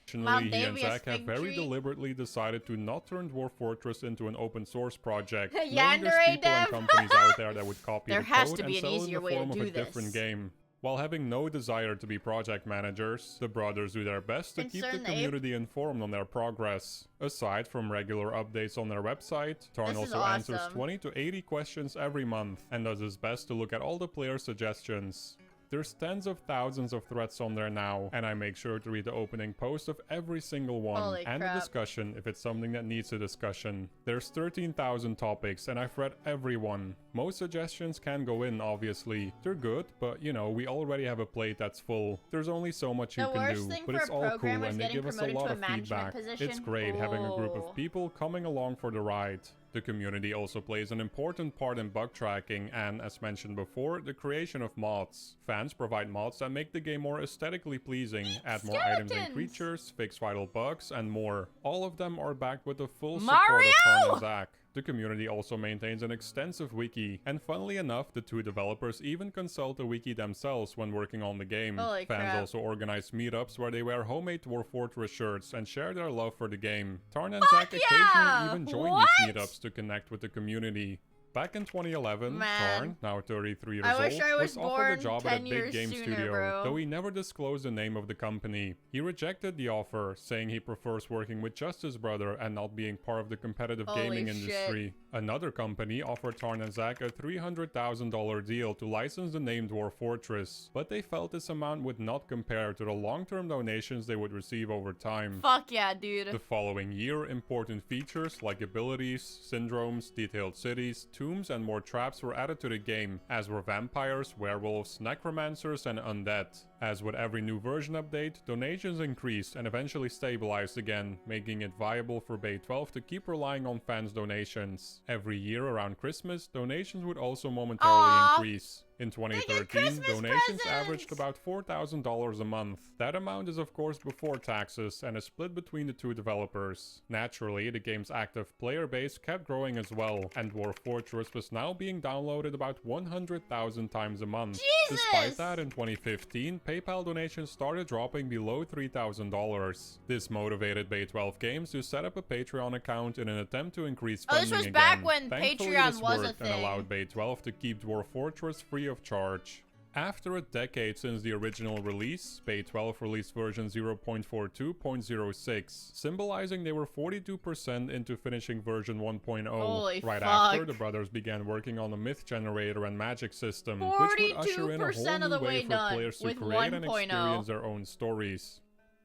Additionally, he and Zach have very deliberately decided to not turn Dwarf Fortress into an open source project, knowing there's people and companies out there that would copy There the has code to and be an sell it in easier the way to form of do a different this. game. While having no desire to be project managers, the brothers do their best to keep the Concern the ape. community informed on their progress. Aside from regular updates on their website, Tarn This is also answers awesome. 20 to 80 questions every month, and does his best to look at all the player suggestions. There's tens of thousands of threads on there now, and I make sure to read the opening post of every single one, Holy and crap. the discussion if it's something that needs a discussion. There's 13,000 topics, and I've read every one. Most suggestions can go in, obviously. They're good, but you know, we already have a plate that's full. There's only so much you The can worst do, thing but for it's a all cool, programmer is and they getting give us a promoted lot to a of management feedback. position. It's great having a group Oh. of people coming along for the ride. The community also plays an important part in bug tracking and, as mentioned before, the creation of mods. Fans provide mods that make the game more aesthetically pleasing, add more items and skeletons! creatures, fix vital bugs, and more. All of them are backed with the full Mario! support of Tarn and Zach. The community also maintains an extensive wiki, and funnily enough, the two developers even consult the wiki themselves when working on the game. Holy Fans crap. also organize meetups where they wear homemade Dwarf Fortress shirts and share their love for the game. Tarn and Fuck Zach yeah! occasionally even join What? these meetups to connect with the community. Back in 2011, Man. Tarn, now 33 years I wish old, I was offered born a job 10 at a big years game sooner, studio, bro. though he never disclosed the name of the company. He rejected the offer, saying he prefers working with just his brother and not being part of the competitive Holy gaming shit. industry. Another company offered Tarn and Zach a $300,000 deal to license the name Dwarf Fortress, but they felt this amount would not compare to the long-term donations they would receive over time. Fuck yeah, dude. The following year, important features like abilities, syndromes, detailed cities, tombs, and more traps were added to the game, as were vampires, werewolves, necromancers, and undead. As with every new version update, donations increased and eventually stabilized again, making it viable for Bay 12 to keep relying on fans' donations. Every year around Christmas, donations would also momentarily Aw. increase. In 2013, Christmas donations presents! averaged about $4,000 a month. That amount is of course before taxes and is split between the two developers. Naturally, the game's active player base kept growing as well, and Dwarf Fortress was now being downloaded about 100,000 times a month. Jesus! Despite that, in 2015, PayPal donations started dropping below $3,000. This motivated Bay 12 Games to set up a Patreon account in an attempt to increase Oh, funding this was again. back when Thankfully, Patreon this was a worked and thing. allowed Bay 12 to keep Dwarf Fortress free of charge. After a decade since the original release, Bay 12 released version 0.42.06, symbolizing they were 42% into finishing version 1.0. Holy Right fuck. after, the brothers began working on the myth generator and magic system, which would usher in a 42% whole of the new way way for done players to with create and 1.0. experience their own stories.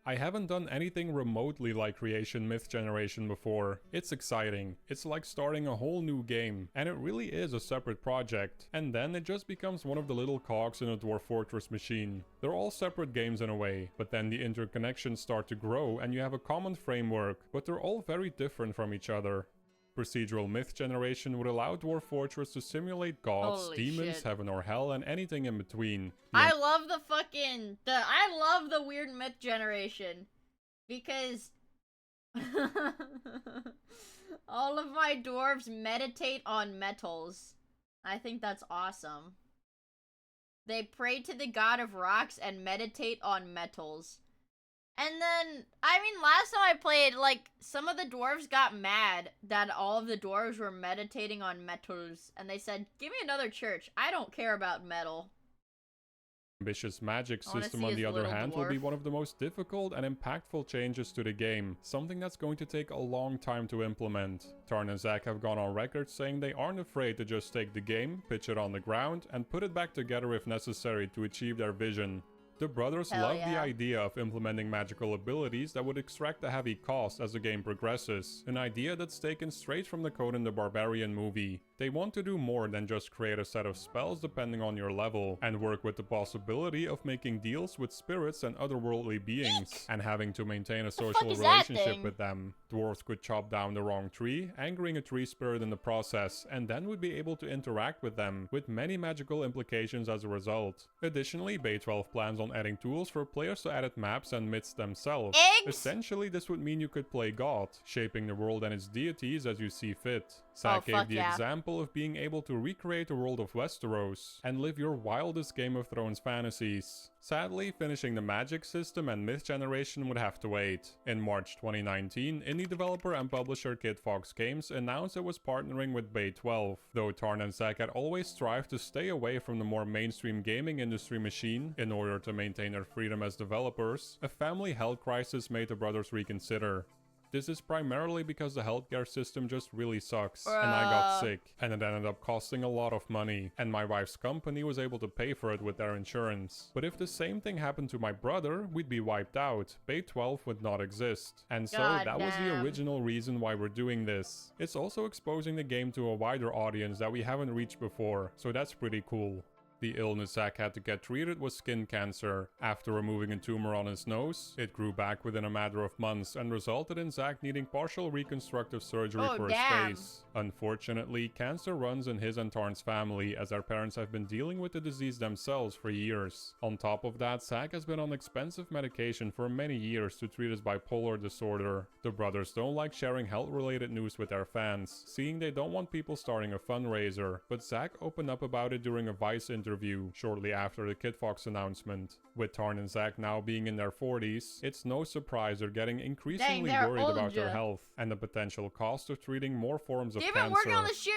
I haven't done anything remotely like creation myth generation before. It's exciting. It's like starting a whole new game, and it really is a separate project. And then it just becomes one of the little cogs in a Dwarf Fortress machine. They're all separate games in a way, but then the interconnections start to grow and you have a common framework, but they're all very different from each other. Procedural myth generation would allow Dwarf Fortress to simulate gods, Holy demons, shit. heaven or hell, and anything in between. I love the fucking I love the weird myth generation because all of my dwarves meditate on metals. I think that's awesome. They pray to the god of rocks and meditate on metals. And then, I mean, last time I played, like, some of the dwarves got mad that all of the dwarves were meditating on metals. And they said, give me another church. I don't care about metal. Ambitious magic system, on the other hand, will be one of the most difficult and impactful changes to the game, something that's going to take a long time to implement. Tarn and Zach have gone on record saying they aren't afraid to just take the game, pitch it on the ground, and put it back together if necessary to achieve their vision. The brothers love the idea of implementing magical abilities that would extract a heavy cost as the game progresses, an idea that's taken straight from the Conan the Barbarian movie. They want to do more than just create a set of spells depending on your level, and work with the possibility of making deals with spirits and otherworldly beings, and having to maintain a social relationship with them. Dwarves could chop down the wrong tree, angering a tree spirit in the process, and then would be able to interact with them, with many magical implications as a result. Additionally, Bay 12 plans on adding tools for players to edit maps and myths themselves. Essentially, this would mean you could play God, shaping the world and its deities as you see fit. Zach gave the example of being able to recreate the world of Westeros and live your wildest Game of Thrones fantasies. Sadly, finishing the magic system and myth generation would have to wait. In March 2019, indie developer and publisher Kid Fox Games announced it was partnering with Bay 12. Though Tarn and Zach had always strived to stay away from the more mainstream gaming industry machine in order to maintain their freedom as developers, a family health crisis made the brothers reconsider. This is primarily because the healthcare system just really sucks, and I got sick, and it ended up costing a lot of money, and my wife's company was able to pay for it with their insurance. But if the same thing happened to my brother, we'd be wiped out. Bay 12 would not exist. And so that was the original reason why we're doing this. It's also exposing the game to a wider audience that we haven't reached before, so that's pretty cool. The illness Zach had to get treated was skin cancer. After removing a tumor on his nose, it grew back within a matter of months and resulted in Zach needing partial reconstructive surgery for his face. Unfortunately, cancer runs in his and Tarn's family, as their parents have been dealing with the disease themselves for years. On top of that, Zach has been on expensive medication for many years to treat his bipolar disorder. The brothers don't like sharing health-related news with their fans, seeing they don't want people starting a fundraiser, but Zach opened up about it during a Vice interview shortly after the Kid Fox announcement. With Tarn and Zach now being in their 40s, it's no surprise they're getting increasingly worried about their health and the potential cost of treating more forms of cancer.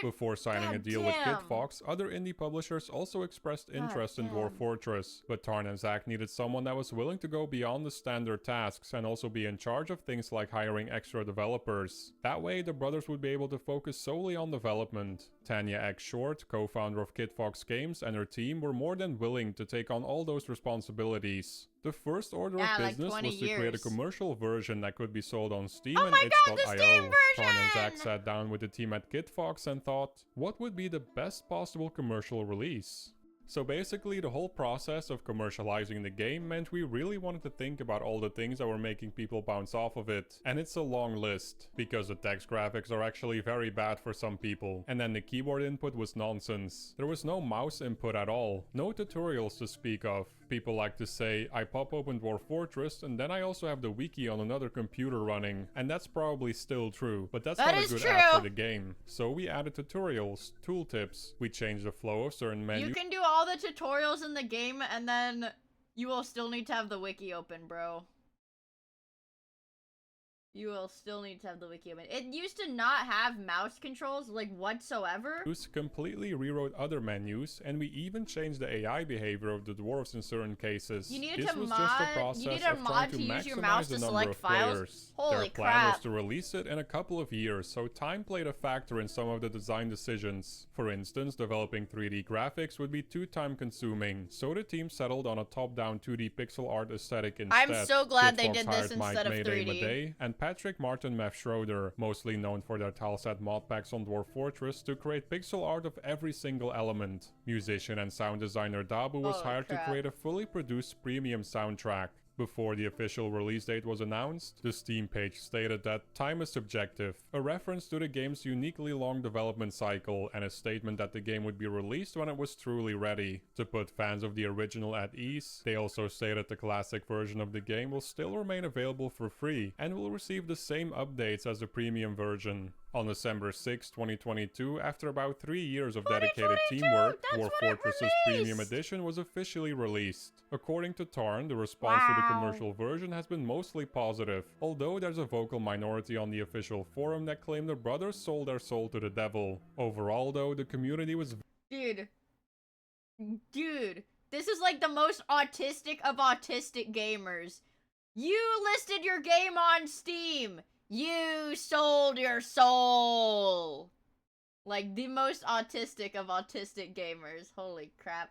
Before signing a deal with Kid Fox, other indie publishers also expressed interest in Dwarf Fortress, but Tarn and Zach needed someone that was willing to go beyond the standard tasks and also be in charge of things like hiring extra developers. That way, the brothers would be able to focus solely on development. Tanya X. Short, co-founder of Kid Fox Games, and her team were more than willing to take on all those responsibilities. The first order of business was to create a commercial version that could be sold on Steam and itch.io. Tarn and Zach sat down with the team at Kid Fox and thought, what would be the best possible commercial release? So basically, the whole process of commercializing the game meant we really wanted to think about all the things that were making people bounce off of it. And it's a long list, because the text graphics are actually very bad for some people. And then the keyboard input was nonsense. There was no mouse input at all. No tutorials to speak of. People like to say, I pop open Dwarf Fortress and then I also have the wiki on another computer running. And that's probably still true, but that's not a good app for the game. So we added tutorials, tooltips, we changed the flow of certain menus. You can do all the tutorials in the game and then you will still need to have the wiki open, bro. You will still need to have the wiki open. It used to not have mouse controls, like, whatsoever. Completely rewrote other menus, and we even changed the AI behavior of the dwarves in certain cases. You needed this to was mod, just a process you needed a of mod trying to to use your maximize mouse the to number select of files. players. Holy Their plan crap. was to release it in a couple of years, so time played a factor in some of the design decisions. For instance, developing 3D graphics would be too time consuming, so the team settled on a top-down 2D pixel art aesthetic instead. I'm so glad they Kid Fox did this hired instead of Mike 3D. Mayday and Patrick Martin Meth Schroeder, mostly known for their tileset mod packs on Dwarf Fortress, to create pixel art of every single element. Musician and sound designer Dabu was hired to create a fully produced premium soundtrack. Before the official release date was announced, the Steam page stated that time is subjective, a reference to the game's uniquely long development cycle and a statement that the game would be released when it was truly ready. To put fans of the original at ease, they also stated the classic version of the game will still remain available for free and will receive the same updates as the premium version. On December 6, 2022, after about 3 years of dedicated teamwork, Dwarf Fortress's Premium Edition was officially released. According to Tarn, the response to the commercial version has been mostly positive, although there's a vocal minority on the official forum that claim the brothers sold their soul to the devil. Overall though, the community was Dude, this is like the most autistic of autistic gamers. You listed your game on Steam. You sold your soul. Like the most autistic of autistic gamers. Holy crap.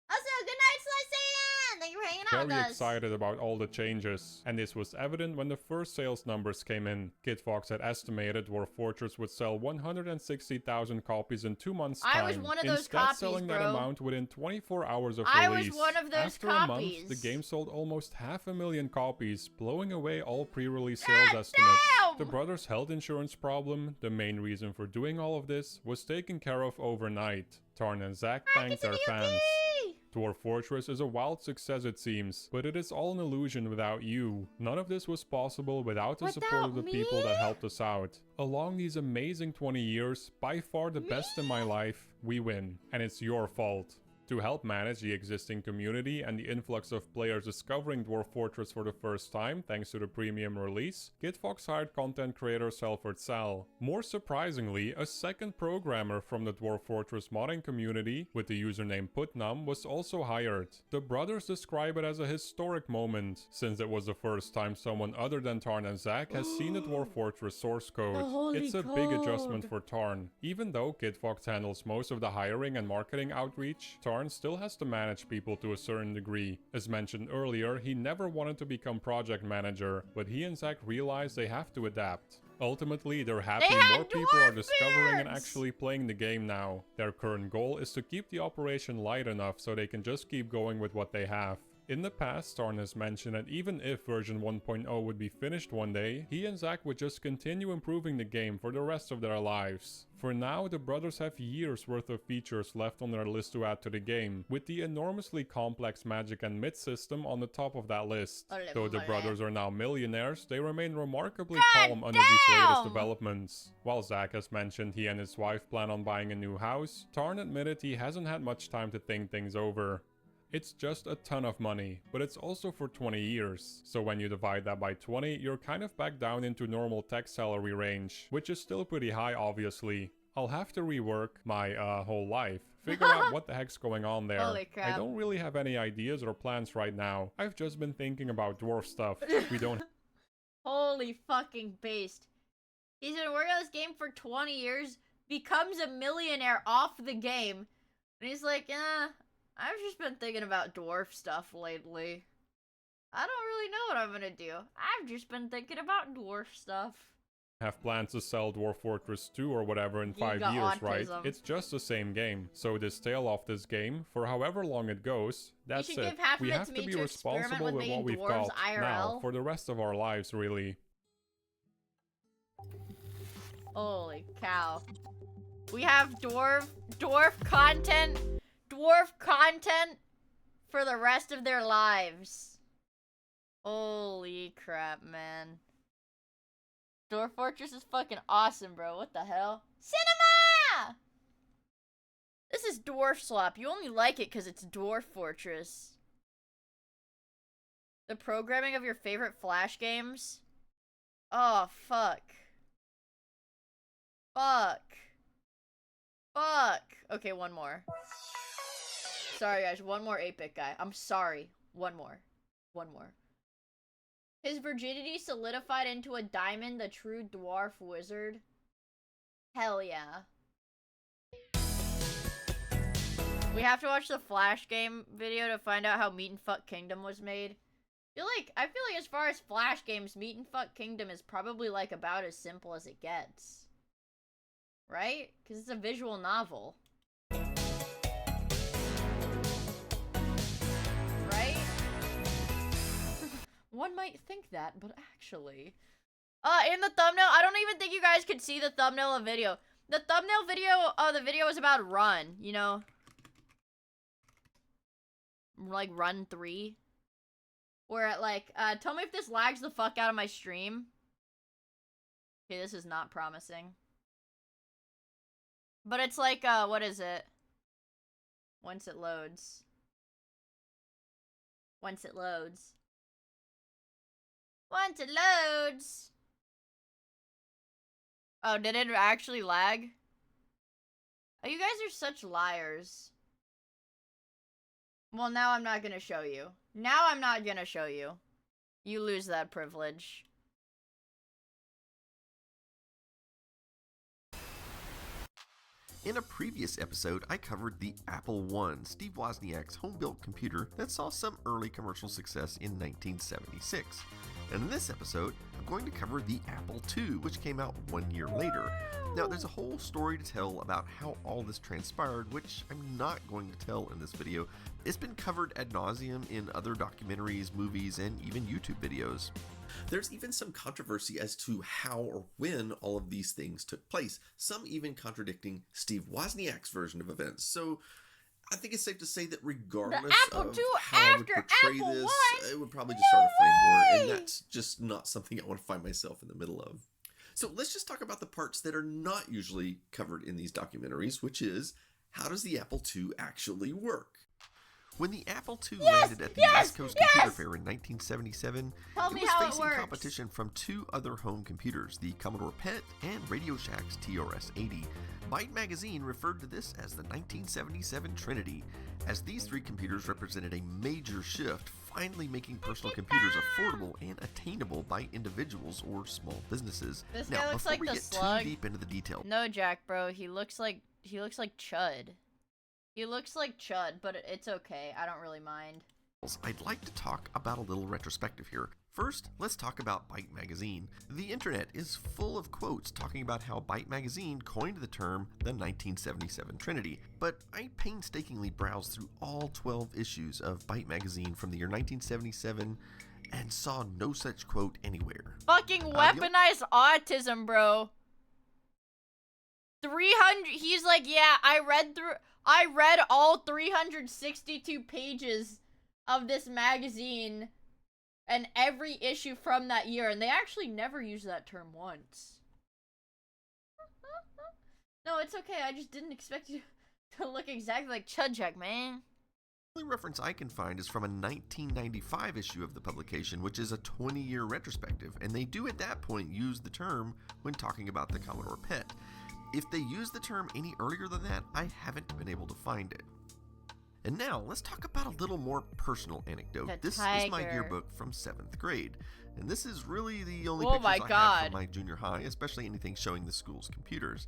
Also, good night, Slicyan! Thank you for hanging out with very us. excited about all the changes, and this was evident when the first sales numbers came in. KidFox had estimated Dwarf Fortress would sell 160,000 copies in 2 months' time. I was one of those Instead, copies, selling that bro. amount within 24 hours of I release. was one of those After copies. a month, the game sold almost 500,000 copies, blowing away all pre-release sales estimates. damn! The brothers' health insurance problem, the main reason for doing all of this, was taken care of overnight. Tarn and Zach thanked their fans. Dwarf Fortress is a wild success it seems, but it is all an illusion without you. None of this was possible without the support of the people that helped us out. Along these amazing 20 years, by far the best in my life, we win. And it's your fault. To help manage the existing community and the influx of players discovering Dwarf Fortress for the first time thanks to the premium release, KidFox hired content creator Selford Sal. More surprisingly, a second programmer from the Dwarf Fortress modding community with the username Putnam was also hired. The brothers describe it as a historic moment, since it was the first time someone other than Tarn and Zach has seen the Dwarf Fortress source code. It's a big adjustment for Tarn. Even though KidFox handles most of the hiring and marketing outreach, Tarn still has to manage people to a certain degree. As mentioned earlier, he never wanted to become project manager, but he and Zach realized they have to adapt. Ultimately, they're happy more people are discovering and actually playing the game now. Their current goal is to keep the operation light enough so they can just keep going with what they have. In the past, Tarn has mentioned that even if version 1.0 would be finished one day, he and Zach would just continue improving the game for the rest of their lives. For now, the brothers have years worth of features left on their list to add to the game, with the enormously complex magic and myth system on the top of that list. Though the brothers are now millionaires, they remain remarkably calm under these latest developments. While Zach has mentioned he and his wife plan on buying a new house, Tarn admitted he hasn't had much time to think things over. It's just a ton of money, but it's also for 20 years. So when you divide that by 20, you're kind of back down into normal tech salary range, which is still pretty high obviously. I'll have to rework my whole life, figure out what the heck's going on there. Holy crap. I don't really have any ideas or plans right now. I've just been thinking about dwarf stuff. We don't Holy fucking based. He's been working on this game for 20 years, becomes a millionaire off the game, and he's like, I've just been thinking about dwarf stuff lately. I don't really know what I'm gonna do. I've just been thinking about dwarf stuff. have plans to sell Dwarf Fortress 2 or whatever in 5 years, right? It's just the same game. So this tail off this game, for however long it goes, that's it. We have to be responsible with what we've got now for the rest of our lives, really. Holy cow. We have dwarf content for the rest of their lives. Holy crap, man. Dwarf Fortress is fucking awesome, bro. What the hell? Cinema! This is Dwarf Slop. You only like it because it's Dwarf Fortress. The programming of your favorite Flash games? Oh, fuck. Fuck. Fuck. Okay, one more. Sorry, guys. One more 8-bit guy. I'm sorry. One more. One more. His virginity solidified into a diamond, the true dwarf wizard. Hell yeah. We have to watch the Flash game video to find out how Meat and Fuck Kingdom was made. I feel like as far as Flash games, Meat and Fuck Kingdom is probably like about as simple as it gets. Right? Because it's a visual novel. Right? One might think that, but actually... in the thumbnail, I don't even think you guys could see the thumbnail of video. The thumbnail video of the video is about Run, you know? Like Run 3. Where it like, tell me if this lags the fuck out of my stream. Okay, this is not promising. But it's like, what is it? Once it loads. Once it loads. Once it loads! Oh, did it actually lag? Oh, you guys are such liars. Well, now I'm not gonna show you. Now I'm not gonna show you. You lose that privilege. In a previous episode, I covered the Apple I, Steve Wozniak's home-built computer that saw some early commercial success in 1976. And in this episode, I'm going to cover the Apple II, which came out 1 year later. Now, there's a whole story to tell about how all this transpired, which I'm not going to tell in this video. It's been covered ad nauseum in other documentaries, movies, and even YouTube videos. There's even some controversy as to how or when all of these things took place, some even contradicting Steve Wozniak's version of events. So I think it's safe to say that regardless of how I would portray this, it would probably just start a flame war, and that's just not something I want to find myself in the middle of. So let's just talk about the parts that are not usually covered in these documentaries, which is, how does the Apple II actually work? When the Apple II landed at the West Coast Computer Fair in 1977, it was facing competition from two other home computers, the Commodore PET and Radio Shack's TRS-80. Byte Magazine referred to this as the 1977 Trinity, as these three computers represented a major shift, finally making personal computers affordable and attainable by individuals or small businesses. This now, guy looks before like we the get Slug. too deep into the details, No, Jack, bro. He looks like Chud. He looks like Chud, but it's okay. I don't really mind. I'd like to talk about a little retrospective here. First, let's talk about Byte Magazine. The internet is full of quotes talking about how Byte Magazine coined the term the 1977 Trinity, but I painstakingly browsed through all 12 issues of Byte Magazine from the year 1977 and saw no such quote anywhere. Fucking weaponized autism, bro. 300. He's like, yeah, I read all 362 pages of this magazine and every issue from that year, and they actually never used that term once. No, it's okay. I just didn't expect you to look exactly like Chudjack, man. The only reference I can find is from a 1995 issue of the publication, which is a 20-year retrospective, and they do at that point use the term when talking about the Commodore PET. If they use the term any earlier than that, I haven't been able to find it. And now, let's talk about a little more personal anecdote. This is my yearbook from 7th grade. And this is really the only pictures I have from my junior high, especially anything showing the school's computers.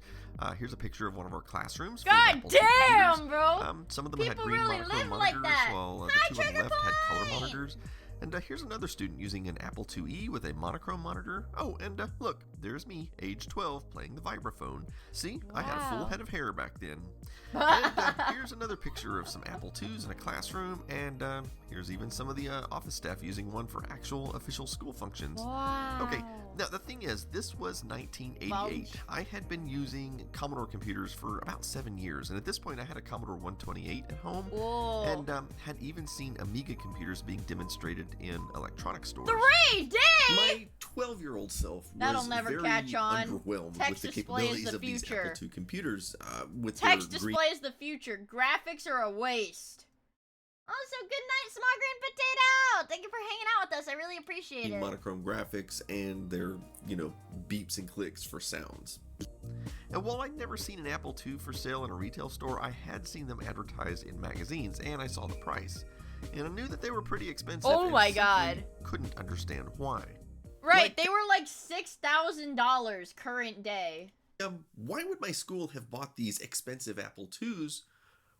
Here's a picture of one of our classrooms. God damn, bro! Some of them had green monochrome monitors, while the two on the left had color monitors. And here's another student using an Apple IIe with a monochrome monitor. Oh, and look, there's me, age 12, playing the vibraphone. See, I had a full head of hair back then. And here's another picture of some Apple IIs in a classroom, and here's even some of the office staff using one for actual official school functions. Wow. Okay, now the thing is, this was 1988. I had been using Commodore computers for about 7 years, and at this point I had a Commodore 128 at home. Whoa. And had even seen Amiga computers being demonstrated in electronics stores. 3 days! My 12-year-old self was never very catch on. underwhelmed Text with the display is capabilities the of these future. Apple II computers. With Text their display is the future. Graphics are a waste. Also, good night, Small Green Potato! Thank you for hanging out with us. I really appreciate it. monochrome graphics and their, beeps and clicks for sounds. And while I'd never seen an Apple II for sale in a retail store, I had seen them advertised in magazines, and I saw the price. And I knew that they were pretty expensive. Oh my and god. Couldn't understand why. Right, they were like $6,000 current day. Why would my school have bought these expensive Apple IIs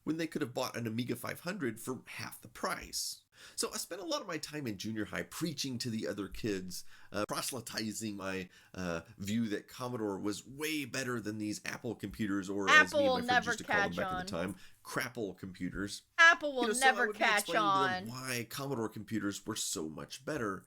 when they could have bought an Amiga 500 for half the price? So I spent a lot of my time in junior high preaching to the other kids, proselytizing my view that Commodore was way better than these Apple computers, or Apple as me will and my friends never used to call them catch back on. at the time, Crapple computers. Apple will So I never would be catch explaining to on. them why Commodore computers were so much better.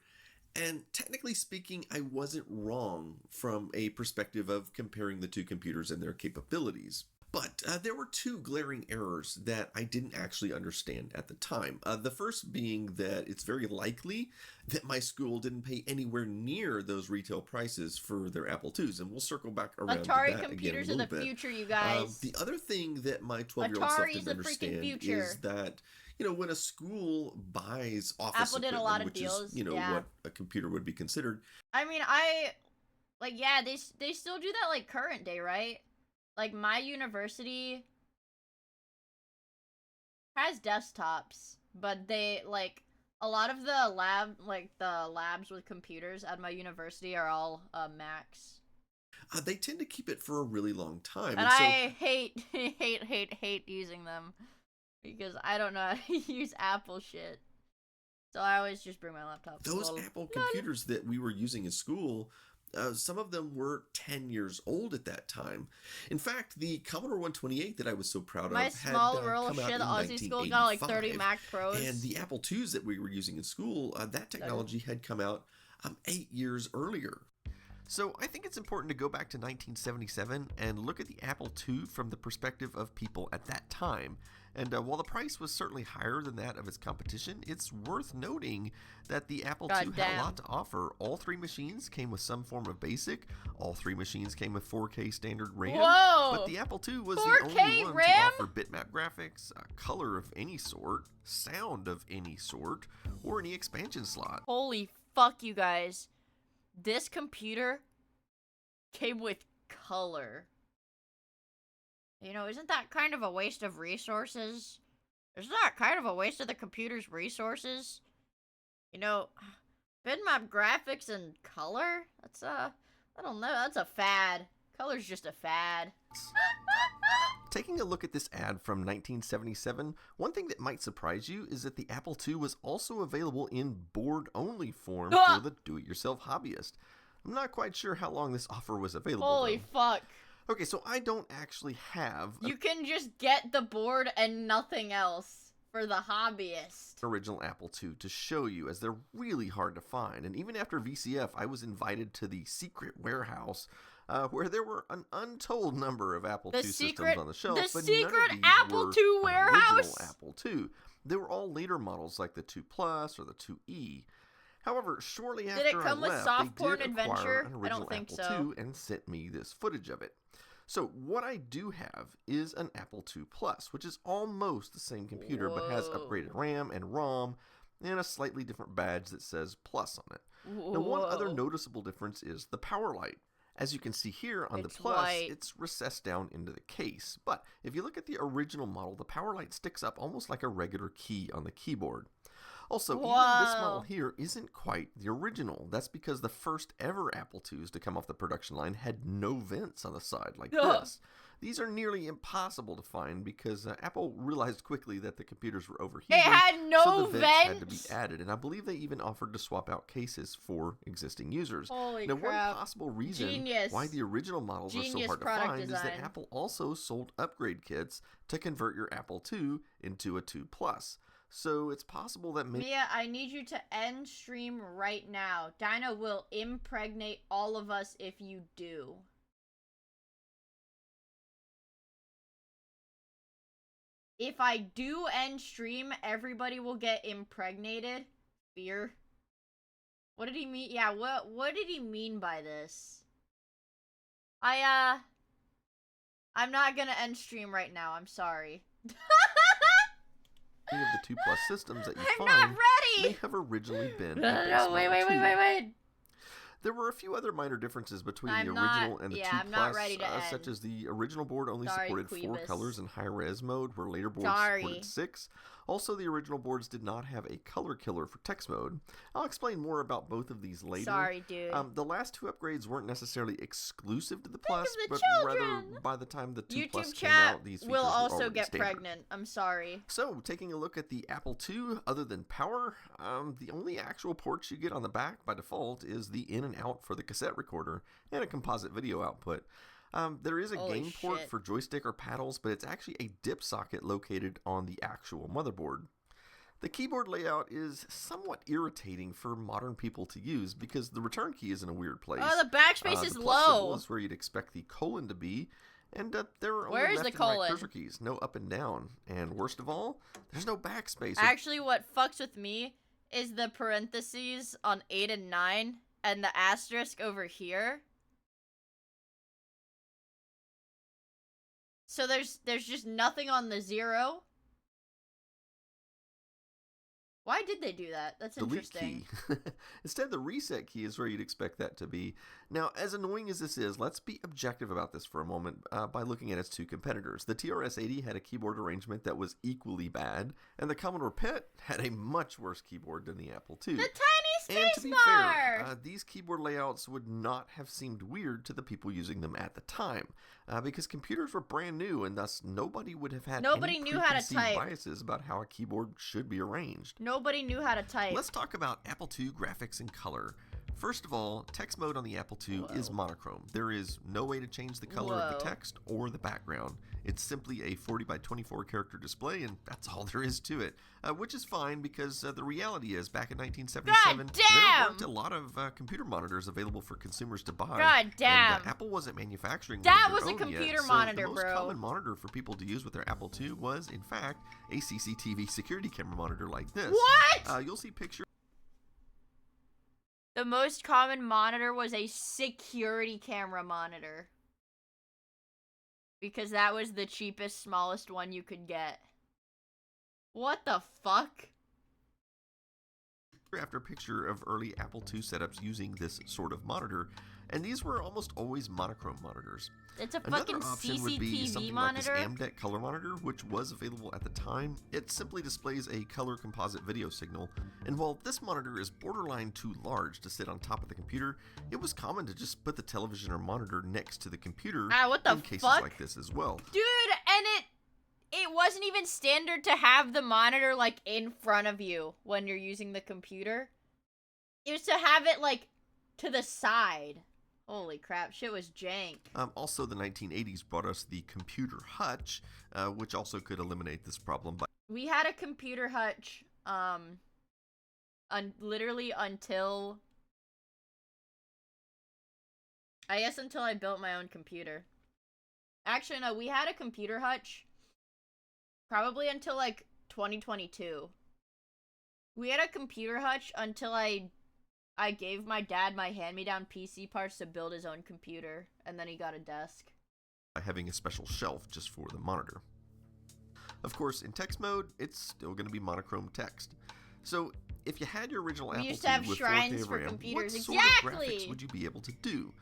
And technically speaking, I wasn't wrong from a perspective of comparing the two computers and their capabilities. But there were two glaring errors that I didn't actually understand at the time. The first being that it's very likely that my school didn't pay anywhere near those retail prices for their Apple IIs, and we'll circle back around to Atari that computers again are a the little bit. future, you guys. The other thing that my 12-year-old self Atari's didn't the freaking understand future. is that, you know, when a school buys office Apple did a equipment, lot of which deals, is, you know, yeah. what a computer would be considered. I mean, yeah, they still do that, like, current day, right? Like, my university has desktops, but they, like, a lot of the labs with computers at my university are all, Macs. They tend to keep it for a really long time. And so, I hate using them. Because I don't know how to use Apple shit. So I always just bring my laptop. those Apple computers that we were using in school, some of them were 10 years old at that time. In fact, the Commodore 128 that I was so proud my of small had rural come out shit in Aussie school got like 30 Mac Pros. And the Apple IIs that we were using in school, that technology had come out 8 years earlier. So I think it's important to go back to 1977 and look at the Apple II from the perspective of people at that time. And while the price was certainly higher than that of its competition, it's worth noting that the Apple II had a lot to offer. All three machines came with some form of BASIC. All three machines came with 4K standard RAM. Whoa! But the Apple II was the only one to offer bitmap graphics, color of any sort, sound of any sort, or any expansion slot. Holy fuck, you guys. This computer came with color. You know, isn't that kind of a waste of resources? Isn't that kind of a waste of the computer's resources? You know, bitmap graphics and color? That's, I don't know, that's a fad. Color's just a fad. Taking a look at this ad from 1977, one thing that might surprise you is that the Apple II was also available in board-only form for the do-it-yourself hobbyist. I'm not quite sure how long this offer was available. Holy fuck. Okay, so I don't actually have You can just get the board and nothing else for the hobbyist. Original Apple II to show you, as they're really hard to find. And even after VCF, I was invited to the secret warehouse where there were an untold number of Apple II systems on the shelf. The secret Apple II warehouse? Original Apple II. They were all later models like the II Plus or the IIe. However, shortly after Did it come with left, Soft they Porn did Adventure? acquire an original I don't think Apple so. II and sent me this footage of it. So what I do have is an Apple II Plus, which is almost the same computer, but has upgraded RAM and ROM and a slightly different badge that says Plus on it. Now, one other noticeable difference is the power light. As you can see here on the Plus, it's recessed down into the case. But if you look at the original model, the power light sticks up almost like a regular key on the keyboard. Also, even this model here isn't quite the original. That's because the first ever Apple IIs to come off the production line had no vents on the side like this. These are nearly impossible to find because Apple realized quickly that the computers were overheating. It had no so the vents had to be vents? added, and I believe they even offered to swap out cases for existing users. Holy now, crap. one possible reason Genius. why the original models are so hard to product find is that design. Apple also sold upgrade kits to convert your Apple II into a II Plus. So it's possible that Mia, I need you to end stream right now. Dinah will impregnate all of us if you do. If I do end stream, everybody will get impregnated. Fear. What did he mean? Yeah, what did he mean by this? I'm not gonna end stream right now. I'm sorry. Of the II Plus systems that you I'm find not ready! may have originally been No, wait. There were a few other minor differences between I'm the not- original and the yeah, II I'm Plus, not ready to such end. as the original board only Sorry, supported 4 Queebus. colors in high-res mode, where later boards Sorry. supported 6. Also, the original boards did not have a color killer for text mode. I'll explain more about both of these later. Sorry, dude. The last two upgrades weren't necessarily exclusive to the Plus, of the but children. rather by the time the II Plus YouTube came chat out, these features will were also already get standard. pregnant. I'm sorry. So, taking a look at the Apple II, other than power, the only actual ports you get on the back by default is the in and out for the cassette recorder and a composite video output. There is a Holy game port shit. for joystick or paddles, but it's actually a dip socket located on the actual motherboard. The keyboard layout is somewhat irritating for modern people to use because the return key is in a weird place. Oh, the backspace is the plus symbol low. is where you'd expect the colon to be, And there are Where only is left the and right colon? cursor keys, no up and down. And worst of all, there's no backspace. Actually, what fucks with me is the parentheses on 8 and 9 and the asterisk over here. So there's just nothing on the 0. Why did they do that? That's Delete interesting. key. Instead, the reset key is where you'd expect that to be. Now, as annoying as this is, let's be objective about this for a moment by looking at its two competitors. The TRS-80 had a keyboard arrangement that was equally bad, and the Commodore PET had a much worse keyboard than the Apple II. The tiny And to be spacebar! fair, these keyboard layouts would not have seemed weird to the people using them at the time, because computers were brand new, and thus nobody would have had Nobody any knew how to preconceived type. biases about how a keyboard should be arranged. Nobody knew how to type. Let's talk about Apple II graphics and color. First of all, text mode on the Apple II is monochrome. There is no way to change the color of the text or the background. It's simply a 40 by 24 character display, and that's all there is to it. Which is fine because the reality is, back in 1977, there weren't a lot of computer monitors available for consumers to buy. God damn. And, Apple wasn't manufacturing That one of their was a own computer yet, monitor, so the most bro. common monitor for people to use with their Apple II was, in fact, a CCTV security camera monitor like this. What? You'll see pictures. The most common monitor was a security camera monitor. Because that was the cheapest, smallest one you could get. What the fuck? After picture of early Apple II setups using this sort of monitor, and these were almost always monochrome monitors. It's a Another fucking option would be CCTV something monitor? like this AMDEC color monitor, which was available at the time. It simply displays a color composite video signal, and while this monitor is borderline too large to sit on top of the computer, it was common to just put the television or monitor next to the computer what the in cases fuck? like this as well. Dude, and it wasn't even standard to have the monitor, like, in front of you when you're using the computer. It was to have it, like, to the side. Holy crap, shit was jank. Also, the 1980s brought us the computer hutch, which also could eliminate this problem by We had a computer hutch, literally until... I guess until I built my own computer. Actually, no, we had a computer hutch probably until, like, 2022. We had a computer hutch until I gave my dad my hand-me-down PC parts to build his own computer, and then he got a desk. having a special shelf just for the monitor. Of course, in text mode, it's still going to be monochrome text. So, if you had your original Apple II used to have with shrines 4K for RAM, computers. what sort of graphics would you be able to do?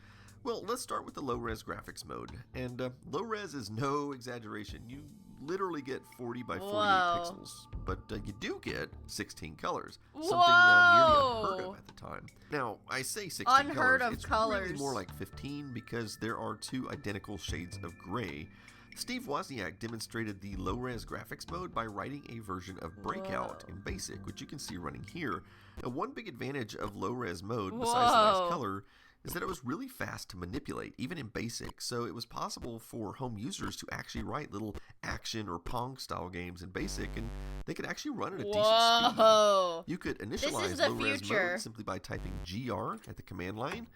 Well, let's start with the low-res graphics mode. And low-res is no exaggeration. You literally get 40 by 48 pixels. But you do get 16 colors. Something nearly unheard of at the time. Now, I say 16 Unheard colors. of It's colors. really more like 15 because there are two identical shades of gray. Steve Wozniak demonstrated the low-res graphics mode by writing a version of Breakout in BASIC, which you can see running here. Now, one big advantage of low-res mode, besides the nice color, is that it was really fast to manipulate, even in BASIC, so it was possible for home users to actually write little action or Pong-style games in BASIC, and they could actually run at a decent speed. You could initialize low-res mode simply by typing GR at the command line.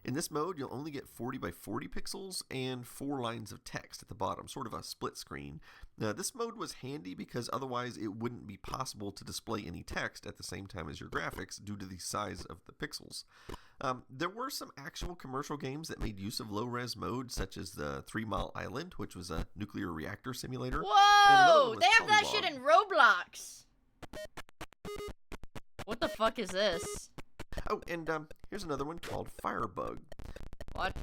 In this mode, you'll only get 40 by 40 pixels and 4 lines of text at the bottom, sort of a split screen. Now, this mode was handy because otherwise it wouldn't be possible to display any text at the same time as your graphics due to the size of the pixels. There were some actual commercial games that made use of low-res mode, such as the 3 Mile Island, which was a nuclear reactor simulator. Whoa! They have that shit in Roblox! What the fuck is this? Oh, and here's another one called Firebug. What?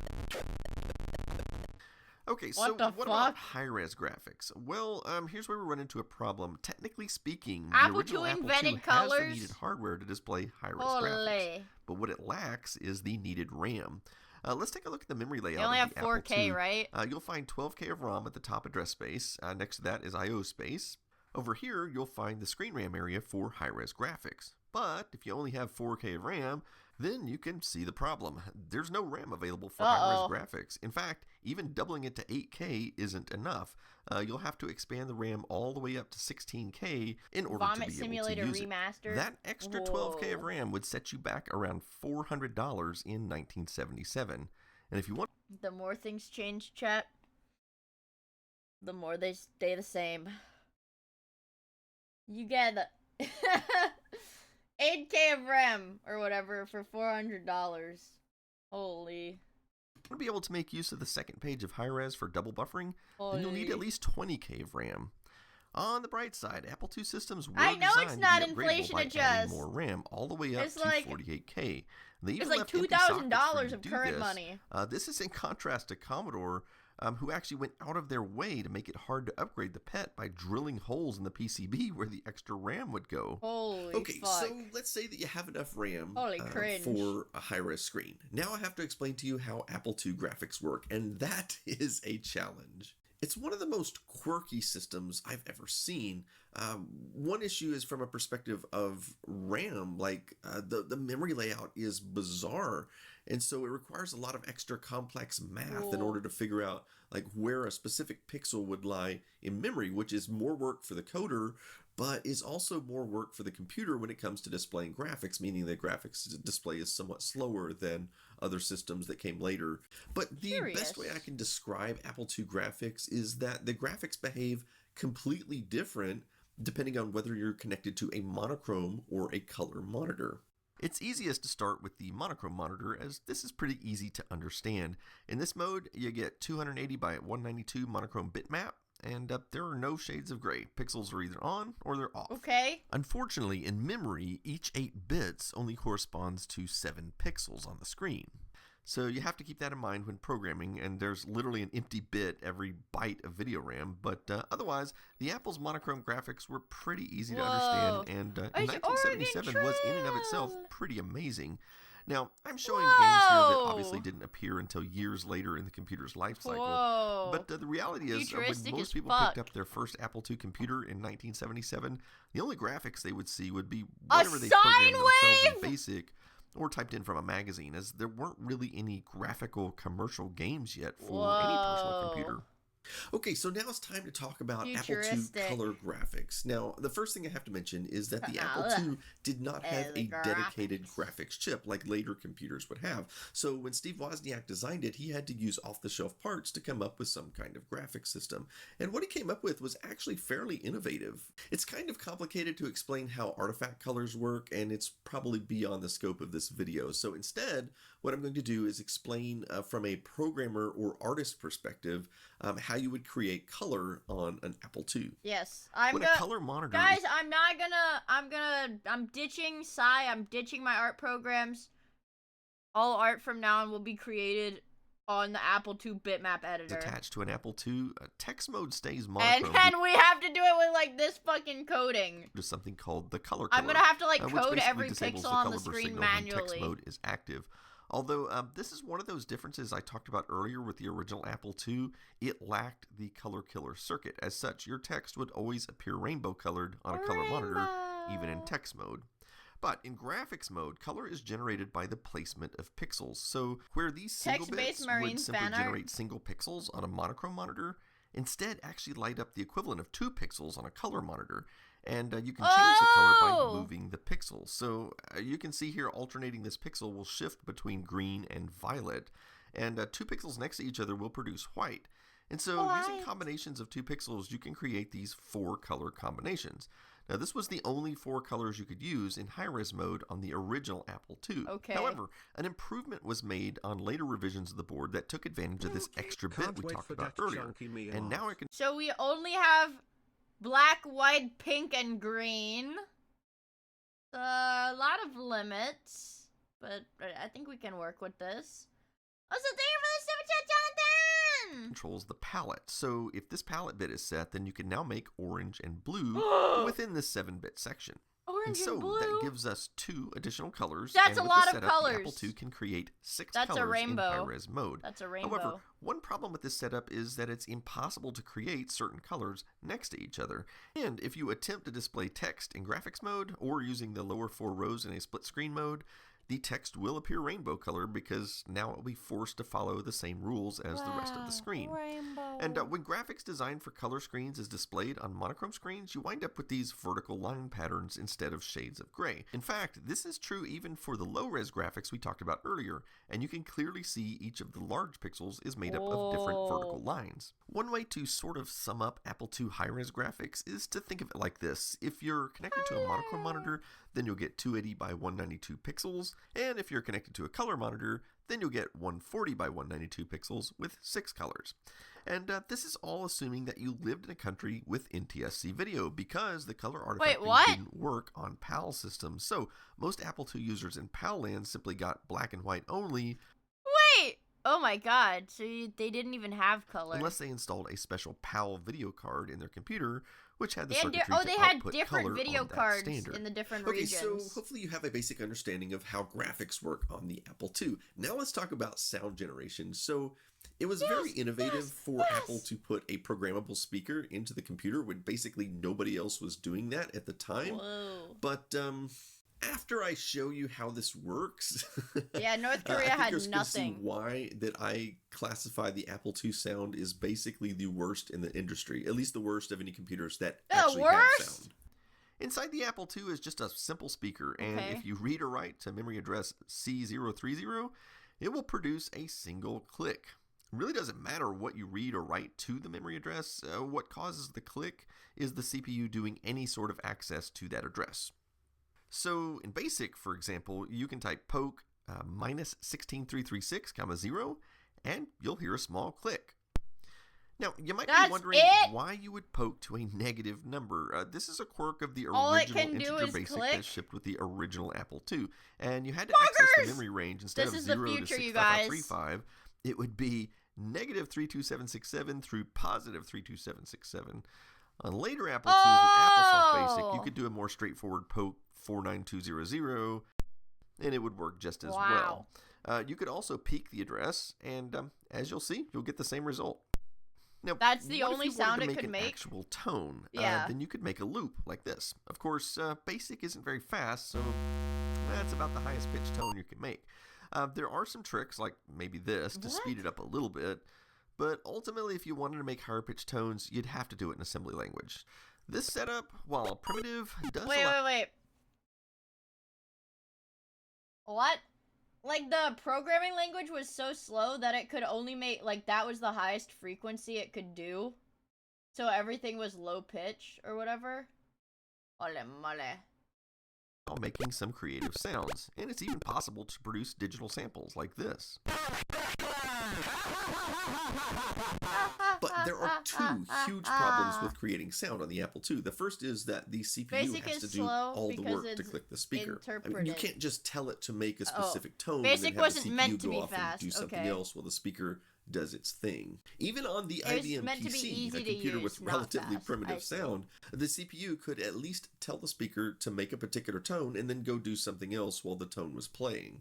Okay, so what about high-res graphics? Well, here's where we run into a problem. Technically speaking, the original Apple II has the needed hardware to display high-res graphics, but what it lacks is the needed RAM. Let's take a look at the memory layout. They only of have the 4K, Apple II. right? You'll find 12K of ROM at the top address space. Next to that is I/O space. Over here, you'll find the screen RAM area for high-res graphics. But if you only have 4K of RAM, then you can see the problem. There's no RAM available for high-res graphics. In fact, even doubling it to 8K isn't enough. You'll have to expand the RAM all the way up to 16K in order to be able to use Remastered. it. That extra 12K of RAM would set you back around $400 in 1977. And if you want... The more things change, chat, the more they stay the same. You get 8K of RAM or whatever for $400. Holy. To be able to make use of the second page of high-res for double buffering, then you'll need at least 20K of RAM. On the bright side, Apple II systems were I know designed it's not to be upgradable inflation by adjust. adding more RAM, all the way up It's to like 48K. They even it's like left empty sockets for $2,000 you of to do current this. money. This is in contrast to Commodore, who actually went out of their way to make it hard to upgrade the PET by drilling holes in the PCB where the extra RAM would go. Holy Okay, fuck. so let's say that you have enough RAM Holy cringe. for a high-res screen. Now I have to explain to you how Apple II graphics work, and that is a challenge. It's one of the most quirky systems I've ever seen. One issue is from a perspective of RAM, like the memory layout is bizarre. And so it requires a lot of extra complex math in order to figure out like where a specific pixel would lie in memory, which is more work for the coder, but is also more work for the computer when it comes to displaying graphics, meaning the graphics display is somewhat slower than other systems that came later. But the best way I can describe Apple II graphics is that the graphics behave completely different depending on whether you're connected to a monochrome or a color monitor. It's easiest to start with the monochrome monitor, as this is pretty easy to understand. In this mode, you get 280 by 192 monochrome bitmap, and there are no shades of gray. Pixels are either on or they're off. Okay. Unfortunately, in memory, each 8 bits only corresponds to 7 pixels on the screen. So you have to keep that in mind when programming, and there's literally an empty bit every byte of video RAM, but otherwise, the Apple's monochrome graphics were pretty easy to understand, and in 1977 was in and of itself pretty amazing. Now, I'm showing games here that obviously didn't appear until years later in the computer's life cycle, but the reality is when most people picked up their first Apple II computer in 1977, the only graphics they would see would be whatever they programmed themselves in BASIC, or typed in from a magazine, as there weren't really any graphical commercial games yet for any personal computer. Okay, so now it's time to talk about Apple II color graphics. Now, the first thing I have to mention is that the Apple II did not have a dedicated graphics chip like later computers would have. So when Steve Wozniak designed it, he had to use off-the-shelf parts to come up with some kind of graphics system. And what he came up with was actually fairly innovative. It's kind of complicated to explain how artifact colors work, and it's probably beyond the scope of this video. So instead, what I'm going to do is explain from a programmer or artist perspective how you would create color on an Apple II. Yes, I'm a color monitor. Guys, I'm ditching Psy. I'm ditching my art programs. All art from now on will be created on the Apple II bitmap editor. Attached to an Apple II, text mode stays monochrome. And we have to do it with like this fucking coding. There's something called the color. I'm gonna have to like code every pixel pixel on the screen manually. Text mode is active. Although this is one of those differences I talked about earlier with the original Apple II, it lacked the color killer circuit. As such, your text would always appear rainbow colored on a color monitor, even in text mode. But in graphics mode, color is generated by the placement of pixels. So where these single bits would simply generate single pixels on a monochrome monitor, instead actually light up the equivalent of 2 pixels on a color monitor. And you can change the color by moving the pixels. So you can see here alternating this pixel will shift between green and violet. And 2 pixels next to each other will produce white. And so using combinations of 2 pixels, you can create these 4 color combinations. Now this was the only 4 colors you could use in high-res mode on the original Apple II. However, an improvement was made on later revisions of the board that took advantage of this extra bit we talked about earlier. And now it can... So we only have black, white, pink, and green. A lot of limits, but I think we can work with this. Also, thank you for the super chat, Jonathan! Controls the palette. So if this palette bit is set, then you can now make orange and blue within this 7-bit section. Orange and blue? That gives us 2 additional colors. That's and a lot of colors. The Apple II can create 6 That's colors a rainbow. in high-res mode. That's a rainbow. However, one problem with this setup is that it's impossible to create certain colors next to each other. And if you attempt to display text in graphics mode, or using the lower 4 rows in a split screen mode, the text will appear rainbow color because now it will be forced to follow the same rules as the rest of the screen. Rainbow. And when graphics designed for color screens is displayed on monochrome screens, you wind up with these vertical line patterns instead of shades of gray. In fact, this is true even for the low-res graphics we talked about earlier, and you can clearly see each of the large pixels is made up of different vertical lines. One way to sort of sum up Apple II high-res graphics is to think of it like this. If you're connected to a monochrome monitor, then you'll get 280 by 192 pixels, and if you're connected to a color monitor, then you'll get 140 by 192 pixels with 6 colors. And this is all assuming that you lived in a country with NTSC video, because the color artifacting didn't work on PAL systems. So most Apple II users in PAL land simply got black and white only. Wait! Oh my god, so they didn't even have color. Unless they installed a special PAL video card in their computer, which had the they circuitry they to had output different color video on that cards standard. in the different Okay, regions. so hopefully you have a basic understanding of how graphics work on the Apple II. Now let's talk about sound generation. So it was very innovative for Apple to put a programmable speaker into the computer when basically nobody else was doing that at the time. Whoa. But after I show you how this works, yeah, North Korea I think had you're gonna see nothing. why that I classify the Apple II sound is basically the worst in the industry, at least the worst of any computers that actually have sound. Inside the Apple II is just a simple speaker, and if you read or write to memory address C030, it will produce a single click. It really doesn't matter what you read or write to the memory address. What causes the click is the CPU doing any sort of access to that address. So in BASIC, for example, you can type poke minus 16336, 0, and you'll hear a small click. Now, you might be wondering why you would poke to a negative number. This is a quirk of the original integer BASIC that shipped with the original Apple II. And you had to access the memory range instead of 0 to 65535. It would be negative 32767 through positive 32767. On later Apple IIs with AppleSoft BASIC, you could do a more straightforward poke 49200, and it would work just as well. You could also peek the address, and as you'll see, you'll get the same result. Now, that's the only sound it could make. Actual tone. Yeah. Then you could make a loop like this. Of course, BASIC isn't very fast, so that's about the highest pitch tone you can make. There are some tricks, like maybe this, to speed it up a little bit. But ultimately, if you wanted to make higher pitch tones, you'd have to do it in assembly language. This setup, while primitive, does Wait. What? Like, the programming language was so slow that it could only make, like, that was the highest frequency it could do. So everything was low pitch, or whatever. Ole mole. While making some creative sounds, and it's even possible to produce digital samples like this. But there are two huge problems with creating sound on the Apple II. The first is that the CPU has to do all the work to click the speaker. I mean, you can't just tell it to make a specific tone BASIC and then have wasn't the CPU meant to go be off fast. and do something else while the speaker does its thing. Even on the IBM PC, a computer with relatively primitive sound, the CPU could at least tell the speaker to make a particular tone and then go do something else while the tone was playing.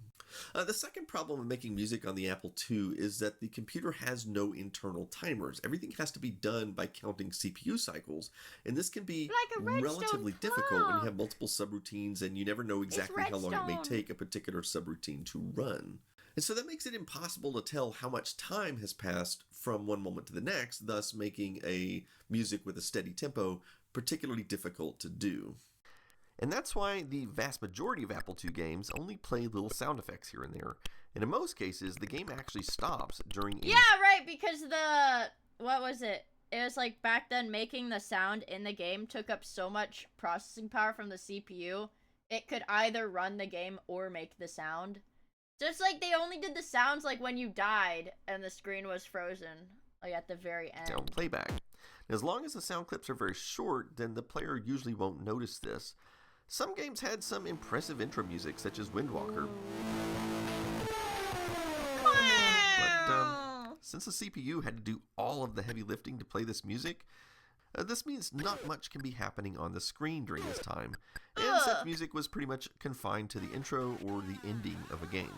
The second problem of making music on the Apple II is that the computer has no internal timers. Everything has to be done by counting CPU cycles, and this can be relatively difficult when you have multiple subroutines and you never know exactly how long it may take a particular subroutine to run. And so that makes it impossible to tell how much time has passed from one moment to the next, thus making a music with a steady tempo particularly difficult to do. And that's why the vast majority of Apple II games only play little sound effects here and there. And in most cases, the game actually stops during Yeah, right, because what was it? It was like back then making the sound in the game took up so much processing power from the CPU, it could either run the game or make the sound. So it's like they only did the sounds like when you died and the screen was frozen, like at the very end. Sound playback. As long as the sound clips are very short, then the player usually won't notice this. Some games had some impressive intro music, such as Windwalker. But since the CPU had to do all of the heavy lifting to play this music, this means not much can be happening on the screen during this time, and such music was pretty much confined to the intro or the ending of a game.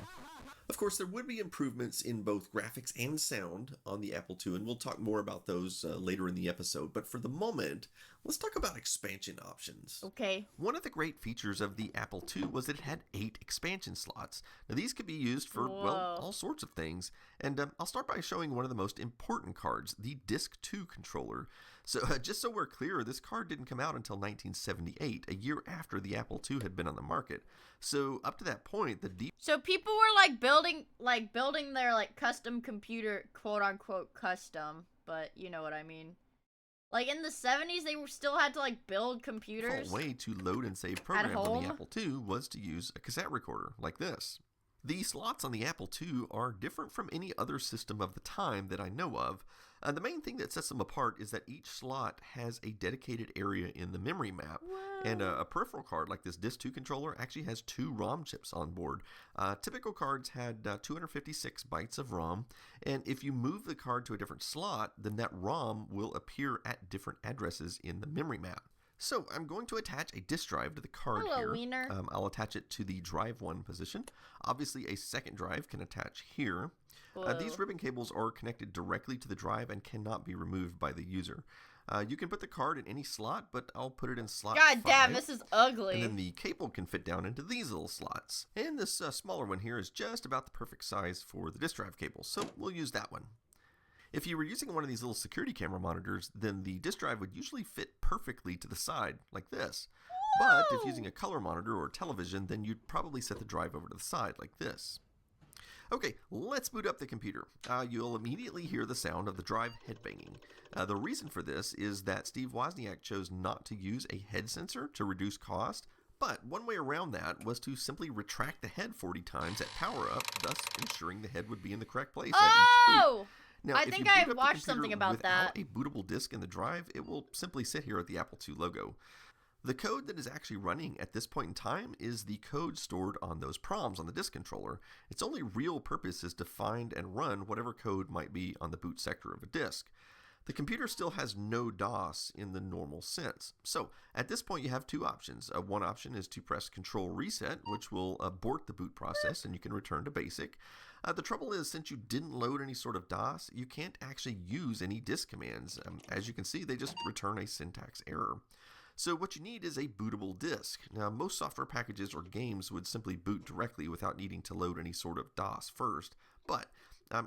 Of course, there would be improvements in both graphics and sound on the Apple II, and we'll talk more about those later in the episode. But for the moment, Let's talk about expansion options. Okay. One of the great features of the Apple II was that it had 8 expansion slots. Now these could be used for, well, all sorts of things. And I'll start by showing one of the most important cards, the Disc 2 controller. So just so we're clear, this card didn't come out until 1978, a year after the Apple II had been on the market. So up to that point, So people were like building their like custom computer, quote unquote custom, but you know what I mean. Like in the 70s, they still had to like build computers. default way to load and save programs on the Apple II was to use a cassette recorder like this. The slots on the Apple II are different from any other system of the time that I know of. The main thing that sets them apart is that each slot has a dedicated area in the memory map. Whoa. And a peripheral card like this Disc 2 controller actually has 2 ROM chips on board. Typical cards had 256 bytes of ROM, and if you move the card to a different slot, then that ROM will appear at different addresses in the memory map. So I'm going to attach a disk drive to the card here. Wiener. I'll attach it to the drive 1 position. Obviously, a second drive can attach here. These ribbon cables are connected directly to the drive and cannot be removed by the user. You can put the card in any slot, but I'll put it in slot 5. God damn, this is ugly. And then the cable can fit down into these little slots. And this smaller one here is just about the perfect size for the disk drive cable, so we'll use that one. If you were using one of these little security camera monitors, then the disk drive would usually fit perfectly to the side, like this. But if using a color monitor or television, then you'd probably set the drive over to the side, like this. Okay, let's boot up the computer. You'll immediately hear the sound of the drive head banging. The reason for this is that Steve Wozniak chose not to use a head sensor to reduce cost, but one way around that was to simply retract the head 40 times at power up, thus ensuring the head would be in the correct place at each boot. Now, I think I watched something about that. Without a bootable disk in the drive, it will simply sit here at the Apple II logo. The code that is actually running at this point in time is the code stored on those proms on the disk controller. Its only real purpose is to find and run whatever code might be on the boot sector of a disk. The computer still has no DOS in the normal sense. So at this point you have 2 options. One option is to press Control Reset, which will abort the boot process and you can return to basic. The trouble is, since you didn't load any sort of DOS, you can't actually use any disk commands. As you can see, they just return a syntax error. So what you need is a bootable disk. Now, most software packages or games would simply boot directly without needing to load any sort of DOS first. But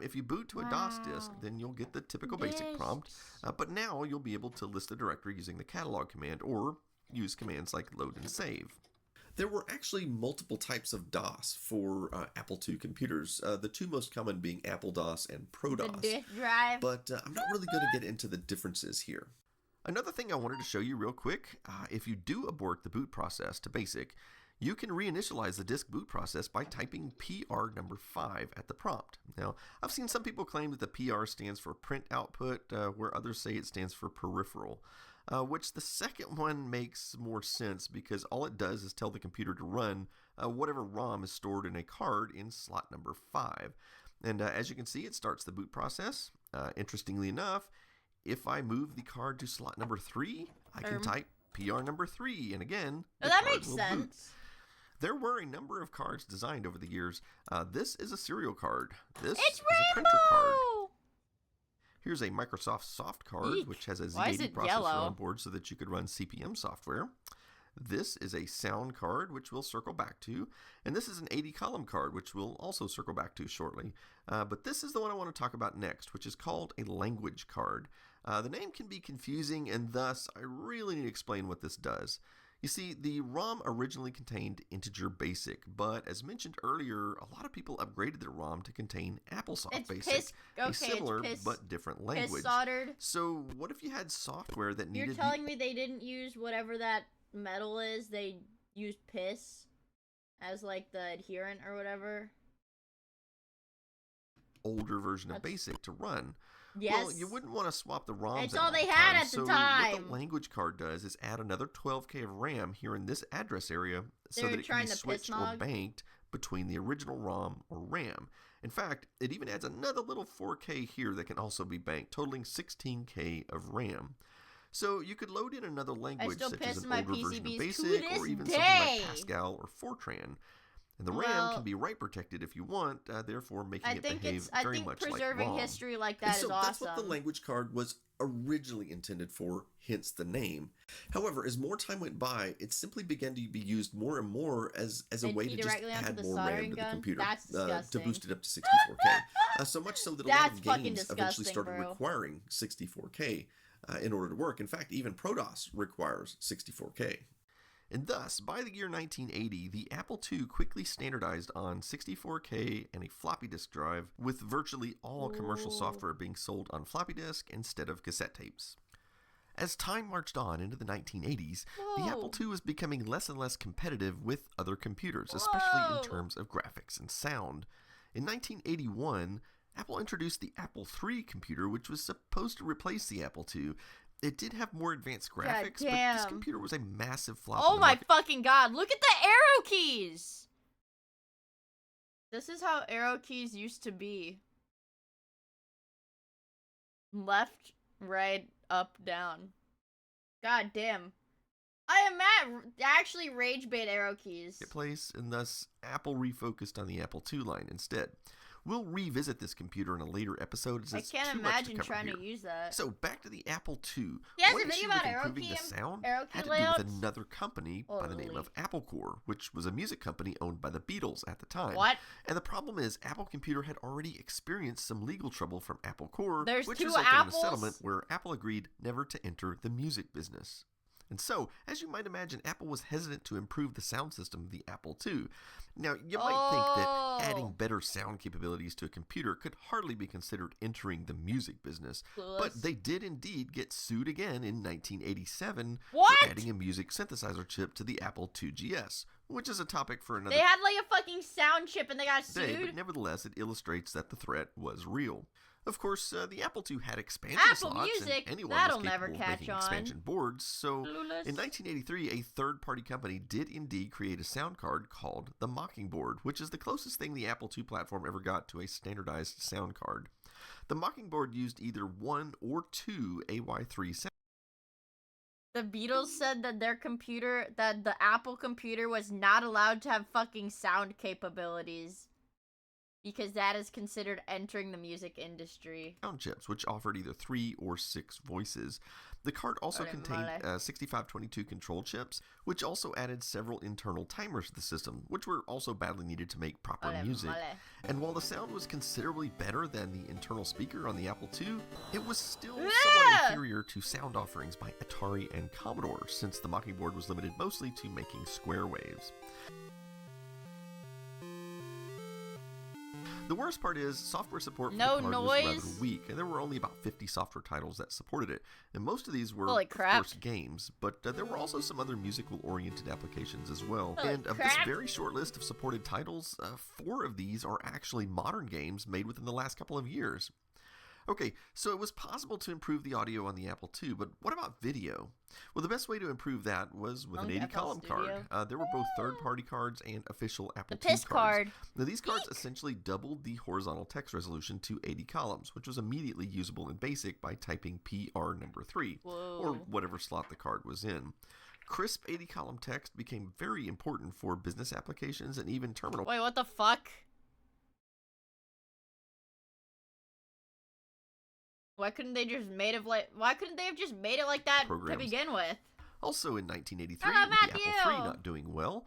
if you boot to a DOS disk, then you'll get the typical basic prompt. But now you'll be able to list the directory using the catalog command or use commands like load and save. There were actually multiple types of DOS for Apple II computers, the 2 most common being Apple DOS and ProDOS. The disk drive. But I'm not really going to get into the differences here. Another thing I wanted to show you real quick, if you do abort the boot process to basic, you can reinitialize the disk boot process by typing PR number 5 at the prompt. Now, I've seen some people claim that the PR stands for print output, where others say it stands for peripheral. Which the second one makes more sense because all it does is tell the computer to run whatever ROM is stored in a card in slot number 5. And as you can see, it starts the boot process. Interestingly enough, if I move the card to slot number 3, I can type PR number 3, and again, the that card makes will sense. boot. There were a number of cards designed over the years. This is a serial card. This is a printer card. Here's a Microsoft soft card, Eek. which has a Why is Z80 it processor yellow? on board so that you could run CPM software. This is a sound card, which we'll circle back to. And this is an 80-column card, which we'll also circle back to shortly. But this is the one I want to talk about next, which is called a language card. The name can be confusing, and thus I really need to explain what this does. You see, the ROM originally contained integer basic, but as mentioned earlier, a lot of people upgraded their ROM to contain AppleSoft Basic, a similar but different language. Soldered. So what if you had software that needed... You're telling me they didn't use whatever that metal is, they used piss as like the adherent or whatever? Older version of Basic to run. Yes. Well, you wouldn't want to swap the ROMs It's out all they the had time. at the So time. what the language card does is add another 12K of RAM here in this address area so They were that it can trying be to switched or pissnog. banked between the original ROM or RAM. In fact, it even adds another little 4K here that can also be banked, totaling 16K of RAM. So you could load in another language still such piss as an my older version of PCBs to Basic this or even day. something like Pascal or Fortran. And the RAM Well, can be write protected if you want, therefore making I it think behave I very think much preserving like ROM. history like And that is so awesome. that's what the language card was originally intended for, hence the name. However, as more time went by, it simply began to be used more and more as a way to just add more RAM to the computer to boost it up to 64K. So much so that a lot of games eventually started requiring 64K in order to work. In fact, even ProDOS requires 64K. And thus, by the year 1980, the Apple II quickly standardized on 64K and a floppy disk drive, with virtually all commercial software being sold on floppy disk instead of cassette tapes. As time marched on into the 1980s, the Apple II was becoming less and less competitive with other computers, especially in terms of graphics and sound. In 1981, Apple introduced the Apple III computer, which was supposed to replace the Apple II. It did have more advanced graphics, but this computer was a massive flop. Oh my fucking god, look at the arrow keys! This is how arrow keys used to be. Left, right, up, down. God damn. I am actually rage bait arrow keys. Place, and thus Apple refocused on the Apple II line instead. We'll revisit this computer in a later episode. As I it's can't too much imagine to cover trying here. to use that. So back to the Apple II. He has One a video issue about with arrow improving key the sound arrow key had to layouts? do with another company by the name of Apple Corps, which was a music company owned by the Beatles at the time. What? And the problem is, Apple Computer had already experienced some legal trouble from Apple Corps, There's which two resulted apples? in a settlement where Apple agreed never to enter the music business. And so, as you might imagine, Apple was hesitant to improve the sound system of the Apple II. Now, you might think that adding better sound capabilities to a computer could hardly be considered entering the music business. But they did indeed get sued again in 1987 for adding a music synthesizer chip to the Apple IIgs, which is a topic for another They had like a fucking sound chip and they got day, sued? but nevertheless, it illustrates that the threat was real. Of course, the Apple II had expansion Apple slots, Music, and anyone that'll was never capable of catch making on. expansion boards. So, Clueless. in 1983, a third-party company did indeed create a sound card called the Mockingboard, which is the closest thing the Apple II platform ever got to a standardized sound card. The Mockingboard used either one or two AY3 sound. The Beatles said that that the Apple computer was not allowed to have fucking sound capabilities. Because that is considered entering the music industry. Sound chips, which offered either 3 or 6 voices. The card also contained 6522 control chips, which also added several internal timers to the system, which were also badly needed to make proper music. And while the sound was considerably better than the internal speaker on the Apple II, it was still somewhat inferior to sound offerings by Atari and Commodore, since the Mockingboard was limited mostly to making square waves. The worst part is, software support for the card was rather weak, and there were only about 50 software titles that supported it, and most of these were, of course, games, but there were also some other musical-oriented applications as well. And of this very short list of supported titles, 4 of these are actually modern games made within the last couple of years. Okay, so it was possible to improve the audio on the Apple II, but what about video? Well, the best way to improve that was with an 80-column card. There were both third-party cards and official Apple II cards. Card. Now, these cards essentially doubled the horizontal text resolution to 80 columns, which was immediately usable in BASIC by typing PR number 3, or whatever slot the card was in. Crisp 80-column text became very important for business applications and even terminal. Wait, what the fuck? Why couldn't they have just made it like that to begin with? Also in 1983, with the Apple III not doing well,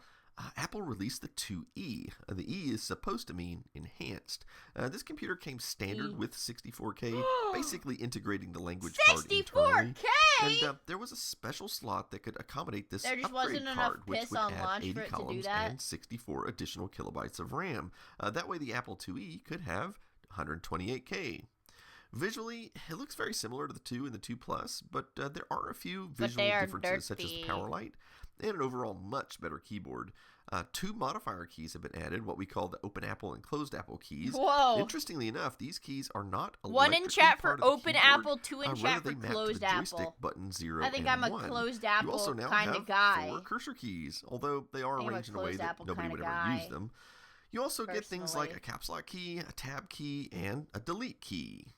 Apple released the IIe. The E is supposed to mean enhanced. This computer came standard with 64K, basically integrating the language card internally. 64K? And there was a special slot that could accommodate this there just upgrade wasn't card, enough which piss would on add launch 80 for it to do columns that. and 64 additional kilobytes of RAM. That way the Apple IIe could have 128K. Visually, it looks very similar to the 2 and the 2 Plus, but there are a few visual differences such as the power light and an overall much better keyboard. 2 modifier keys have been added, what we call the Open Apple and Closed Apple keys. Whoa. Interestingly enough, these keys are not one in chat for Open Apple, 2 in chat for Closed joystick Apple. Button 0 I think and I'm a 1. Closed You Apple also now kind have of guy. 4 cursor keys, although they are arranged in a way that nobody would guy. ever use them. You also get things like a caps lock key, a tab key, and a delete key.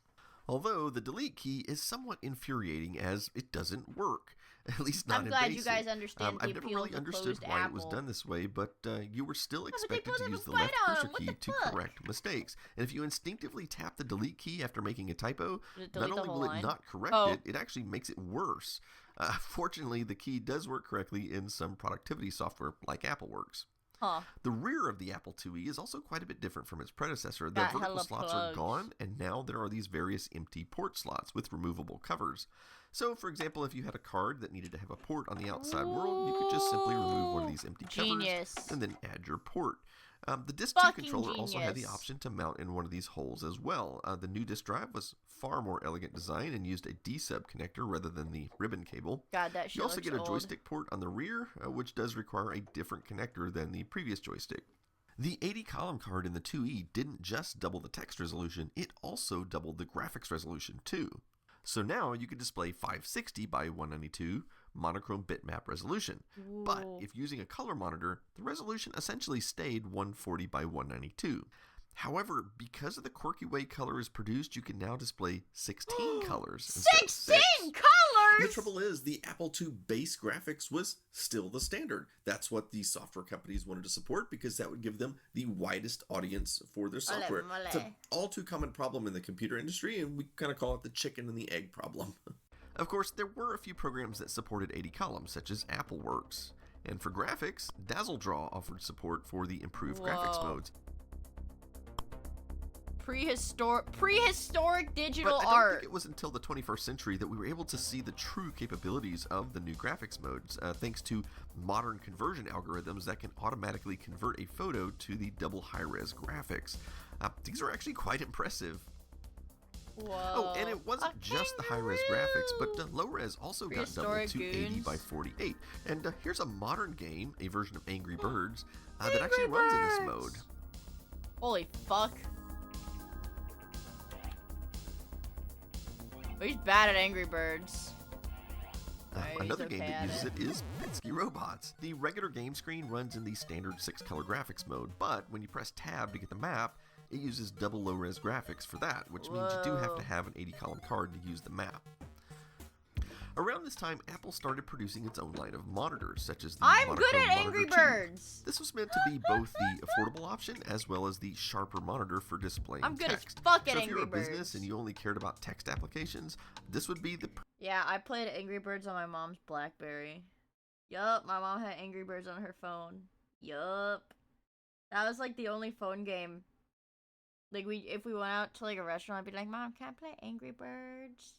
Although the delete key is somewhat infuriating as it doesn't work. At least not I'm in glad basic. you guys understand the I've never appeal really of a understood closed why it was apple. done this way, but you were still but they expected both to have a use the bite left on cursor 'em. What key the to fuck? correct mistakes. And if you instinctively tap the delete key after making a typo, Did it not delete the only whole will line? it not correct Oh. it, it actually makes it worse. Fortunately, the key does work correctly in some productivity software like AppleWorks. Huh. The rear of the Apple IIe is also quite a bit different from its predecessor. The Got vertical hella slots plugs. are gone, and now there are these various empty port slots with removable covers. So, for example, if you had a card that needed to have a port on the outside world, you could just simply remove one of these empty Genius. covers and then add your port. The Disk 2 Fucking controller also had the genius. option to mount in one of these holes as well. The new disk drive was far more elegant design and used a D-sub connector rather than the ribbon cable. God, that shit You also looks get a old. joystick port on the rear, which does require a different connector than the previous joystick. The 80-column card in the 2E didn't just double the text resolution, it also doubled the graphics resolution too. So now you can display 560 by 192 monochrome bitmap resolution. But Ooh. if using a color monitor, the resolution essentially stayed 140 by 192. However, because of the quirky way color is produced, you can now display 16 colors instead of 16 6. colors! The trouble is, the Apple II base graphics was still the standard. That's what the software companies wanted to support because that would give them the widest audience for their software. Mole. It's an all too common problem in the computer industry, and we kind of call it the chicken and the egg problem. Of course, there were a few programs that supported 80 columns, such as AppleWorks. And for graphics, DazzleDraw offered support for the improved graphics Whoa. modes. Prehistoric digital But I don't art. think it was until the 21st century that we were able to see the true capabilities of the new graphics modes, thanks to modern conversion algorithms that can automatically convert a photo to the double high-res graphics. These are actually quite impressive. Whoa. Oh, and it wasn't just the high-res graphics, but the low-res also got doubled Prehistoric to 80 goons. by 48. And here's a modern game, a version of Angry Birds, that actually runs in this mode. Holy fuck. Oh, he's bad at Angry Birds. Alright, he's Another okay game that at uses it. it is Petsky Robots. The regular game screen runs in the standard 6-color graphics mode, but when you press tab to get the map, it uses double low-res graphics for that, which means you do have Whoa. to have an 80-column card to use the map. Around this time, Apple started producing its own line of monitors, such as the I'm good Monochrome at Angry Monitor 2. Birds. This was meant to be both the affordable option as well as the sharper monitor for displaying I'm good as text. fuck at so if you're a Angry business Birds. and you only cared about text applications, this would be the Yeah, I played Angry Birds on my mom's BlackBerry. Yup, my mom had Angry Birds on her phone. Yup. That was like the only phone game. Like if we went out to like a restaurant, I'd be like, Mom, can I play Angry Birds?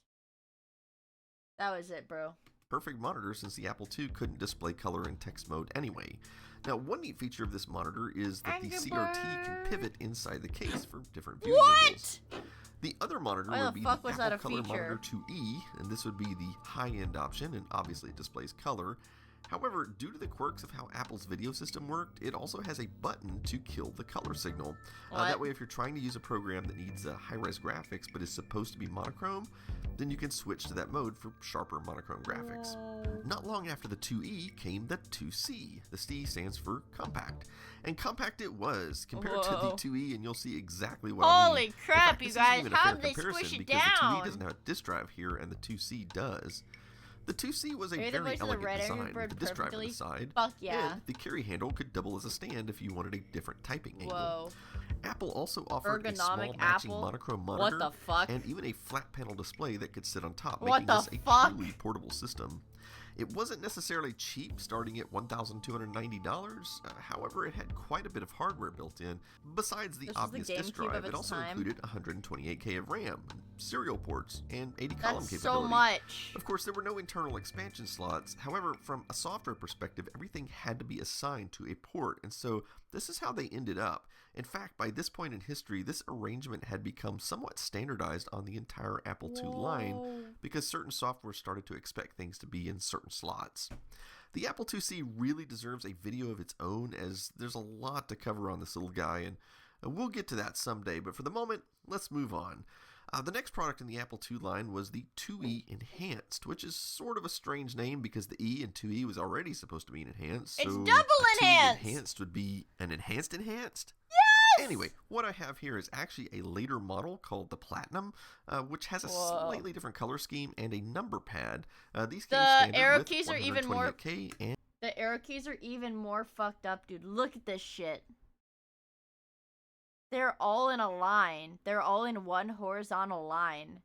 That was it, bro. perfect monitor since the Apple II couldn't display color in text mode anyway. Now, one neat feature of this monitor is that the CRT can pivot inside the case for different viewing angles. The other monitor Why would the be fuck the was Apple that a Color feature? Monitor 2E, and this would be the high-end option, and obviously it displays color. However, due to the quirks of how Apple's video system worked, it also has a button to kill the color signal. That way, if you're trying to use a program that needs high-res graphics but is supposed to be monochrome, then you can switch to that mode for sharper monochrome graphics. Not long after the 2E came the 2C. The C stands for compact. And compact it was. Compare it to the Whoa. 2E and you'll see exactly what I mean. Holy crap, you This isn't guys, even a how fair did they comparison squish it because the 2E down? doesn't have a disk drive here and the 2C does. The 2C was a Maybe the very voice of the elegant red design Angry Bird with the disk drive on perfectly? the side. Fuck yeah. And the carry handle could double as a stand if you wanted a different typing angle. Whoa. Apple also offered a small Ergonomic matching Apple? monochrome What monitor the fuck? and even a flat panel display that could sit on top, What making the this a fuck? truly portable system. It wasn't necessarily cheap, starting at $1,290. However, it had quite a bit of hardware built in. Besides the This was the obvious disk GameCube of drive, it its also time. included 128K of RAM, serial ports, and 80 column That's capability. so much. Of course, there were no internal expansion slots. However, from a software perspective, everything had to be assigned to a port, and so this is how they ended up. In fact, by this point in history, this arrangement had become somewhat standardized on the entire Apple II line because certain software started to expect things to be in certain slots. The Apple IIc really deserves a video of its own, as there's a lot to cover on this little guy, and we'll get to that someday, but for the moment, let's move on. The next product in the Apple II line was the 2E Enhanced, which is sort of a strange name because the E in 2E was already supposed to be an enhanced. It's So double a 2E enhanced! Enhanced would be an enhanced? Anyway, what I have here is actually a later model called the Platinum, which has a slightly different color scheme and a number pad. These came standard arrow with keys are even more. 128K and The arrow keys are even more fucked up, dude. Look at this shit. They're all in a line. They're all in one horizontal line.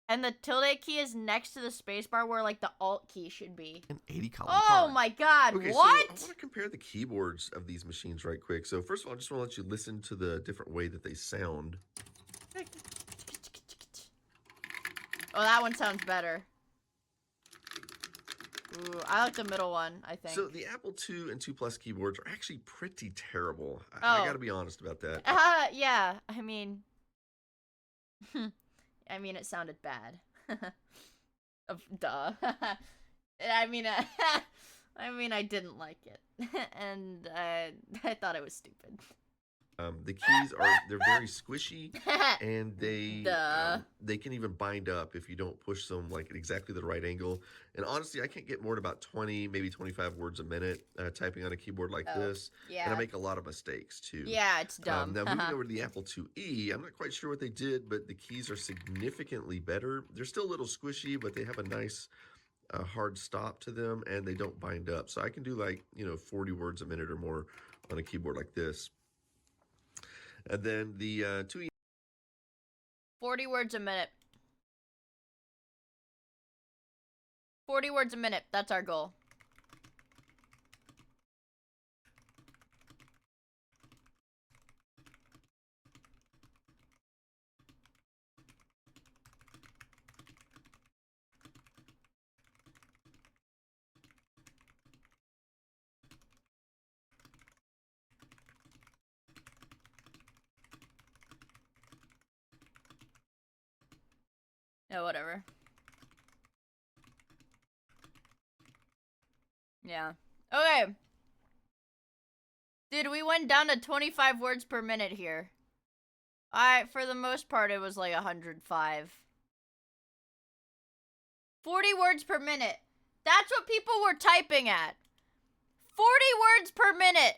And the tilde key is next to the spacebar where, like, the alt key should be. an 80 column Oh card. my god, Okay, what? So I want to compare the keyboards of these machines right quick. So first of all, I just want to let you listen to the different way that they sound. Oh, that one sounds better. Ooh, I like the middle one, I think. So the Apple II and II Plus keyboards are actually pretty terrible. Oh. I gotta be honest about that. Yeah, I mean... it sounded bad. Duh. I mean, I didn't like it. And I thought it was stupid. The keys they're very squishy, and they can even bind up if you don't push them like at exactly the right angle. And honestly, I can't get more than about 20, maybe 25 words a minute typing on a keyboard like this. Yeah. And I make a lot of mistakes too. Yeah, it's dumb. Now moving over to the Apple IIe, I'm not quite sure what they did, but the keys are significantly better. They're still a little squishy, but they have a nice hard stop to them, and they don't bind up. So I can do 40 words a minute or more on a keyboard like this. And then the 2E. 40 words a minute. 40 words a minute. That's our goal. Yeah, whatever. Yeah. Okay. Dude, we went down to 25 words per minute here. For the most part, it was like 105. 40 words per minute. That's what people were typing at. 40 words per minute.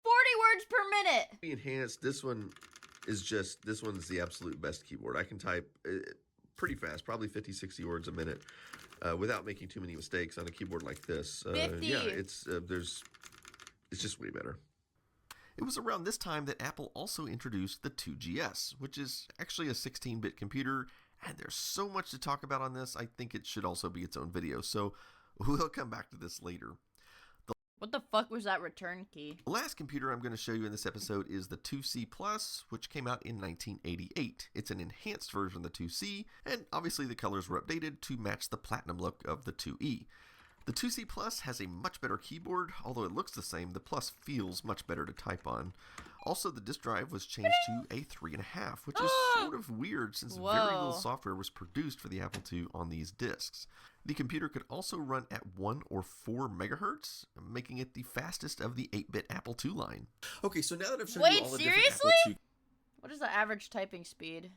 40 words per minute. Enhanced, this one's the absolute best keyboard. I can type pretty fast, probably 50, 60 words a minute without making too many mistakes on a keyboard like this. 50. Yeah, it's just way better. It was around this time that Apple also introduced the 2GS, which is actually a 16-bit computer, and there's so much to talk about on this, I think it should also be its own video, so we'll come back to this later. What the fuck was that return key? The last computer I'm going to show you in this episode is the 2C Plus, which came out in 1988. It's an enhanced version of the 2C, and obviously the colors were updated to match the platinum look of the 2E. The 2C Plus has a much better keyboard, although it looks the same, the Plus feels much better to type on. Also, the disk drive was changed to a 3.5, which is sort of weird since very little software was produced for the Apple II on these disks. The computer could also run at 1 or 4 megahertz, making it the fastest of the 8-bit Apple II line. Okay, so now that I've shown you all the different Apple II... What is the average typing speed?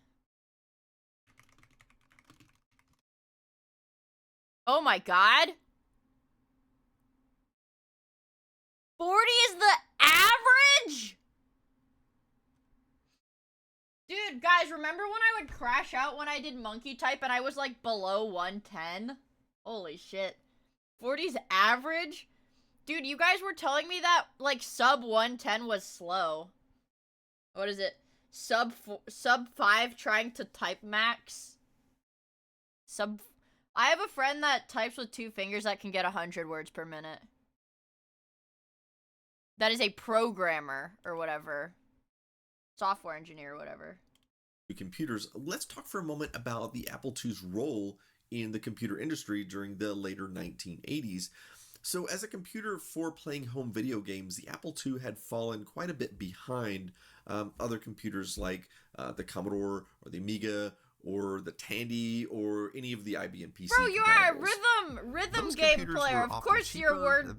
Oh my god! 40 is the average? Dude, guys, remember when I would crash out when I did monkey type and I was like below 110? Holy shit. 40's average? Dude, you guys were telling me that like sub 110 was slow. What is it? Sub 5 trying to type max? I have a friend that types with 2 fingers that can get 100 words per minute. That is a programmer or whatever. Software engineer or whatever. Computers. Let's talk for a moment about the Apple II's role in the computer industry during the later 1980s. So as a computer for playing home video games, the Apple II had fallen quite a bit behind other computers like the Commodore or the Amiga or the Tandy or any of the IBM PC. Bro, you are a rhythm game player. Of course your word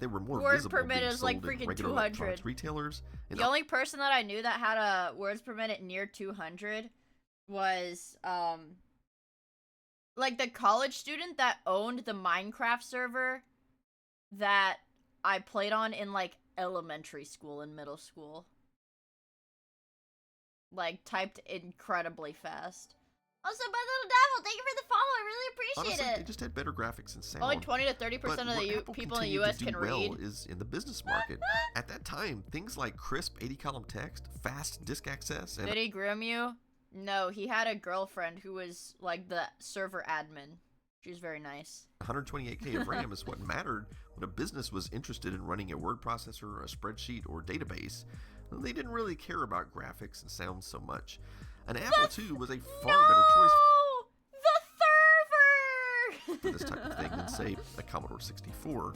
per minute is like freaking 200. Retailers. The only person that I knew that had a words per minute near 200 was like the college student that owned the Minecraft server that I played on in like elementary school and middle school. Like, typed incredibly fast. Also, my little devil, thank you for the follow. I really appreciate Honestly, it. they just had better graphics and sound. Only 20 to 30% But of where the Apple people in the continued U.S. to can do well read. is in the business market. At that time, things like crisp 80-column text, fast disk access, and Did he groom you? No, he had a girlfriend who was like the server admin. She was very nice. 128K of RAM is what mattered when a business was interested in running a word processor, a spreadsheet, or database. They didn't really care about graphics and sound so much. An Apple II was a far better choice for this type of thing than, say, a Commodore 64.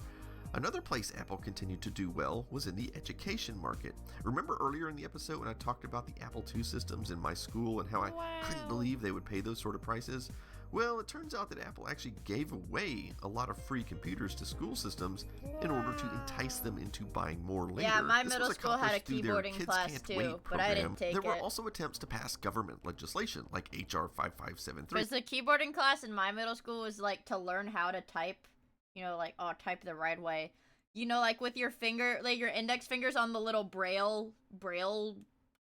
Another place Apple continued to do well was in the education market. Remember earlier in the episode when I talked about the Apple II systems in my school and how I couldn't believe they would pay those sort of prices? Well, it turns out that Apple actually gave away a lot of free computers to school systems in order to entice them into buying more later. Yeah, my This middle was school had a accomplished through their keyboarding Kids class Can't too, Wait but I didn't program. take There were it. also attempts to pass government legislation like HR 5573. Because the keyboarding class in my middle school was like to learn how to type, you know, like, oh, type the right way. You know, like with your finger, like your index fingers on the little braille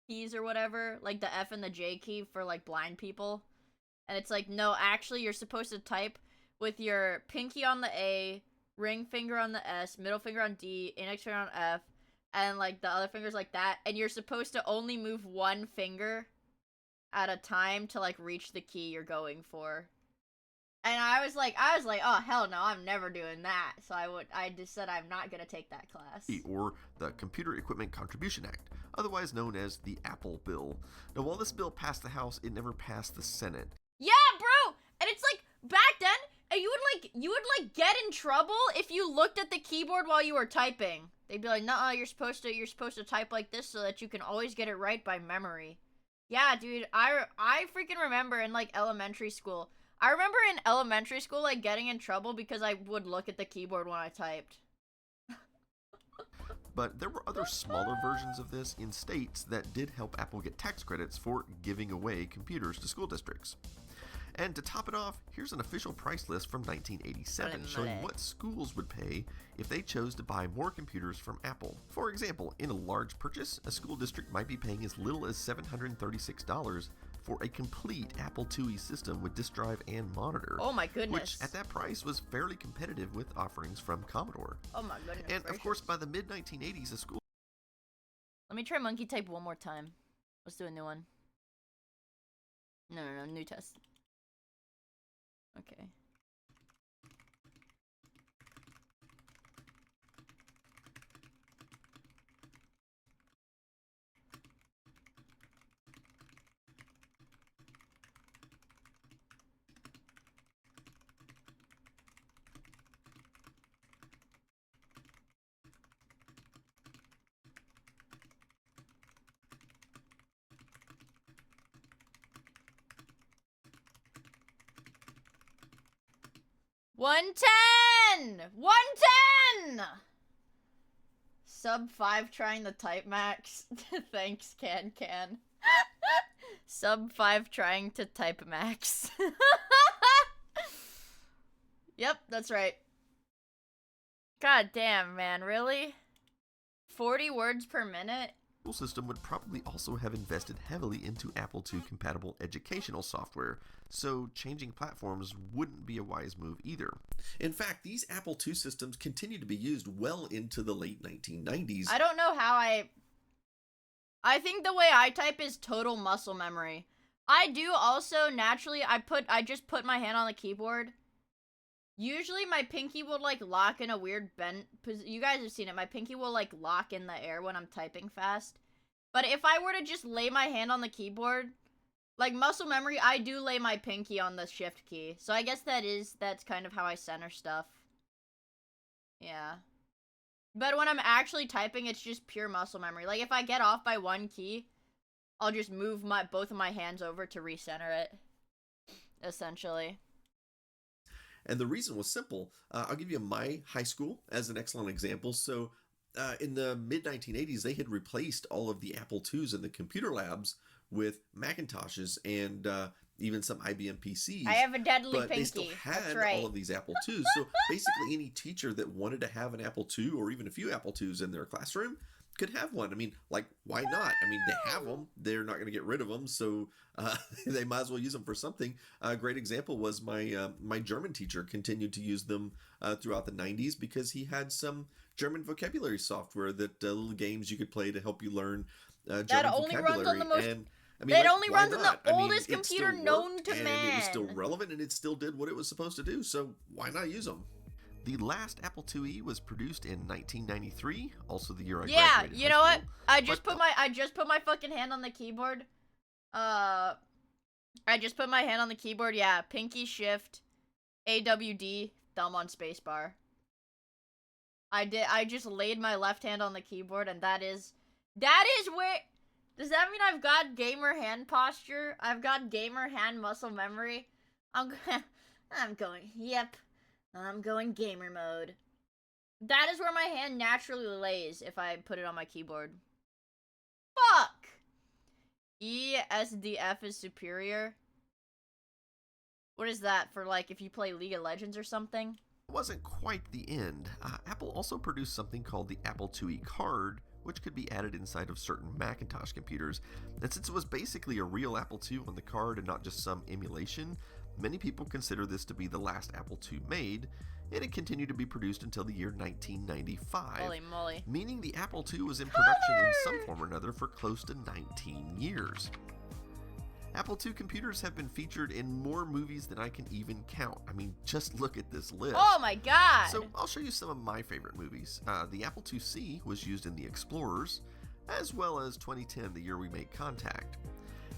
keys or whatever, like the F and the J key for like blind people. And it's like, no, actually you're supposed to type with your pinky on the A, ring finger on the S, middle finger on D, index finger on F, and like the other fingers like that. And you're supposed to only move one finger at a time to like reach the key you're going for. And I was like, oh hell no, I'm never doing that. So I just said I'm not gonna take that class. Or the Computer Equipment Contribution Act, otherwise known as the Apple Bill. Now, while this bill passed the House, it never passed the Senate. Yeah, bro. And it's like back then, you would get in trouble if you looked at the keyboard while you were typing. They'd be like, "Nuh-uh, you're supposed to type like this so that you can always get it right by memory." Yeah, dude, I freaking remember in like elementary school. I remember in elementary school like getting in trouble because I would look at the keyboard when I typed. But there were other smaller versions of this in states that did help Apple get tax credits for giving away computers to school districts. And to top it off, here's an official price list from 1987 showing what schools would pay if they chose to buy more computers from Apple. For example, in a large purchase, a school district might be paying as little as $736 for a complete Apple IIe system with disk drive and monitor. Oh my goodness. Which at that price was fairly competitive with offerings from Commodore. Oh my goodness. And of course, by the mid-1980s, a school... Let me try monkey type one more time. Let's do a new one. No, new test. Okay. $110! $110! Sub 5 trying to type max. Thanks, Can. Sub 5 trying to type max. Yep, that's right. God damn, man, really? 40 words per minute? School system would probably also have invested heavily into Apple II compatible educational software, so changing platforms wouldn't be a wise move either. In fact, these Apple II systems continue to be used well into the late 1990s. I don't know how I think the way I type is total muscle memory. I do also naturally I just put my hand on the keyboard. Usually my pinky will like lock in a weird bend. You guys have seen it. My pinky will like lock in the air when I'm typing fast. But if I were to just lay my hand on the keyboard, like muscle memory, I do lay my pinky on the shift key. So I guess that's kind of how I center stuff. Yeah. But when I'm actually typing, it's just pure muscle memory. Like if I get off by one key, I'll just move both of my hands over to recenter it. Essentially. And the reason was simple. I'll give you my high school as an excellent example. So in the mid-1980s, they had replaced all of the Apple IIs in the computer labs with Macintoshes and even some IBM PCs. I have a deadly but pinky. They still had That's right. all of these Apple IIs. So basically, any teacher that wanted to have an Apple II or even a few Apple IIs in their classroom could have one. I mean, like, why not? I mean, they have them. They're not going to get rid of them, so they might as well use them for something. A great example was my German teacher continued to use them throughout the 90s because he had some German vocabulary software that little games you could play to help you learn German that only vocabulary. runs on the most. And, I mean, that like, only why runs on not? the I mean, oldest it computer still known worked, to and man. it was still relevant, and it still did what it was supposed to do. So why not use them? The last Apple IIe was produced in 1993, also the year I graduated. Yeah, you know what? I just put my fucking hand on the keyboard. I just put my hand on the keyboard. Yeah, pinky shift, AWD, thumb on spacebar. I just laid my left hand on the keyboard, and that is where. Does that mean I've got gamer hand posture? I've got gamer hand muscle memory. I'm going gamer mode. That is where my hand naturally lays if I put it on my keyboard. Fuck! ESDF is superior. What is that for, like, if you play League of Legends or something? It wasn't quite the end. Apple also produced something called the Apple IIe card, which could be added inside of certain Macintosh computers. And since it was basically a real Apple II on the card and not just some emulation, many people consider this to be the last Apple II made, and it continued to be produced until the year 1995. Holy moly. Meaning the Apple II was in production in some form or another for close to 19 years. Apple II computers have been featured in more movies than I can even count. I mean, just look at this list. Oh my god! So I'll show you some of my favorite movies. The Apple IIc was used in The Explorers, as well as 2010, the year we made contact.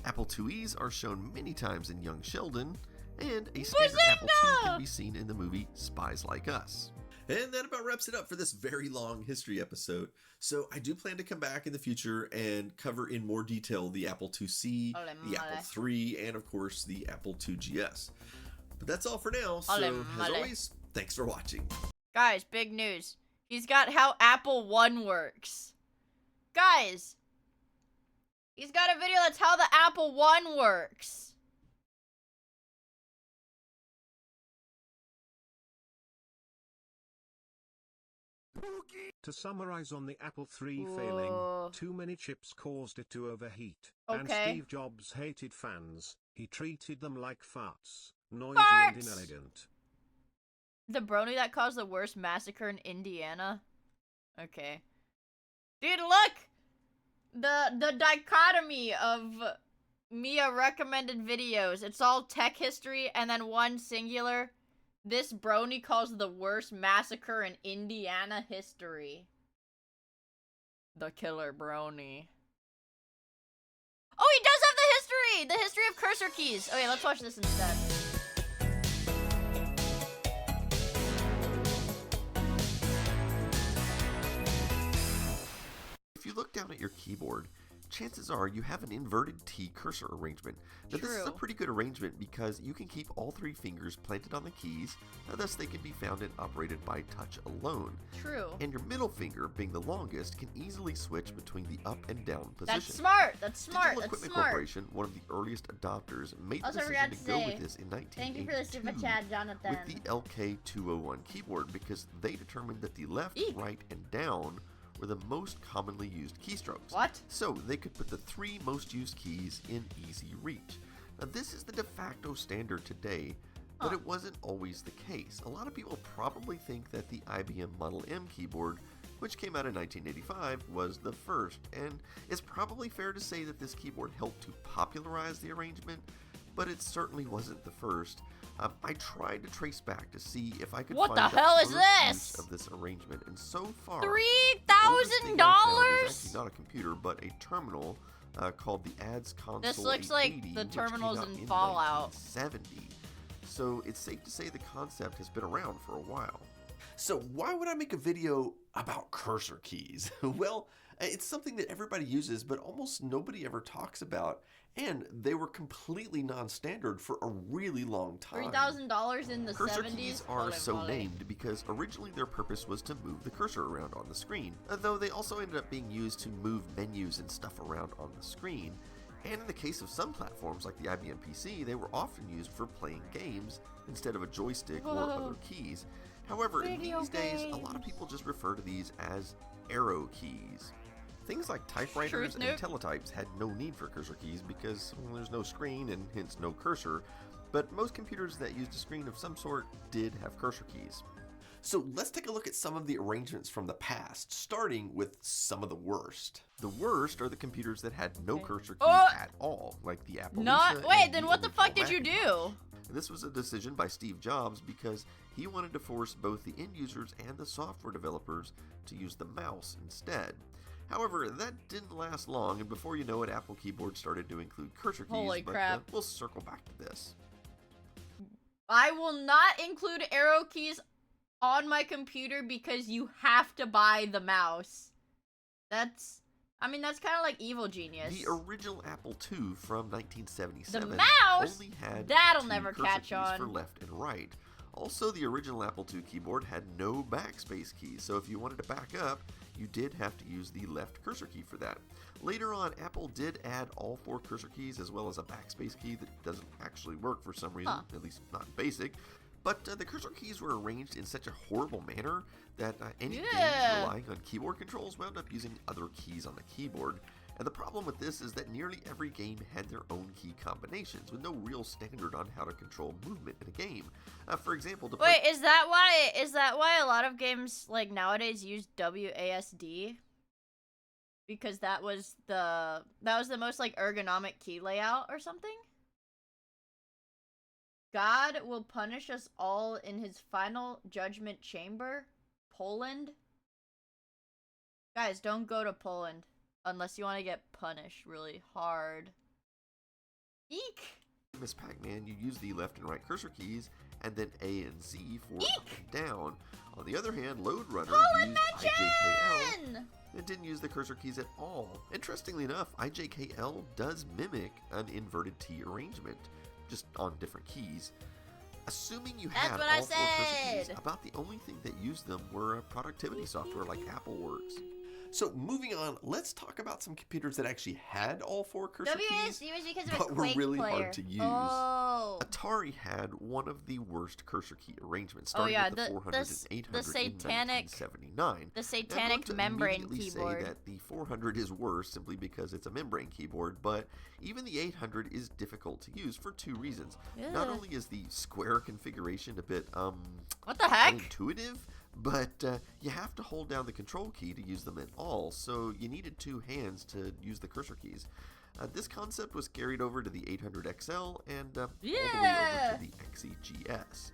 Apple IIes are shown many times in Young Sheldon, and a standard Apple II can be seen in the movie Spies Like Us. And that about wraps it up for this very long history episode. So I do plan to come back in the future and cover in more detail the Apple IIc, the Apple III, and of course the Apple IIgs. But that's all for now, so as always, thanks for watching. Guys, big news. He's got how Apple One works. Guys, he's got a video that's how the Apple One works. To summarize on the Apple III failing, too many chips caused it to overheat. And Steve Jobs hated fans. He treated them like farts. Noisy and inelegant. The brony that caused the worst massacre in Indiana? Okay. Dude, look! The dichotomy of Miia recommended videos. It's all tech history and then one singular. This brony calls the worst massacre in Indiana history. The killer brony. Oh, he does have the history! The history of cursor keys. Okay, let's watch this instead. If you look down at your keyboard, chances are you have an inverted T cursor arrangement. Now this is a pretty good arrangement because you can keep all three fingers planted on the keys, and thus they can be found and operated by touch alone. True. And your middle finger, being the longest, can easily switch between the up and down position. That's smart. That's smart. Digital That's Equipment smart. Corporation, one of the earliest adopters, made the Also decision to go say, with this in 1982 thank you for the super chat, Jonathan. with the LK201 keyboard because they determined that the left, right, and down were the most commonly used keystrokes. What? So they could put the three most used keys in easy reach. Now this is the de facto standard today, but it wasn't always the case. A lot of people probably think that the IBM Model M keyboard, which came out in 1985, was the first, and it's probably fair to say that this keyboard helped to popularize the arrangement, but it certainly wasn't the first. I tried to trace back to see if I could find the hell is first this? use of this arrangement, and so far, $3,000? is actually not a computer, but a terminal called the Ads Console. This looks like the terminals in Fallout. 1970. So it's safe to say the concept has been around for a while. So why would I make a video about cursor keys? Well, it's something that everybody uses, but almost nobody ever talks about. And they were completely non-standard for a really long time. $3,000 in the Cursor 70s? keys are so named because originally their purpose was to move the cursor around on the screen, though they also ended up being used to move menus and stuff around on the screen. And in the case of some platforms like the IBM PC, they were often used for playing games instead of a joystick or other keys. However, these days, a lot of people just refer to these as arrow keys. Things like typewriters and teletypes had no need for cursor keys because there's no screen and hence no cursor, but most computers that used a screen of some sort did have cursor keys. So let's take a look at some of the arrangements from the past, starting with some of the worst. The worst are the computers that had no cursor keys at all, like the Apple Lisa. Wait, then what the fuck did you do? This was a decision by Steve Jobs because he wanted to force both the end users and the software developers to use the mouse instead. However, that didn't last long, and before you know it, Apple keyboards started to include cursor keys. Holy crap. We'll circle back to this. I will not include arrow keys on my computer because you have to buy the mouse. That's kind of like Evil Genius. The original Apple II from 1977 the mouse? only had That'll two never cursor catch keys on. for left and right. Also, the original Apple II keyboard had no backspace key, so if you wanted to back up, you did have to use the left cursor key for that. Later on, Apple did add all 4 cursor keys as well as a backspace key that doesn't actually work for some reason, at least not in BASIC. But the cursor keys were arranged in such a horrible manner that any game relying on keyboard controls wound up using other keys on the keyboard. And the problem with this is that nearly every game had their own key combinations, with no real standard on how to control movement in a game. For example, to Wait, is that why a lot of games like nowadays use WASD? Because that was the most like ergonomic key layout or something? God will punish us all in his final judgment chamber. Poland? Guys, don't go to Poland unless you want to get punished really hard. Eek! Miss Pac-Man, you use the left and right cursor keys, and then A and Z for up and down. On the other hand, Lode Runner used IJKL and didn't use the cursor keys at all. Interestingly enough, IJKL does mimic an inverted T arrangement, just on different keys. Assuming you had all 4 cursor keys, about the only thing that used them were productivity software like Apple Works. So moving on, let's talk about some computers that actually had all 4 cursor keys, was because of but a were Quake really player. hard to use. Oh. Atari had one of the worst cursor key arrangements, starting with the 400 and 800 in 1979. The satanic membrane keyboard. Say that the 400 is worse simply because it's a membrane keyboard, but even the 800 is difficult to use for 2 reasons. Not only is the square configuration a bit what the heck? intuitive, but you have to hold down the control key to use them at all, so you needed 2 hands to use the cursor keys. This concept was carried over to the 800 XL and all the way over to the XEGS.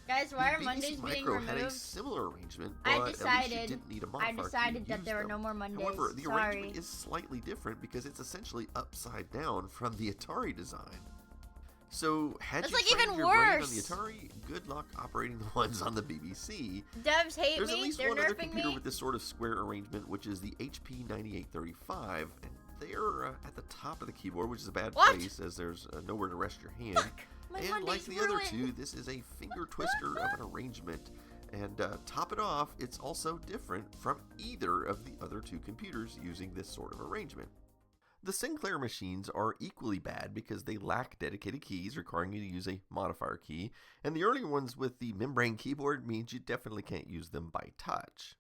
Guys, why are the Mondays BBC being Micro removed? had a similar arrangement, but I decided, at least you didn't need a modifier I decided to that use there were them. no more Mondays. However, the Sorry. arrangement is slightly different because it's essentially upside down from the Atari design. So, had That's you like trained even your brain on worse. the Atari, good luck operating the ones on the BBC. Devs hate There's me. at least They're one other nerfing computer me. with this sort of square arrangement, which is the HP 9835, and they're at the top of the keyboard, which is a bad place as there's nowhere to rest your hand. And Monday's like the other ruined. 2, this is a finger twister of an arrangement. And top it off, it's also different from either of the other 2 computers using this sort of arrangement. The Sinclair machines are equally bad because they lack dedicated keys requiring you to use a modifier key, and the earlier ones with the membrane keyboard means you definitely can't use them by touch.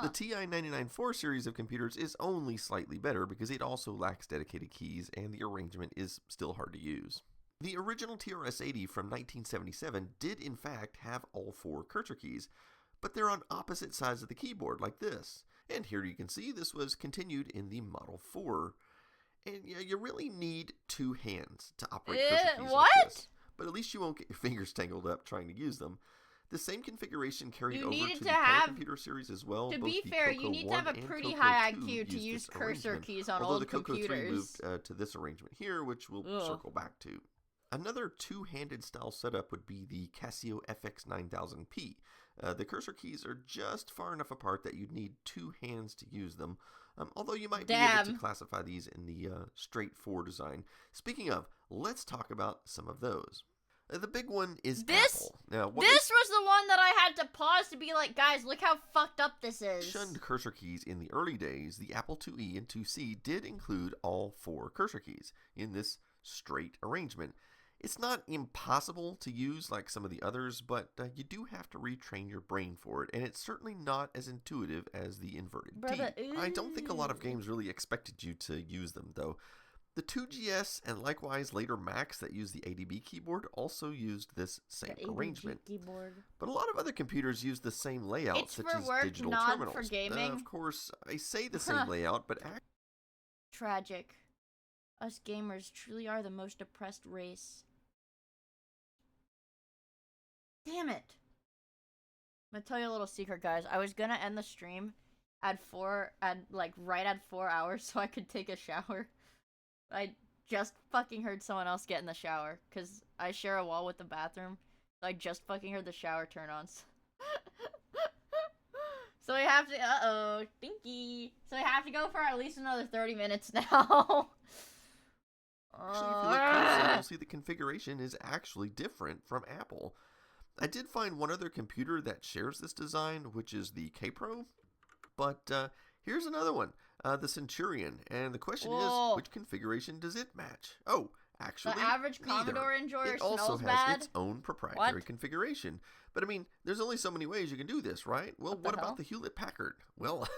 The TI 994 series of computers is only slightly better because it also lacks dedicated keys and the arrangement is still hard to use. The original TRS-80 from 1977 did in fact have all 4 cursor keys, but they're on opposite sides of the keyboard like this. And here you can see this was continued in the Model 4. And yeah, you really need 2 hands to operate cursor keys like this. But at least you won't get your fingers tangled up trying to use them. The same configuration carried over to the Color Computer series as well. To Both be the fair, Coco you need to 1 have a and pretty Coco high 2 IQ to used use this cursor arrangement, keys on although old the Coco 3 computers. moved to this arrangement here, which we'll circle back to. Another 2-handed style setup would be the Casio FX9000P. The cursor keys are just far enough apart that you'd need 2 hands to use them, although you might be able to classify these in the straight 4 design. Speaking of, let's talk about some of those. The big one is This Apple. Now, this was the one that I had to pause to be like, guys, look how fucked up this is. Shunned cursor keys in the early days, the Apple IIe and IIc did include all 4 cursor keys in this straight arrangement. It's not impossible to use like some of the others, but you do have to retrain your brain for it, and it's certainly not as intuitive as the inverted T. I don't think a lot of games really expected you to use them, though. The 2GS and likewise later Macs that used the ADB keyboard also used this same arrangement. But a lot of other computers use the same layout, such as digital terminals. For gaming. Of course, I say the same layout, but tragic. Us gamers truly are the most oppressed race. Damn it. I'm gonna tell you a little secret, guys. I was gonna end the stream at right at 4 hours so I could take a shower. I just fucking heard someone else get in the shower, because I share a wall with the bathroom. So I just fucking heard the shower turn on. So we have to, uh-oh, stinky. So we have to go for at least another 30 minutes now. Actually, if you look closely, you'll see the configuration is actually different from Apple. I did find one other computer that shares this design, which is the K-Pro. But here's another one. The Centurion, and the question is, which configuration does it match? Oh, actually, the average Commodore enjoyer it also smells has bad? its own proprietary configuration. But I mean, there's only so many ways you can do this, right? Well, what about the Hewlett-Packard? Well,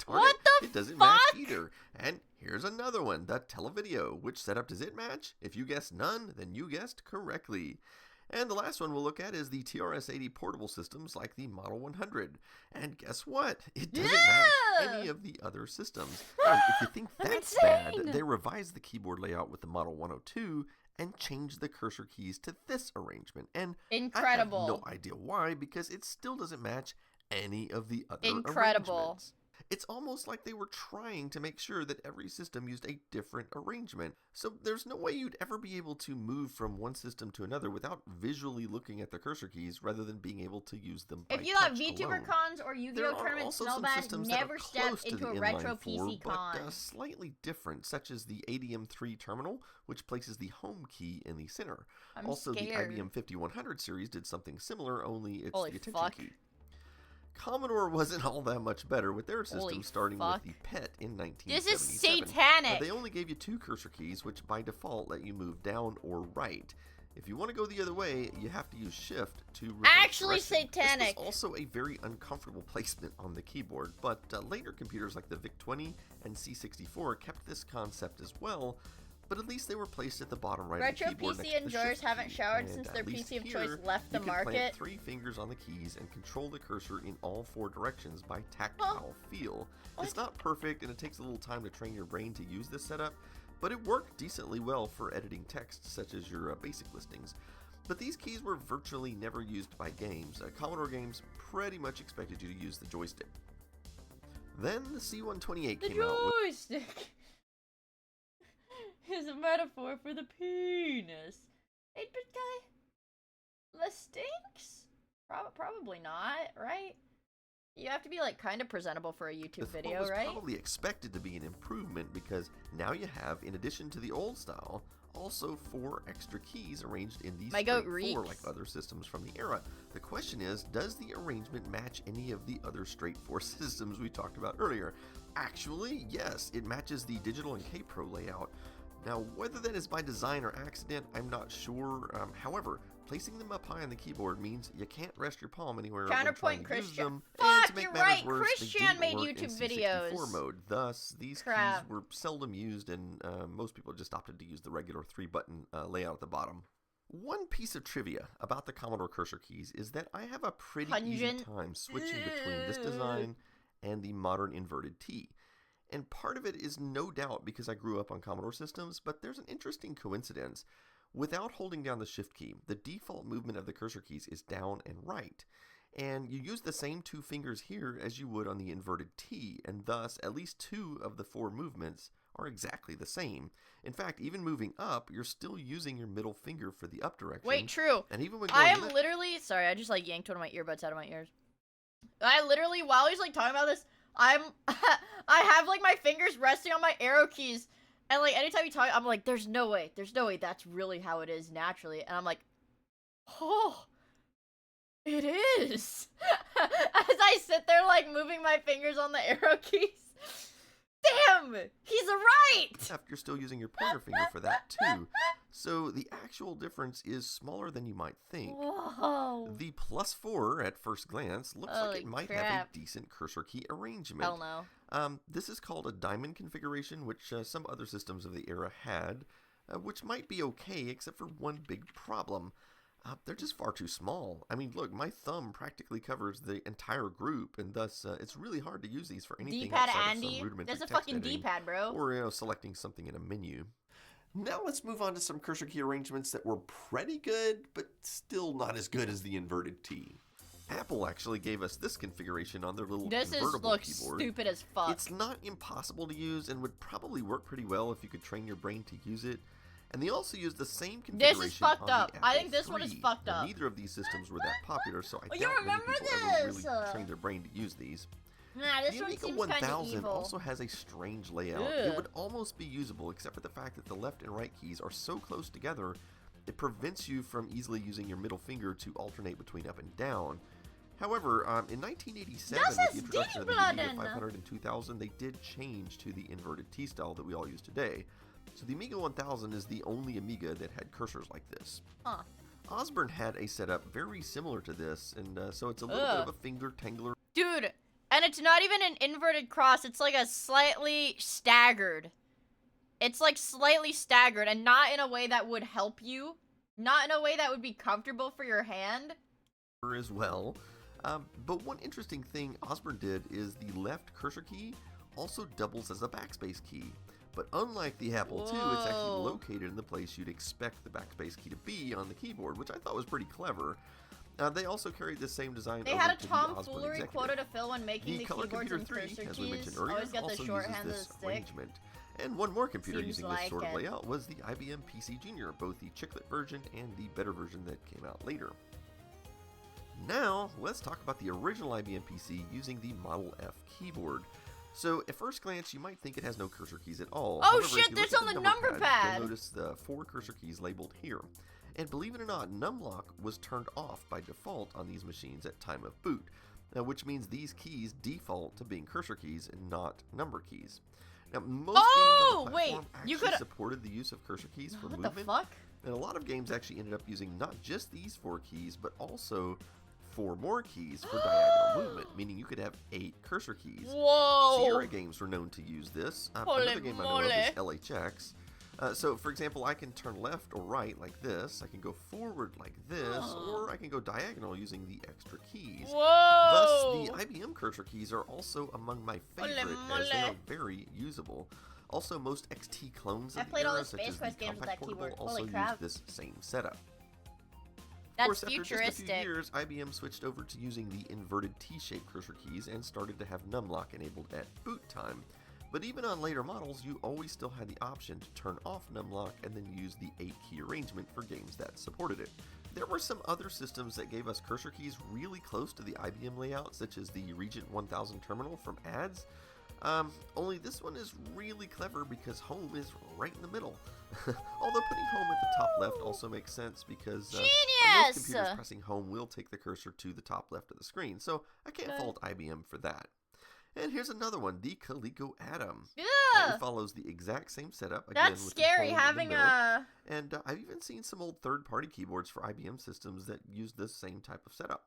darn it doesn't match either. And here's another one, the Televideo. Which setup does it match? If you guessed none, then you guessed correctly. And the last one we'll look at is the TRS-80 portable systems like the Model 100. And guess what? It doesn't match any of the other systems. And if you think that's bad, they revised the keyboard layout with the Model 102 and changed the cursor keys to this arrangement. And incredible. I have no idea why, because it still doesn't match any of the other arrangements. It's almost like they were trying to make sure that every system used a different arrangement. So there's no way you'd ever be able to move from one system to another without visually looking at the cursor keys rather than being able to use them by If you thought touch VTuber alone. cons or Yu-Gi-Oh tournaments smell bad, never step into a retro PC con. But slightly different, such as the ADM3 terminal, which places the home key in the center. Also, the IBM 5100 series did something similar, only it's the attention key. Commodore wasn't all that much better with their system, starting with the PET in 1977. This is satanic! They only gave you 2 cursor keys, which by default let you move down or right. If you want to go the other way, you have to use Shift to reverse actually satanic. This was also a very uncomfortable placement on the keyboard, but later computers like the VIC-20 and C64 kept this concept as well. But at least they were placed at the bottom right of the keyboard. Retro PC enjoyers haven't showered since their PC of choice left the market. You can plant 3 fingers on the keys and control the cursor in all 4 directions by tactile feel. It's not perfect, and it takes a little time to train your brain to use this setup, but it worked decently well for editing text, such as your basic listings. But these keys were virtually never used by games. Commodore games pretty much expected you to use the joystick. Then the C128 came out. The joystick is a metaphor for the penis. 8-bit guy? The stinks? Probably not, right? You have to be like kind of presentable for a YouTube video, was right? Probably expected to be an improvement because now you have, in addition to the old style, also 4 extra keys arranged in these 4 like other systems from the era. The question is, does the arrangement match any of the other straight 4 systems we talked about earlier? Actually, yes, it matches the digital and K-Pro layout. Now, whether that is by design or accident, I'm not sure. However, placing them up high on the keyboard means you can't rest your palm anywhere Counterpoint when trying to use them. Fuck, and to make you're matters right. worse, Christian made work YouTube in videos. C64 mode. Thus, these keys were seldom used, and most people just opted to use the regular 3-button layout at the bottom. One piece of trivia about the Commodore cursor keys is that I have a pretty easy time switching between this design and the modern inverted T. And part of it is no doubt because I grew up on Commodore systems, but there's an interesting coincidence. Without holding down the Shift key, the default movement of the cursor keys is down and right. And you use the same 2 fingers here as you would on the inverted T, and thus at least 2 of the 4 movements are exactly the same. In fact, even moving up, you're still using your middle finger for the up direction. Wait, true. And even when going I am literally, sorry, I just like yanked one of my earbuds out of my ears. I literally, while he's like talking about this, I have like my fingers resting on my arrow keys, and like anytime you talk, I'm like, there's no way that's really how it is naturally, and I'm like, Oh, it is. As I sit there, like, moving my fingers on the arrow keys. Damn! He's right! You're still using your pointer finger for that too. So the actual difference is smaller than you might think. Whoa. The +4 at first glance looks like it might have a decent cursor key arrangement. Hell no. This is called a diamond configuration, which some other systems of the era had, which might be okay except for one big problem. They're just far too small. I mean, look, my thumb practically covers the entire group, and thus it's really hard to use these for anything D-pad outside Andy? of some rudimentary There's a text fucking editing, D-pad, bro. or selecting something in a menu. Now let's move on to some cursor key arrangements that were pretty good, but still not as good as the inverted T. Apple actually gave us this configuration on their little convertible looks keyboard. stupid as fuck. It's not impossible to use and would probably work pretty well if you could train your brain to use it. And they also use the same configuration. This is fucked on up. the I Apple think this one is III. fucked Now, up. neither of these systems were that popular, so I You doubt many remember people ever really this? trained their brain to use these. Nah, this The one Amiga seems kind of 1000 evil. also has a strange layout. Ugh. It would almost be usable, except for the fact that the left and right keys are so close together, it prevents you from easily using your middle finger to alternate between up and down. However, in 1987, with the introduction of the Amiga 500 and 2000, they did change to the inverted T style that we all use today. So the Amiga 1000 is the only Amiga that had cursors like this. Huh. Osborne had a setup very similar to this, and so it's a little bit of a finger tangler. Dude, and it's not even an inverted cross, it's like a slightly staggered. It's like slightly staggered, and not in a way that would help you. Not in a way that would be comfortable for your hand. As well. But one interesting thing Osborne did is the left cursor key also doubles as a backspace key. But unlike the Apple II, it's actually located in the place you'd expect the backspace key to be on the keyboard, which I thought was pretty clever. They also carried the same design They over had a to the Osborne tomfoolery Executive. quota to fill when making the Color keyboards Computer and 3, cursor as we mentioned keys. earlier, Always got the also short uses hand of the this stick. arrangement. And one more computer Seems using this sort of like it. layout was the IBM PC Junior, both the chiclet version and the better version that came out later. Now, let's talk about the original IBM PC using the Model F keyboard. So, at first glance, you might think it has no cursor keys at all. Oh However, shit, if you there's look on at the number pad! You'll notice the 4 cursor keys labeled here. And believe it or not, numlock was turned off by default on these machines at time of boot, which means these keys default to being cursor keys and not number keys. Now, most games on the platform actually supported the use of cursor keys for movement. What the fuck? And a lot of games actually ended up using not just these 4 keys, but also 4 more keys for diagonal movement, meaning you could have 8 cursor keys. Whoa! Sierra games were known to use this. Another game I know of is LHX. So, for example, I can turn left or right like this, I can go forward like this, or I can go diagonal using the extra keys. Whoa! Thus, the IBM cursor keys are also among my favorite, as they are very usable. Also, most XT clones of the era, such as the Compact Portable, also use this same setup. Of course, after just a few years, IBM switched over to using the inverted T-shaped cursor keys and started to have numlock enabled at boot time. But even on later models, you always still had the option to turn off numlock and then use the 8-key arrangement for games that supported it. There were some other systems that gave us cursor keys really close to the IBM layout, such as the Regent 1000 terminal from ADS. Only this one is really clever because home is right in the middle. Although putting home at the top left also makes sense because on most computers, pressing home will take the cursor to the top left of the screen, so I can't fault IBM for that. And here's another one, the Coleco Atom. It follows the exact same setup. Again, That's with scary the having a... And I've even seen some old third-party keyboards for IBM systems that use this same type of setup.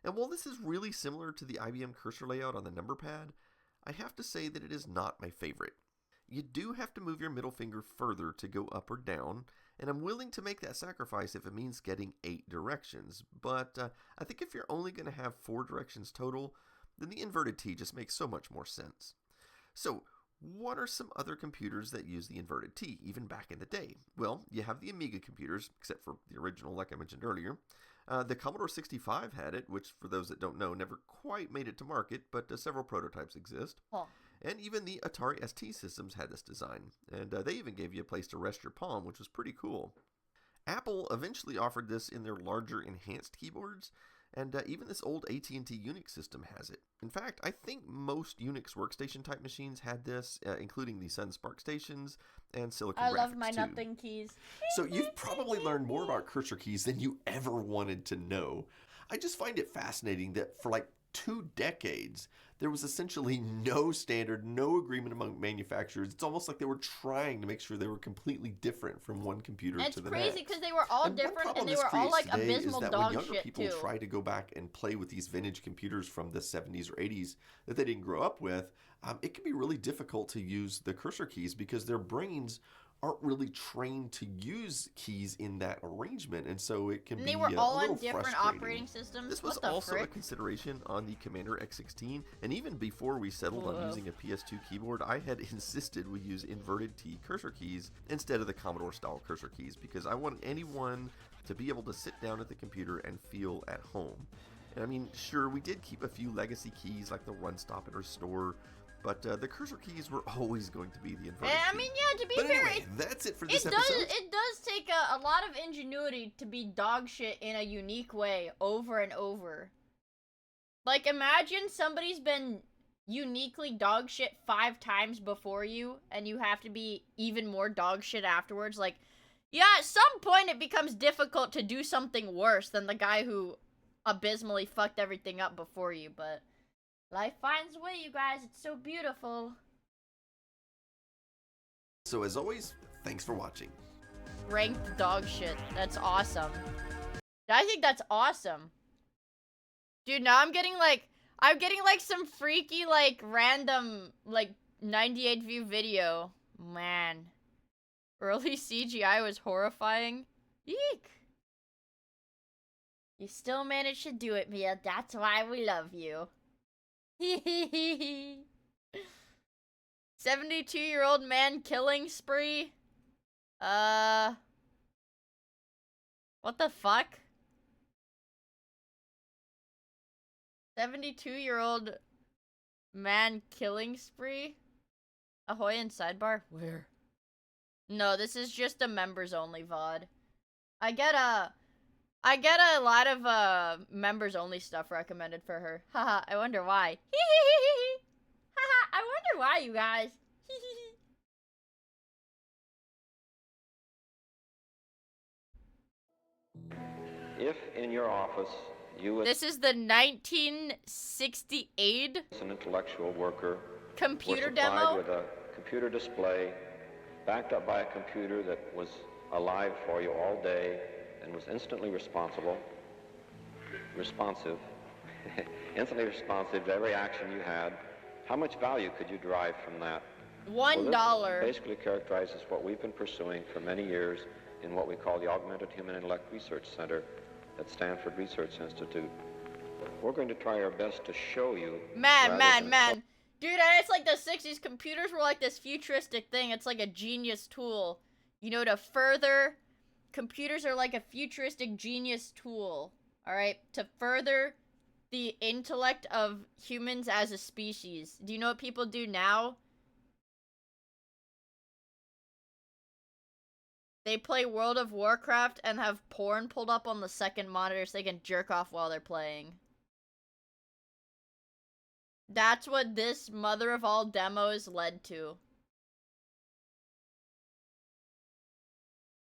And while this is really similar to the IBM cursor layout on the number pad, I have to say that it is not my favorite. You do have to move your middle finger further to go up or down, and I'm willing to make that sacrifice if it means getting 8 directions, but I think if you're only going to have 4 directions total, then the inverted T just makes so much more sense. So, what are some other computers that use the inverted T, even back in the day? Well, you have the Amiga computers, except for the original, like I mentioned earlier. The Commodore 65 had it, which, for those that don't know, never quite made it to market, but several prototypes exist. And even the Atari ST systems had this design, and they even gave you a place to rest your palm, which was pretty cool. Apple eventually offered this in their larger enhanced keyboards, And even this old AT&T Unix system has it. In fact, I think most Unix workstation type machines had this, including the Sun SPARC stations and Silicon Graphics I love my too. nothing keys. So you've probably learned more about cursor keys than you ever wanted to know. I just find it fascinating that for like 2 decades, there was essentially no standard, no agreement among manufacturers. It's almost like they were trying to make sure they were completely different from one computer to the next. It's crazy because they were all different and they were all like abysmal dog shit too. When younger people try to go back and play with these vintage computers from the 70s or 80s that they didn't grow up with, it can be really difficult to use the cursor keys because their brains aren't really trained to use keys in that arrangement, and so it can be they were all a little on different frustrating. operating systems. This was also a consideration on the Commander X16, and even before we settled on using a PS2 keyboard, I had insisted we use inverted T cursor keys instead of the Commodore-style cursor keys because I wanted anyone to be able to sit down at the computer and feel at home. And I mean, sure, we did keep a few legacy keys like the run, stop, and restore, but the cursor keys were always going to be the inverted I mean, yeah, to be but fair, anyway, that's it for this episode. It does take a lot of ingenuity to be dog shit in a unique way over and over. Like, imagine somebody's been uniquely dog shit 5 times before you, and you have to be even more dog shit afterwards. Like, yeah, at some point it becomes difficult to do something worse than the guy who abysmally fucked everything up before you, but life finds a way, you guys. It's so beautiful. So as always, thanks for watching. Ranked dog shit. That's awesome. I think that's awesome. Dude, now I'm getting like some freaky, like, random, like, 98 view video. Man. Early CGI was horrifying. Eek. You still managed to do it, Mia. That's why we love you. 72-year-old man killing spree? What the fuck? 72-year-old man killing spree? Ahoy in sidebar? Where? No, this is just a members only VOD. I get a lot of members only stuff recommended for her. Haha, I wonder why. Haha, I wonder why, you guys. If in your office you This is the 1968 as an intellectual worker computer were supplied demo with a computer display backed up by a computer that was alive for you all day and was instantly responsive, instantly responsive to every action you had, how much value could you derive from that? $1. Well, this basically characterizes what we've been pursuing for many years in what we call the Augmented Human Intellect Research Center at Stanford Research Institute. We're going to try our best to show you. Man. Dude, and it's like the 60s. Computers were like this futuristic thing. It's like a genius tool. You know, to further... Computers are like a futuristic genius tool. Alright? To further the intellect of humans as a species. Do you know what people do now? They play World of Warcraft and have porn pulled up on the second monitor so they can jerk off while they're playing. That's what this mother of all demos led to.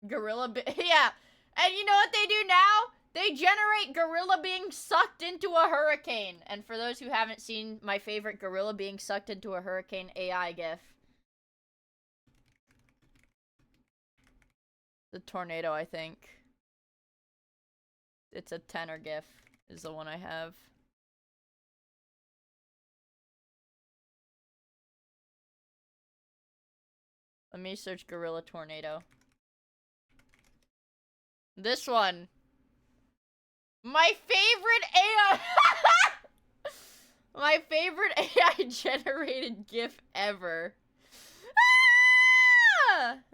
Yeah. And you know what they do now? They generate gorilla being sucked into a hurricane. And for those who haven't seen my favorite gorilla being sucked into a hurricane AI gif. The tornado, I think. It's a tenor gif, is the one I have. Let me search gorilla tornado. This one. My favorite AI. My favorite AI generated gif ever.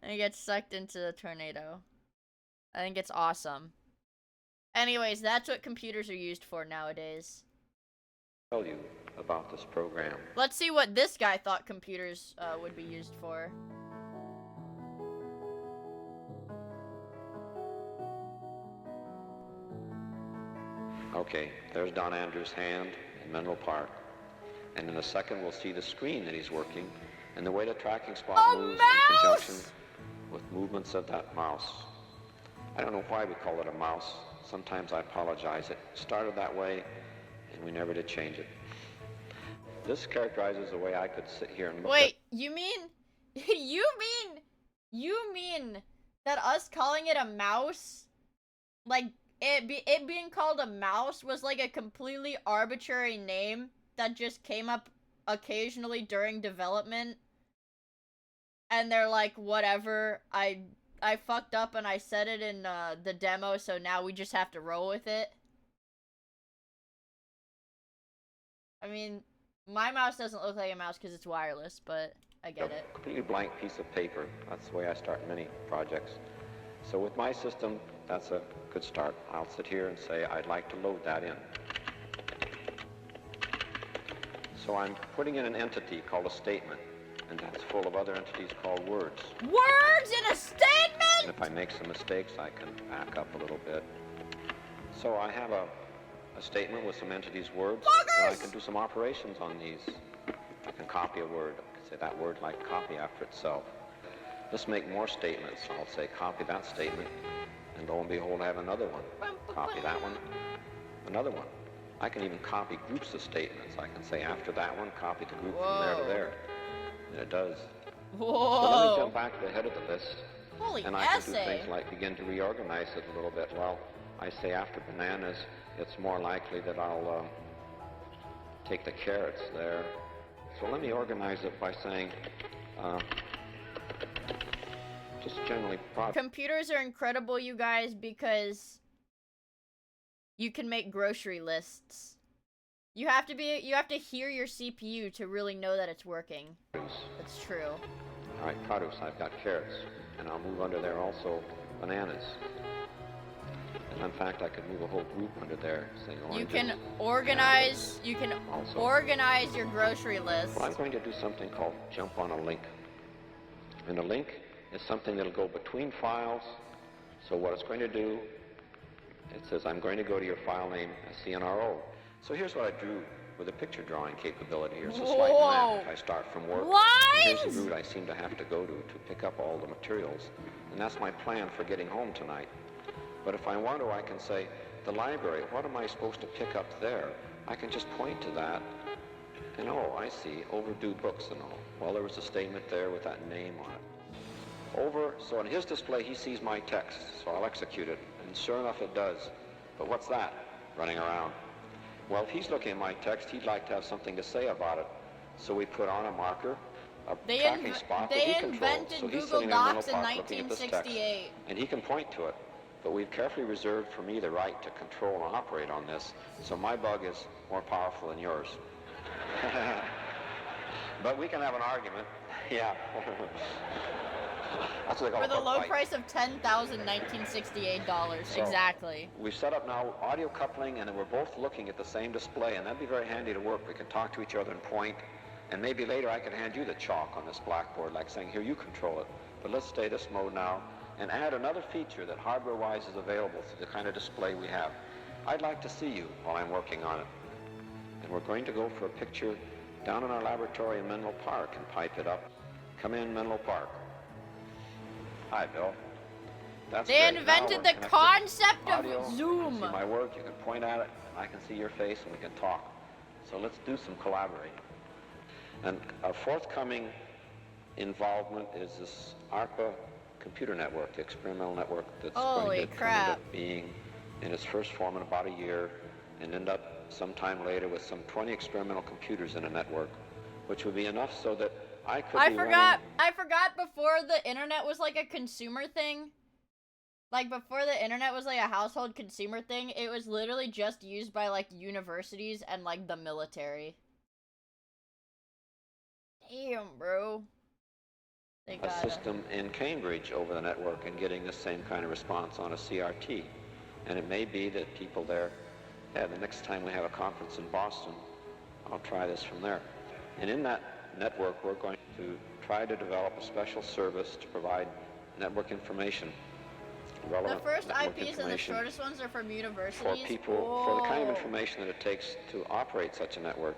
And he gets sucked into the tornado. I think it's awesome. Anyways, that's what computers are used for nowadays. Tell you about this program. Let's see what this guy thought computers would be used for. Okay, there's Don Andrews' hand in Menlo Park. And in a second, we'll see the screen that he's working and the way the tracking spot moves in conjunction with movements of that mouse. I don't know why we call it a mouse. Sometimes I apologize. It started that way, and we never did change it. This characterizes the way I could sit here and look Wait, you mean that us calling it a mouse, like it being called a mouse was like a completely arbitrary name that just came up occasionally during development, and they're like, whatever, I fucked up and I said it in the demo, so now we just have to roll with it. I mean, my mouse doesn't look like a mouse because it's wireless, but I get it. A completely blank piece of paper. That's the way I start many projects. So with my system, that's a good start. I'll sit here and say, I'd like to load that in. So I'm putting in an entity called a statement, and that's full of other entities called words. Words in a statement? And if I make some mistakes, I can back up a little bit. So I have a statement with some entities' words, and I can do some operations on these. I can copy a word. I can say that word like copy after itself. Let's make more statements. I'll say copy that statement, and lo and behold, I have another one. Copy that one, another one. I can even copy groups of statements. I can say after that one, copy the group from there to there. And it does. Whoa. So let me jump back to the head of the list. Holy and I can do things like begin to reorganize it a little bit. Well, I say after bananas, it's more likely that I'll take the carrots there. So let me organize it by saying, just generally... Computers are incredible, you guys, because you can make grocery lists. You have to hear your CPU to really know that it's working. That's true. All right, produce, I've got carrots, and I'll move under there also bananas. And in fact, I could move a whole group under there, saying oranges. You can organize your grocery list. Well, I'm going to do something called jump on a link. And a link is something that'll go between files. So what it's going to do, it says I'm going to go to your file name as CNRO. So here's what I drew with a picture drawing capability. Here's a slight map if I start from work. And here's the route I seem to have to go to pick up all the materials. And that's my plan for getting home tonight. But if I want to, I can say, the library, what am I supposed to pick up there? I can just point to that, and oh, I see, overdue books and all. Well, there was a statement there with that name on it. So in his display, he sees my text, so I'll execute it, and sure enough, it does. But what's that running around? Well, if he's looking at my text, he'd like to have something to say about it. So we put on a marker, a tracking spot that he controls. So he's sitting in Menlo Park looking at this text, and he can point to it. But we've carefully reserved for me the right to control and operate on this, so my bug is more powerful than yours. But we can have an argument. Yeah. That's what they call for the low fight. price of $10,1968. So exactly. We've set up now audio coupling, and then we're both looking at the same display, and that'd be very handy to work. We can talk to each other and point, and maybe later I can hand you the chalk on this blackboard, like saying, here, you control it. But let's stay this mode now, and add another feature that hardware-wise is available through the kind of display we have. I'd like to see you while I'm working on it. And we're going to go for a picture down in our laboratory in Menlo Park and pipe it up. Come in, Menlo Park. Hi, Bill. That's they great. invented the concept audio, of Zoom. You can see my work, you can point at it, and I can see your face, and we can talk. So let's do some collaborating. And a forthcoming involvement is this ARPA computer network, the experimental network that's going to come into being in its first form in about a year and end up sometime later with some 20 experimental computers in a network, which would be enough so that I could I forgot before the internet was like a consumer thing. Like before the internet was like a household consumer thing, it was literally just used by like universities and like the military. Damn, bro. A system in Cambridge over the network and getting the same kind of response on a CRT. And it may be that people there, the next time we have a conference in Boston, I'll try this from there. And in that network, we're going to try to develop a special service to provide network information relevant The first network IPs and the information shortest ones are from for universities. people, for the kind of information that it takes to operate such a network.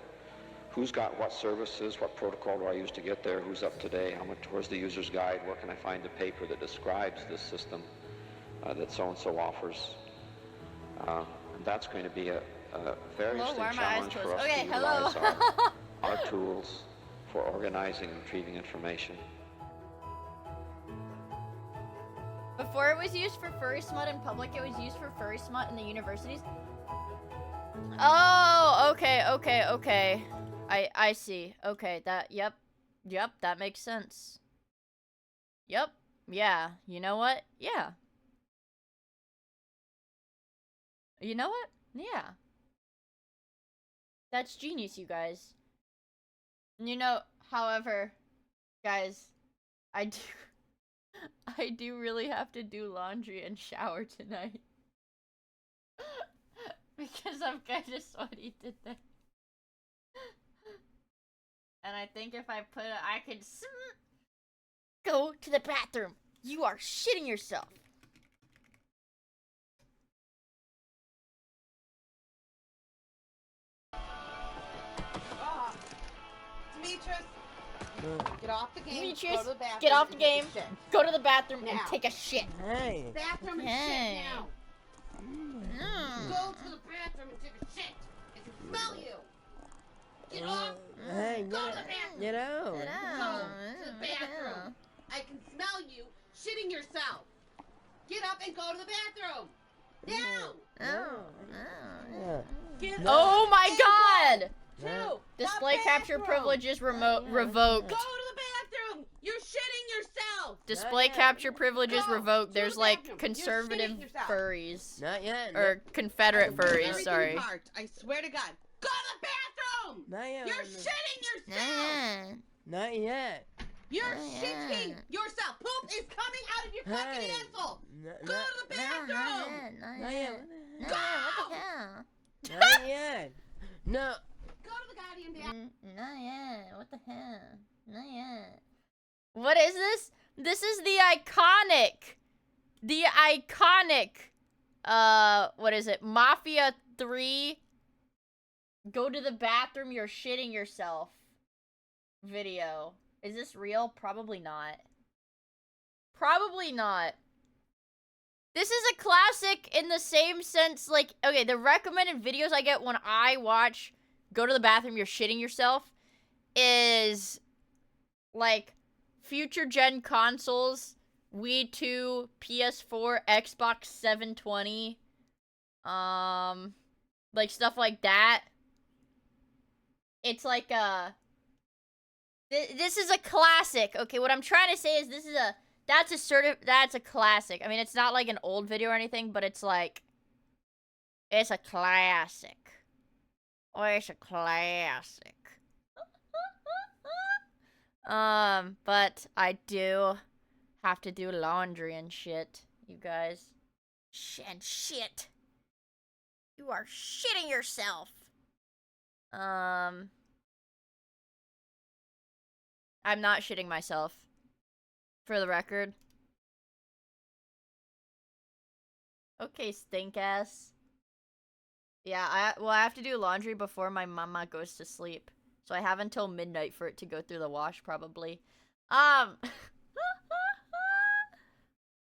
Who's got what services, what protocol do I use to get there, who's up to date, how much, where's the user's guide, where can I find the paper that describes this system that so-and-so offers. And that's going to be a very Hello, why interesting are my eyes challenge for closed? us Okay, to utilize hello. our tools for organizing and retrieving information. Before it was used for furry smut in public, it was used for furry smut in the universities. Oh, okay. I see. Okay, yep, that makes sense. Yep, yeah, you know what? Yeah. You know what? Yeah. That's genius, you guys. You know, however, guys, I do really have to do laundry and shower tonight. Because I'm kind of sweaty today. And I think if I put it, I could go to the bathroom. You are shitting yourself. Demetrius, get off the game. Demetrius, go to the bathroom, get off the and take a game. shit. Go to the bathroom and Now. take a shit. Hey. Bathroom and Hey. shit now. Go to the bathroom and take a shit. I can smell you. Get off. Hey, go to the bathroom. get out. Go to the bathroom. I can smell you shitting yourself. Get up and go to the bathroom. Now. Get Oh up my and god! go to Display the capture bathroom. privileges revoked. Go to the bathroom. You're shitting yourself. Display capture privileges Go revoked. to There's the like bathroom. You're conservative shitting yourself. furries. Not yet. Or Confederate furries, Everything sorry. apart. I swear to God. Go to the bathroom. Not yet. You're shitting yourself. Not yet. You're shitting yourself. Poop is coming out of your fucking asshole. Go to the bathroom. Not yet. Go. Not yet. No. Go to the goddamn bathroom. Not yet. What the hell? Not yet. What is this? This is the iconic, what is it? Mafia 3. Go to the bathroom, you're shitting yourself. Video. Is this real? Probably not. Probably not. This is a classic in the same sense, like, okay, the recommended videos I get when I watch Go to the Bathroom, You're Shitting Yourself is, like, future gen consoles, Wii 2, PS4, Xbox 720, like, stuff like that. It's like this is a classic. Okay, what I'm trying to say is that's a classic. I mean, it's not like an old video or anything, but it's like, it's a classic. Oh, it's a classic. But I do have to do laundry and shit, you guys. Shit. You are shitting yourself. I'm not shitting myself. For the record. Okay, stink ass. Yeah, I have to do laundry before my mama goes to sleep. So I have until midnight for it to go through the wash, probably. But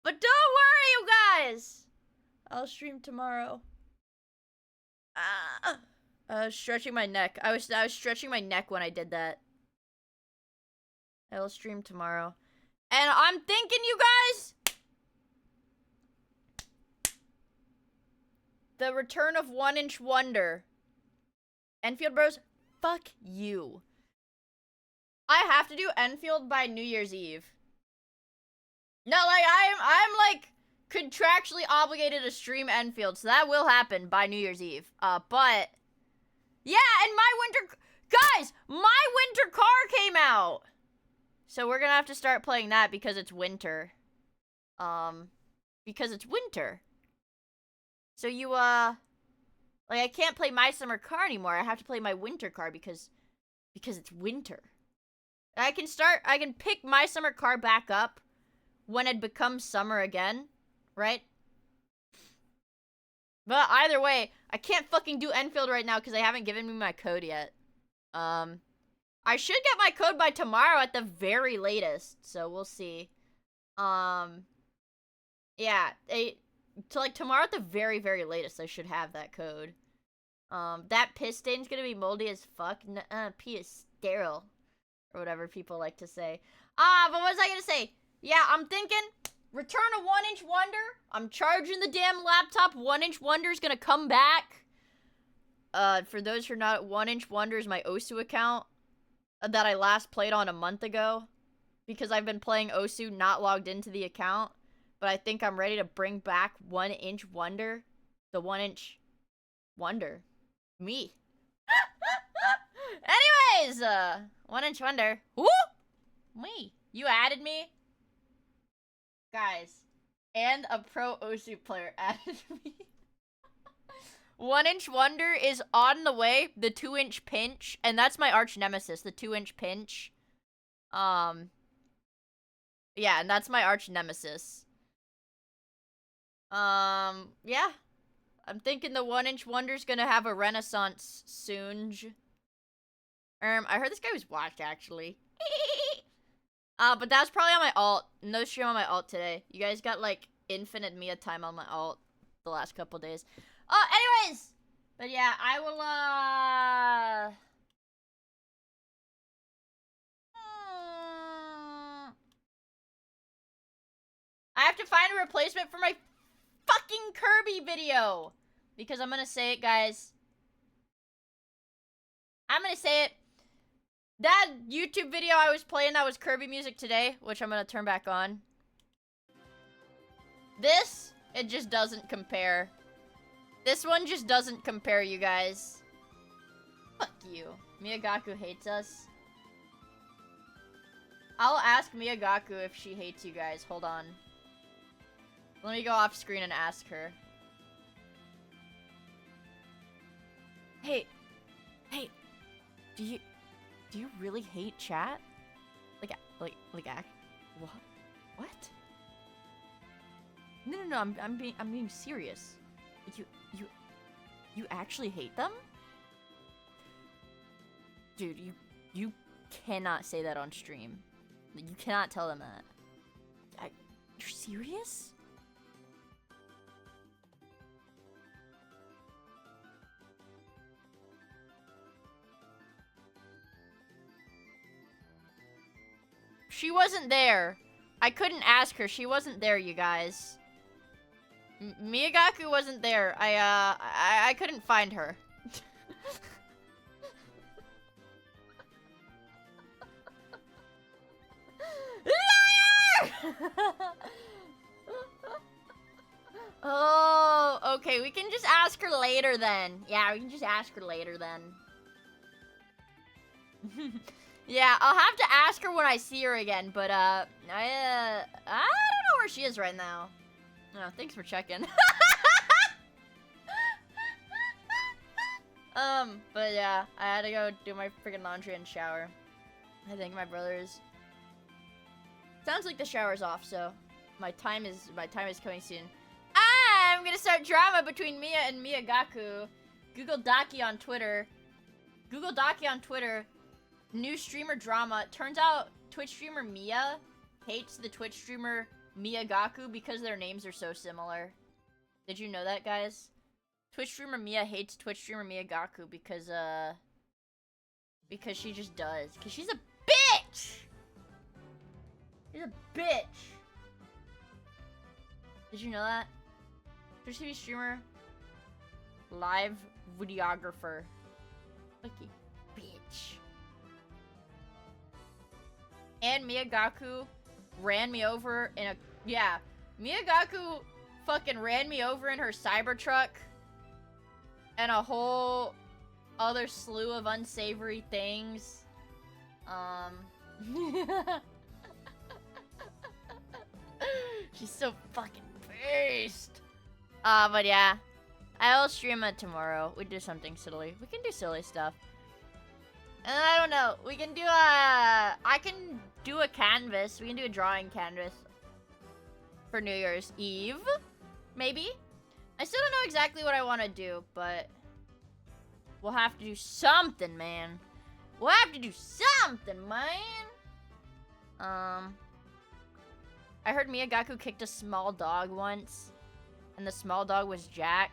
don't worry, you guys! I'll stream tomorrow. I was stretching my neck. I was stretching my neck when I did that. I'll stream tomorrow. And I'm thinking, you guys, the return of 1-Inch Wonder. Enfield Bros, fuck you. I have to do Enfield by New Year's Eve. No, like, I'm like, contractually obligated to stream Enfield, so that will happen by New Year's Eve. But, yeah, and guys, my winter car came out. So we're gonna have to start playing that because it's winter. Because it's winter. So you, like, I can't play my summer car anymore. I have to play my winter car because it's winter. I can pick my summer car back up when it becomes summer again. Right? But either way, I can't fucking do Enfield right now because they haven't given me my code yet. I should get my code by tomorrow at the very latest, so we'll see. Yeah, like tomorrow at the very, very latest, I should have that code. That piss stain's gonna be moldy as fuck. Pee is sterile. Or whatever people like to say. But what was I gonna say? Yeah, I'm thinking, return a 1-inch Wonder. I'm charging the damn laptop. 1-inch Wonder's gonna come back. For those who are not, 1-inch Wonder is my Osu account that I last played on a month ago. Because I've been playing Osu not logged into the account. But I think I'm ready to bring back 1-inch Wonder. The 1-inch Wonder. Me. Anyways, 1-inch Wonder. Woo! Me. You added me? Guys. And a pro Osu player added me. 1-inch Wonder is on the way. The 2-inch Pinch. And that's my arch nemesis. The 2-inch Pinch. Yeah, and that's my arch nemesis. Yeah. I'm thinking the 1-inch Wonder's gonna have a renaissance soon. I heard this guy was watched, actually. But that was probably on my alt. No stream on my alt today. You guys got, like, infinite Miia time on my alt the last couple days. Anyways! But yeah, I will, I have to find a replacement for my fucking Kirby video! Because I'm gonna say it, guys. I'm gonna say it. That YouTube video I was playing that was Kirby music today, which I'm gonna turn back on. This, it just doesn't compare. This one just doesn't compare, you guys. Fuck you. Miyagaku hates us. I'll ask Miyagaku if she hates you guys. Hold on. Let me go off screen and ask her. Hey, do you really hate chat? Like, what? No, I'm being serious. You actually hate them? Dude, you cannot say that on stream. You cannot tell them that. You're serious? She wasn't there. I couldn't ask her. She wasn't there, you guys. Miyagaku wasn't there. I couldn't find her. Liar! Oh, okay. We can just ask her later then. Yeah, we can just ask her later then. Yeah, I'll have to ask her when I see her again, but, I don't know where she is right now. Oh, thanks for checking. But yeah, I had to go do my freaking laundry and shower. I think my brother's... Sounds like the shower's off, so my time is coming soon. I'm gonna start drama between Miia and Miyagaku. Google Daki on Twitter. New streamer drama. Turns out Twitch streamer Miia hates the Twitch streamer Miyagaku because their names are so similar. Did you know that, guys? Twitch streamer Miia hates Twitch streamer Miyagaku because she just does. Because she's a bitch! She's a bitch! Did you know that? Twitch TV streamer, live videographer. Lucky bitch. And Miyagaku ran me over in a... Yeah. Miyagaku fucking ran me over in her Cybertruck. And a whole other slew of unsavory things. She's so fucking pissed. But yeah. I will stream it tomorrow. We do something silly. We can do silly stuff. And I don't know. We can do a... I can do a canvas. We can do a drawing canvas. for New Year's Eve. Maybe. I still don't know exactly what I want to do, but we'll have to do something, man. We'll have to do something, man. I heard Miyagaku kicked a small dog once, and the small dog was Jack.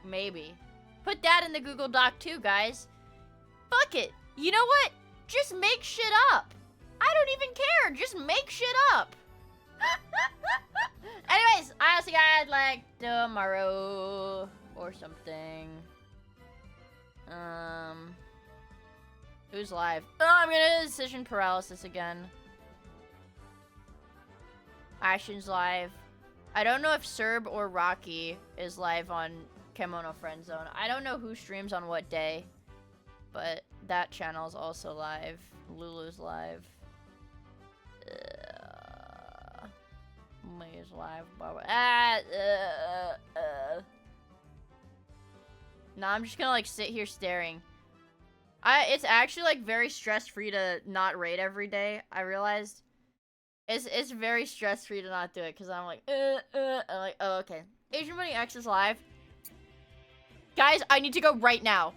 Maybe. Put that in the Google Doc too, guys. Fuck it. You know what? Just make shit up. I don't even care. Just make shit up. Anyways, I'll see you guys like tomorrow or something. Who's live? Oh, I'm gonna do decision paralysis again. Ashen's live. I don't know if Serb or Rocky is live on Kemono Friend Zone. I don't know who streams on what day, but that channel's also live. Lulu's live. May's live. Nah, I'm just gonna like sit here staring. It's actually like very stress-free to not raid every day. I realized it's very stress-free to not do it because I'm like, I'm like, oh okay. Asian Bunny X is live. Guys, I need to go right now.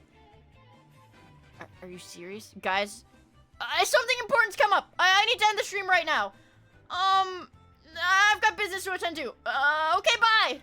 Are you serious? Guys, something important's come up. I need to end the stream right now. I've got business to attend to. Okay, bye.